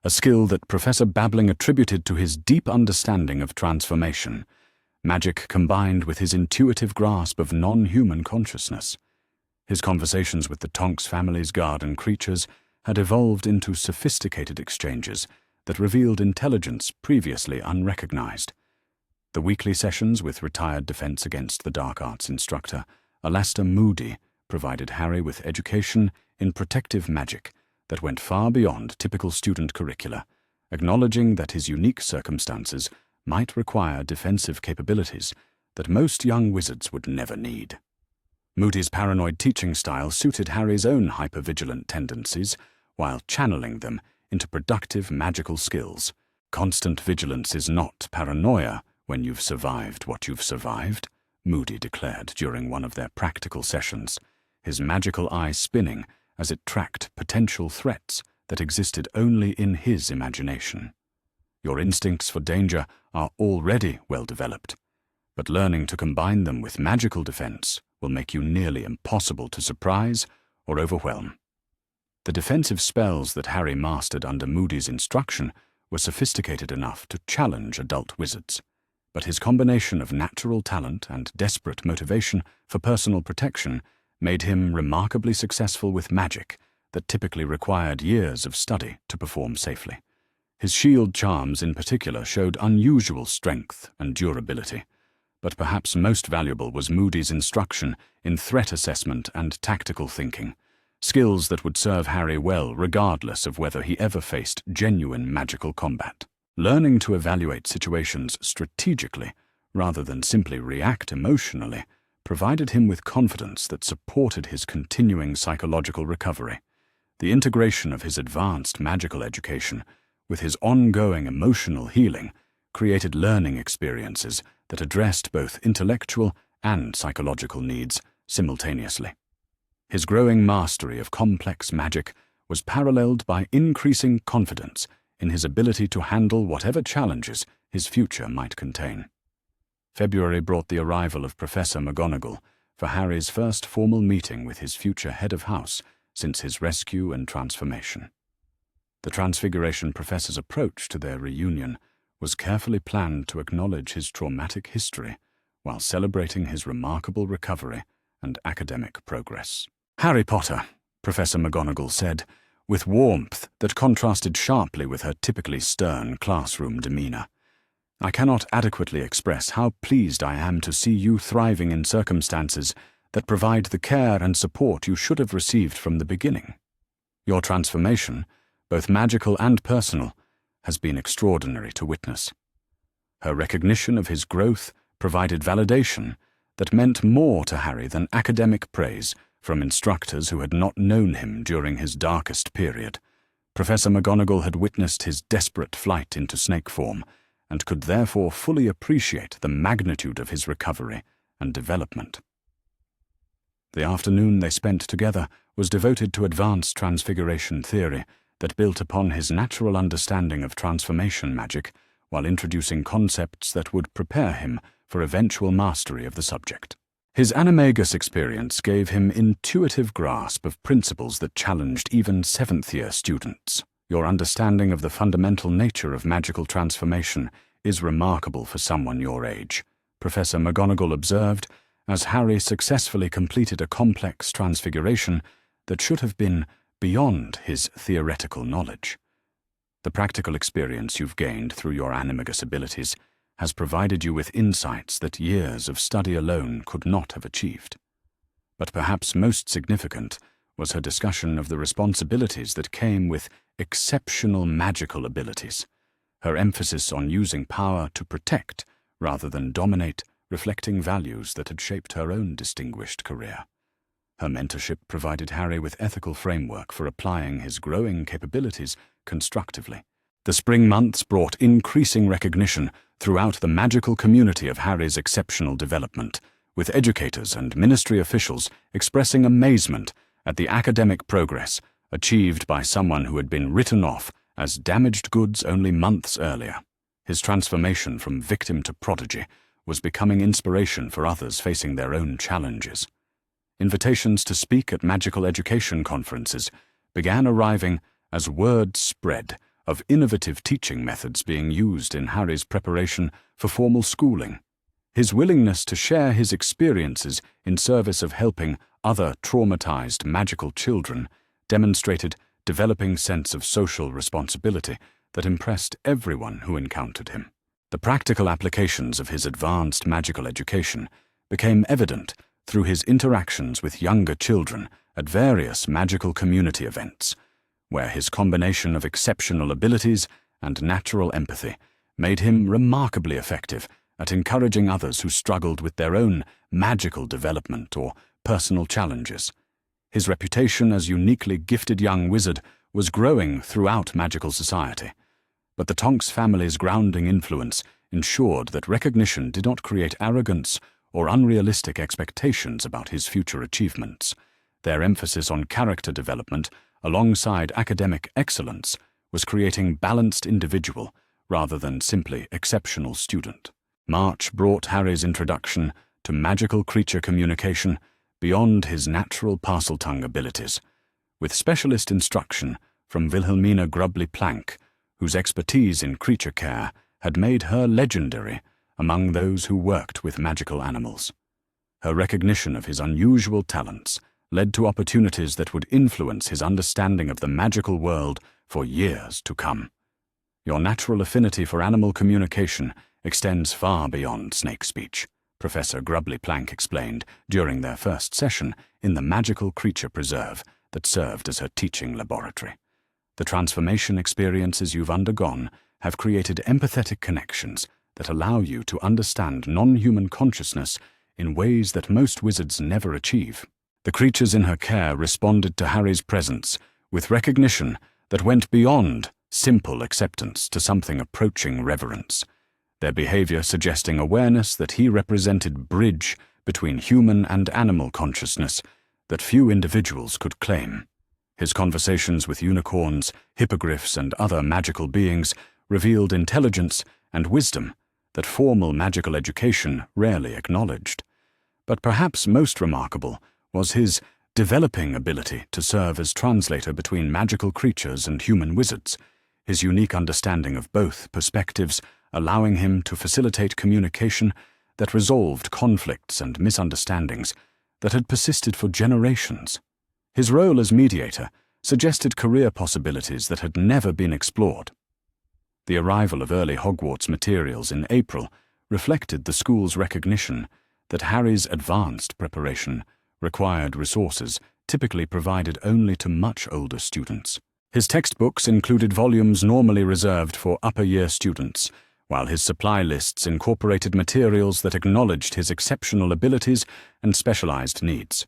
a skill that Professor Babbling attributed to his deep understanding of transformation, magic combined with his intuitive grasp of non-human consciousness. His conversations with the Tonks family's garden creatures had evolved into sophisticated exchanges that revealed intelligence previously unrecognized. The weekly sessions with retired Defense Against the Dark Arts instructor, Alastair Moody, provided Harry with education in protective magic that went far beyond typical student curricula, acknowledging that his unique circumstances might require defensive capabilities that most young wizards would never need. Moody's paranoid teaching style suited Harry's own hypervigilant tendencies while channeling them into productive magical skills. Constant vigilance is not paranoia when you've survived what you've survived, Moody declared during one of their practical sessions, his magical eye spinning as it tracked potential threats that existed only in his imagination. Your instincts for danger are already well developed, but learning to combine them with magical defense will make you nearly impossible to surprise or overwhelm. The defensive spells that Harry mastered under Moody's instruction were sophisticated enough to challenge adult wizards, but his combination of natural talent and desperate motivation for personal protection made him remarkably successful with magic that typically required years of study to perform safely. His shield charms in particular showed unusual strength and durability, but perhaps most valuable was Moody's instruction in threat assessment and tactical thinking, skills that would serve Harry well regardless of whether he ever faced genuine magical combat. Learning to evaluate situations strategically rather than simply react emotionally provided him with confidence that supported his continuing psychological recovery. The integration of his advanced magical education with his ongoing emotional healing created learning experiences that addressed both intellectual and psychological needs simultaneously. His growing mastery of complex magic was paralleled by increasing confidence in his ability to handle whatever challenges his future might contain. February brought the arrival of Professor McGonagall for Harry's first formal meeting with his future head of house since his rescue and transformation. The Transfiguration Professor's approach to their reunion was carefully planned to acknowledge his traumatic history while celebrating his remarkable recovery and academic progress. "Harry Potter," Professor McGonagall said, with warmth that contrasted sharply with her typically stern classroom demeanor, "I cannot adequately express how pleased I am to see you thriving in circumstances that provide the care and support you should have received from the beginning. Your transformation, both magical and personal, has been extraordinary to witness." Her recognition of his growth provided validation that meant more to Harry than academic praise from instructors who had not known him during his darkest period. Professor McGonagall had witnessed his desperate flight into snake form and could therefore fully appreciate the magnitude of his recovery and development. The afternoon they spent together was devoted to advanced transfiguration theory that built upon his natural understanding of transformation magic while introducing concepts that would prepare him for eventual mastery of the subject. His animagus experience gave him intuitive grasp of principles that challenged even seventh-year students. "Your understanding of the fundamental nature of magical transformation is remarkable for someone your age," Professor McGonagall observed, as Harry successfully completed a complex transfiguration that should have been beyond his theoretical knowledge. "The practical experience you've gained through your animagus abilities has provided you with insights that years of study alone could not have achieved." But perhaps most significant was her discussion of the responsibilities that came with exceptional magical abilities, her emphasis on using power to protect rather than dominate, reflecting values that had shaped her own distinguished career. Her mentorship provided Harry with ethical framework for applying his growing capabilities constructively. The spring months brought increasing recognition throughout the magical community of Harry's exceptional development, with educators and ministry officials expressing amazement at the academic progress achieved by someone who had been written off as damaged goods only months earlier. His transformation from victim to prodigy was becoming inspiration for others facing their own challenges. Invitations to speak at magical education conferences began arriving as word spread of innovative teaching methods being used in Harry's preparation for formal schooling. His willingness to share his experiences in service of helping other traumatized magical children demonstrated developing sense of social responsibility that impressed everyone who encountered him. The practical applications of his advanced magical education became evident through his interactions with younger children at various magical community events, where his combination of exceptional abilities and natural empathy made him remarkably effective at encouraging others who struggled with their own magical development or personal challenges. His reputation as uniquely gifted young wizard was growing throughout magical society, but the Tonks family's grounding influence ensured that recognition did not create arrogance or unrealistic expectations about his future achievements. Their emphasis on character development alongside academic excellence was creating balanced individual rather than simply exceptional student. March brought Harry's introduction to magical creature communication beyond his natural parseltongue abilities, with specialist instruction from Wilhelmina Grubbly-Planck, whose expertise in creature care had made her legendary among those who worked with magical animals. Her recognition of his unusual talents led to opportunities that would influence his understanding of the magical world for years to come. Your natural affinity for animal communication extends far beyond snake speech, Professor Grubbly-Planck explained during their first session in the magical creature preserve that served as her teaching laboratory. The transformation experiences you've undergone have created empathetic connections that allow you to understand non-human consciousness in ways that most wizards never achieve. The creatures in her care responded to Harry's presence with recognition that went beyond simple acceptance to something approaching reverence, their behavior suggesting awareness that he represented bridge between human and animal consciousness that few individuals could claim. His conversations with unicorns, hippogriffs, and other magical beings revealed intelligence and wisdom that formal magical education rarely acknowledged. But perhaps most remarkable was his developing ability to serve as translator between magical creatures and human wizards, his unique understanding of both perspectives allowing him to facilitate communication that resolved conflicts and misunderstandings that had persisted for generations. His role as mediator suggested career possibilities that had never been explored. The arrival of early Hogwarts materials in April reflected the school's recognition that Harry's advanced preparation required resources typically provided only to much older students. His textbooks included volumes normally reserved for upper-year students, while his supply lists incorporated materials that acknowledged his exceptional abilities and specialized needs.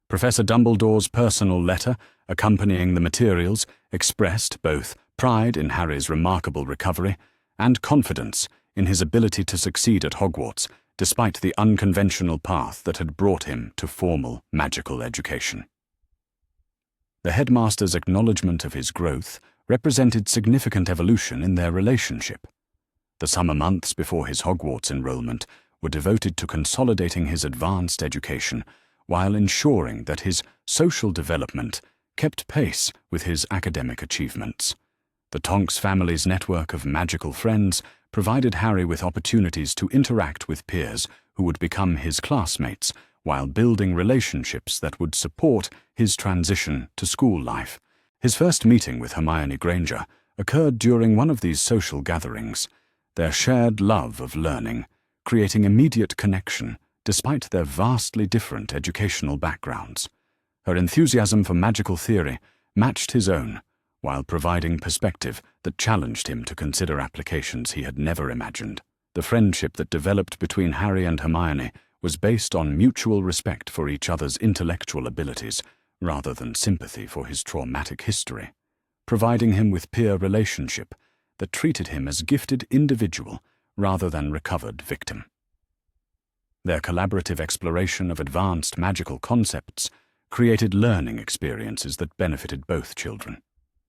Professor Dumbledore's personal letter accompanying the materials expressed both pride in Harry's remarkable recovery and confidence in his ability to succeed at Hogwarts, despite the unconventional path that had brought him to formal magical education. The headmaster's acknowledgement of his growth represented significant evolution in their relationship. The summer months before his Hogwarts enrollment were devoted to consolidating his advanced education while ensuring that his social development kept pace with his academic achievements. The Tonks family's network of magical friends provided Harry with opportunities to interact with peers who would become his classmates while building relationships that would support his transition to school life. His first meeting with Hermione Granger occurred during one of these social gatherings, their shared love of learning creating immediate connection despite their vastly different educational backgrounds. Her enthusiasm for magical theory matched his own, while providing perspective that challenged him to consider applications he had never imagined. The friendship that developed between Harry and Hermione was based on mutual respect for each other's intellectual abilities rather than sympathy for his traumatic history, providing him with peer relationship that treated him as gifted individual rather than recovered victim. Their collaborative exploration of advanced magical concepts created learning experiences that benefited both children.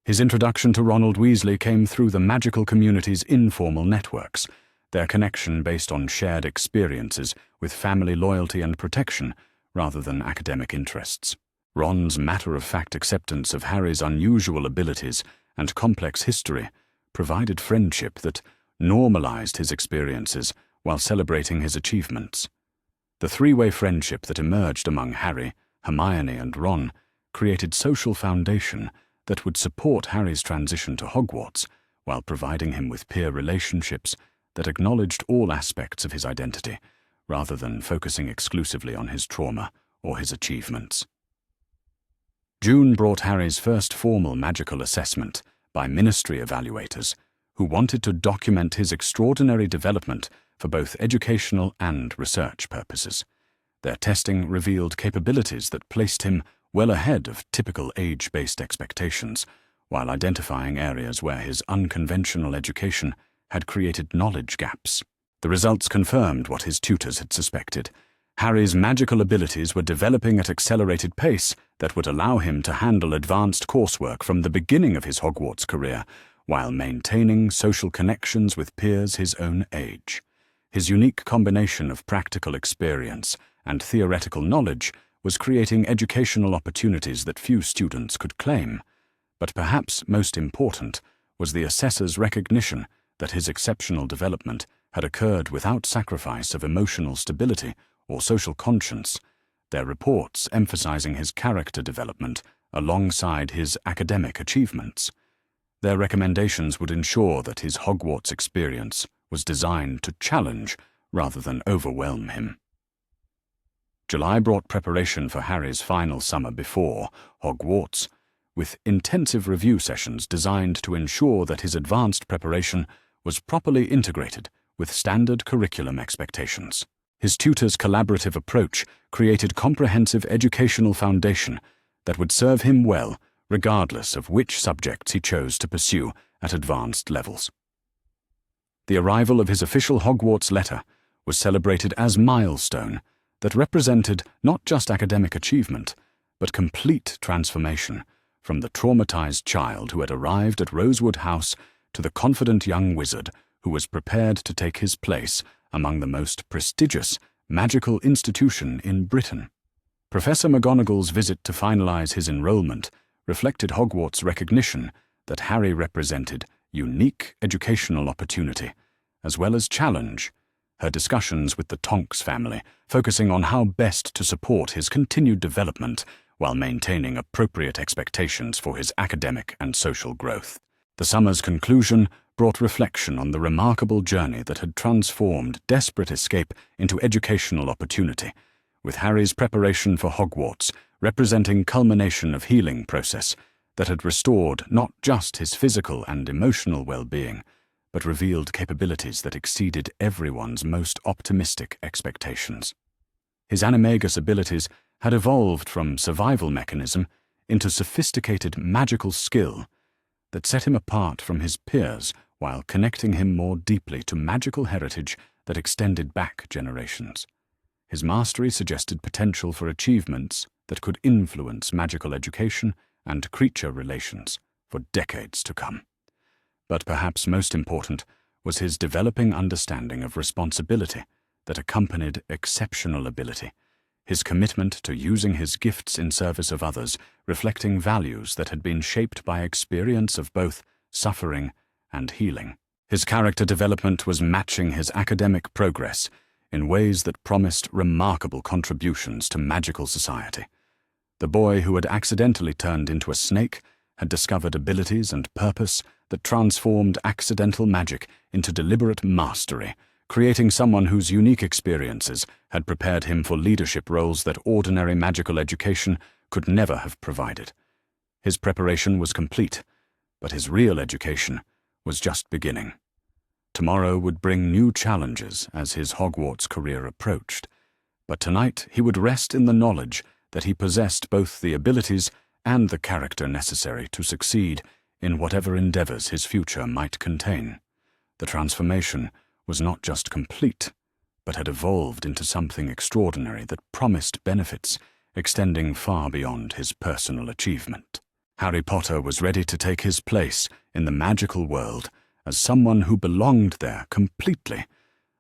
His introduction to Ronald Weasley came through the magical community's informal networks, their connection based on shared experiences with family loyalty and protection rather than academic interests. Ron's matter-of-fact acceptance of Harry's unusual abilities and complex history provided friendship that normalized his experiences while celebrating his achievements. The three-way friendship that emerged among Harry, Hermione, and Ron created social foundation that would support Harry's transition to Hogwarts while providing him with peer relationships that acknowledged all aspects of his identity rather than focusing exclusively on his trauma or his achievements. June brought Harry's first formal magical assessment by ministry evaluators who wanted to document his extraordinary development for both educational and research purposes. Their testing revealed capabilities that placed him well ahead of typical age-based expectations, while identifying areas where his unconventional education had created knowledge gaps. The results confirmed what his tutors had suspected. Harry's magical abilities were developing at accelerated pace that would allow him to handle advanced coursework from the beginning of his Hogwarts career, while maintaining social connections with peers his own age. His unique combination of practical experience and theoretical knowledge was creating educational opportunities that few students could claim. But perhaps most important was the assessor's recognition that his exceptional development had occurred without sacrifice of emotional stability or social conscience, their reports emphasizing his character development alongside his academic achievements. Their recommendations would ensure that his Hogwarts experience was designed to challenge rather than overwhelm him. July brought preparation for Harry's final summer before Hogwarts, with intensive review sessions designed to ensure that his advanced preparation was properly integrated with standard curriculum expectations. His tutor's collaborative approach created comprehensive educational foundation that would serve him well regardless of which subjects he chose to pursue at advanced levels. The arrival of his official Hogwarts letter was celebrated as a milestone that represented not just academic achievement, but complete transformation from the traumatized child who had arrived at Rosewood House to the confident young wizard who was prepared to take his place among the most prestigious magical institution in Britain. Professor McGonagall's visit to finalize his enrollment reflected Hogwarts' recognition that Harry represented unique educational opportunity, as well as challenge. Her discussions with the Tonks family, focusing on how best to support his continued development while maintaining appropriate expectations for his academic and social growth. The summer's conclusion brought reflection on the remarkable journey that had transformed desperate escape into educational opportunity, with Harry's preparation for Hogwarts representing culmination of healing process that had restored not just his physical and emotional well-being, but revealed capabilities that exceeded everyone's most optimistic expectations. His animagus abilities had evolved from survival mechanism into sophisticated magical skill that set him apart from his peers while connecting him more deeply to magical heritage that extended back generations. His mastery suggested potential for achievements that could influence magical education and creature relations for decades to come. But perhaps most important was his developing understanding of responsibility that accompanied exceptional ability, his commitment to using his gifts in service of others, reflecting values that had been shaped by experience of both suffering and healing. His character development was matching his academic progress in ways that promised remarkable contributions to magical society. The boy who had accidentally turned into a snake had discovered abilities and purpose that transformed accidental magic into deliberate mastery, creating someone whose unique experiences had prepared him for leadership roles that ordinary magical education could never have provided. His preparation was complete, but his real education was just beginning. Tomorrow would bring new challenges as his Hogwarts career approached, but tonight he would rest in the knowledge that he possessed both the abilities and the character necessary to succeed in whatever endeavors his future might contain. The transformation was not just complete, but had evolved into something extraordinary that promised benefits extending far beyond his personal achievement. Harry Potter was ready to take his place in the magical world as someone who belonged there completely,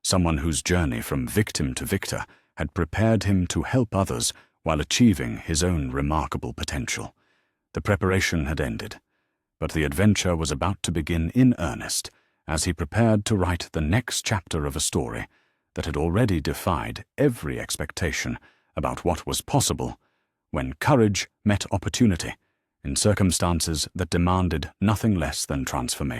someone whose journey from victim to victor had prepared him to help others while achieving his own remarkable potential. The preparation had ended, but the adventure was about to begin in earnest as he prepared to write the next chapter of a story that had already defied every expectation about what was possible when courage met opportunity in circumstances that demanded nothing less than transformation.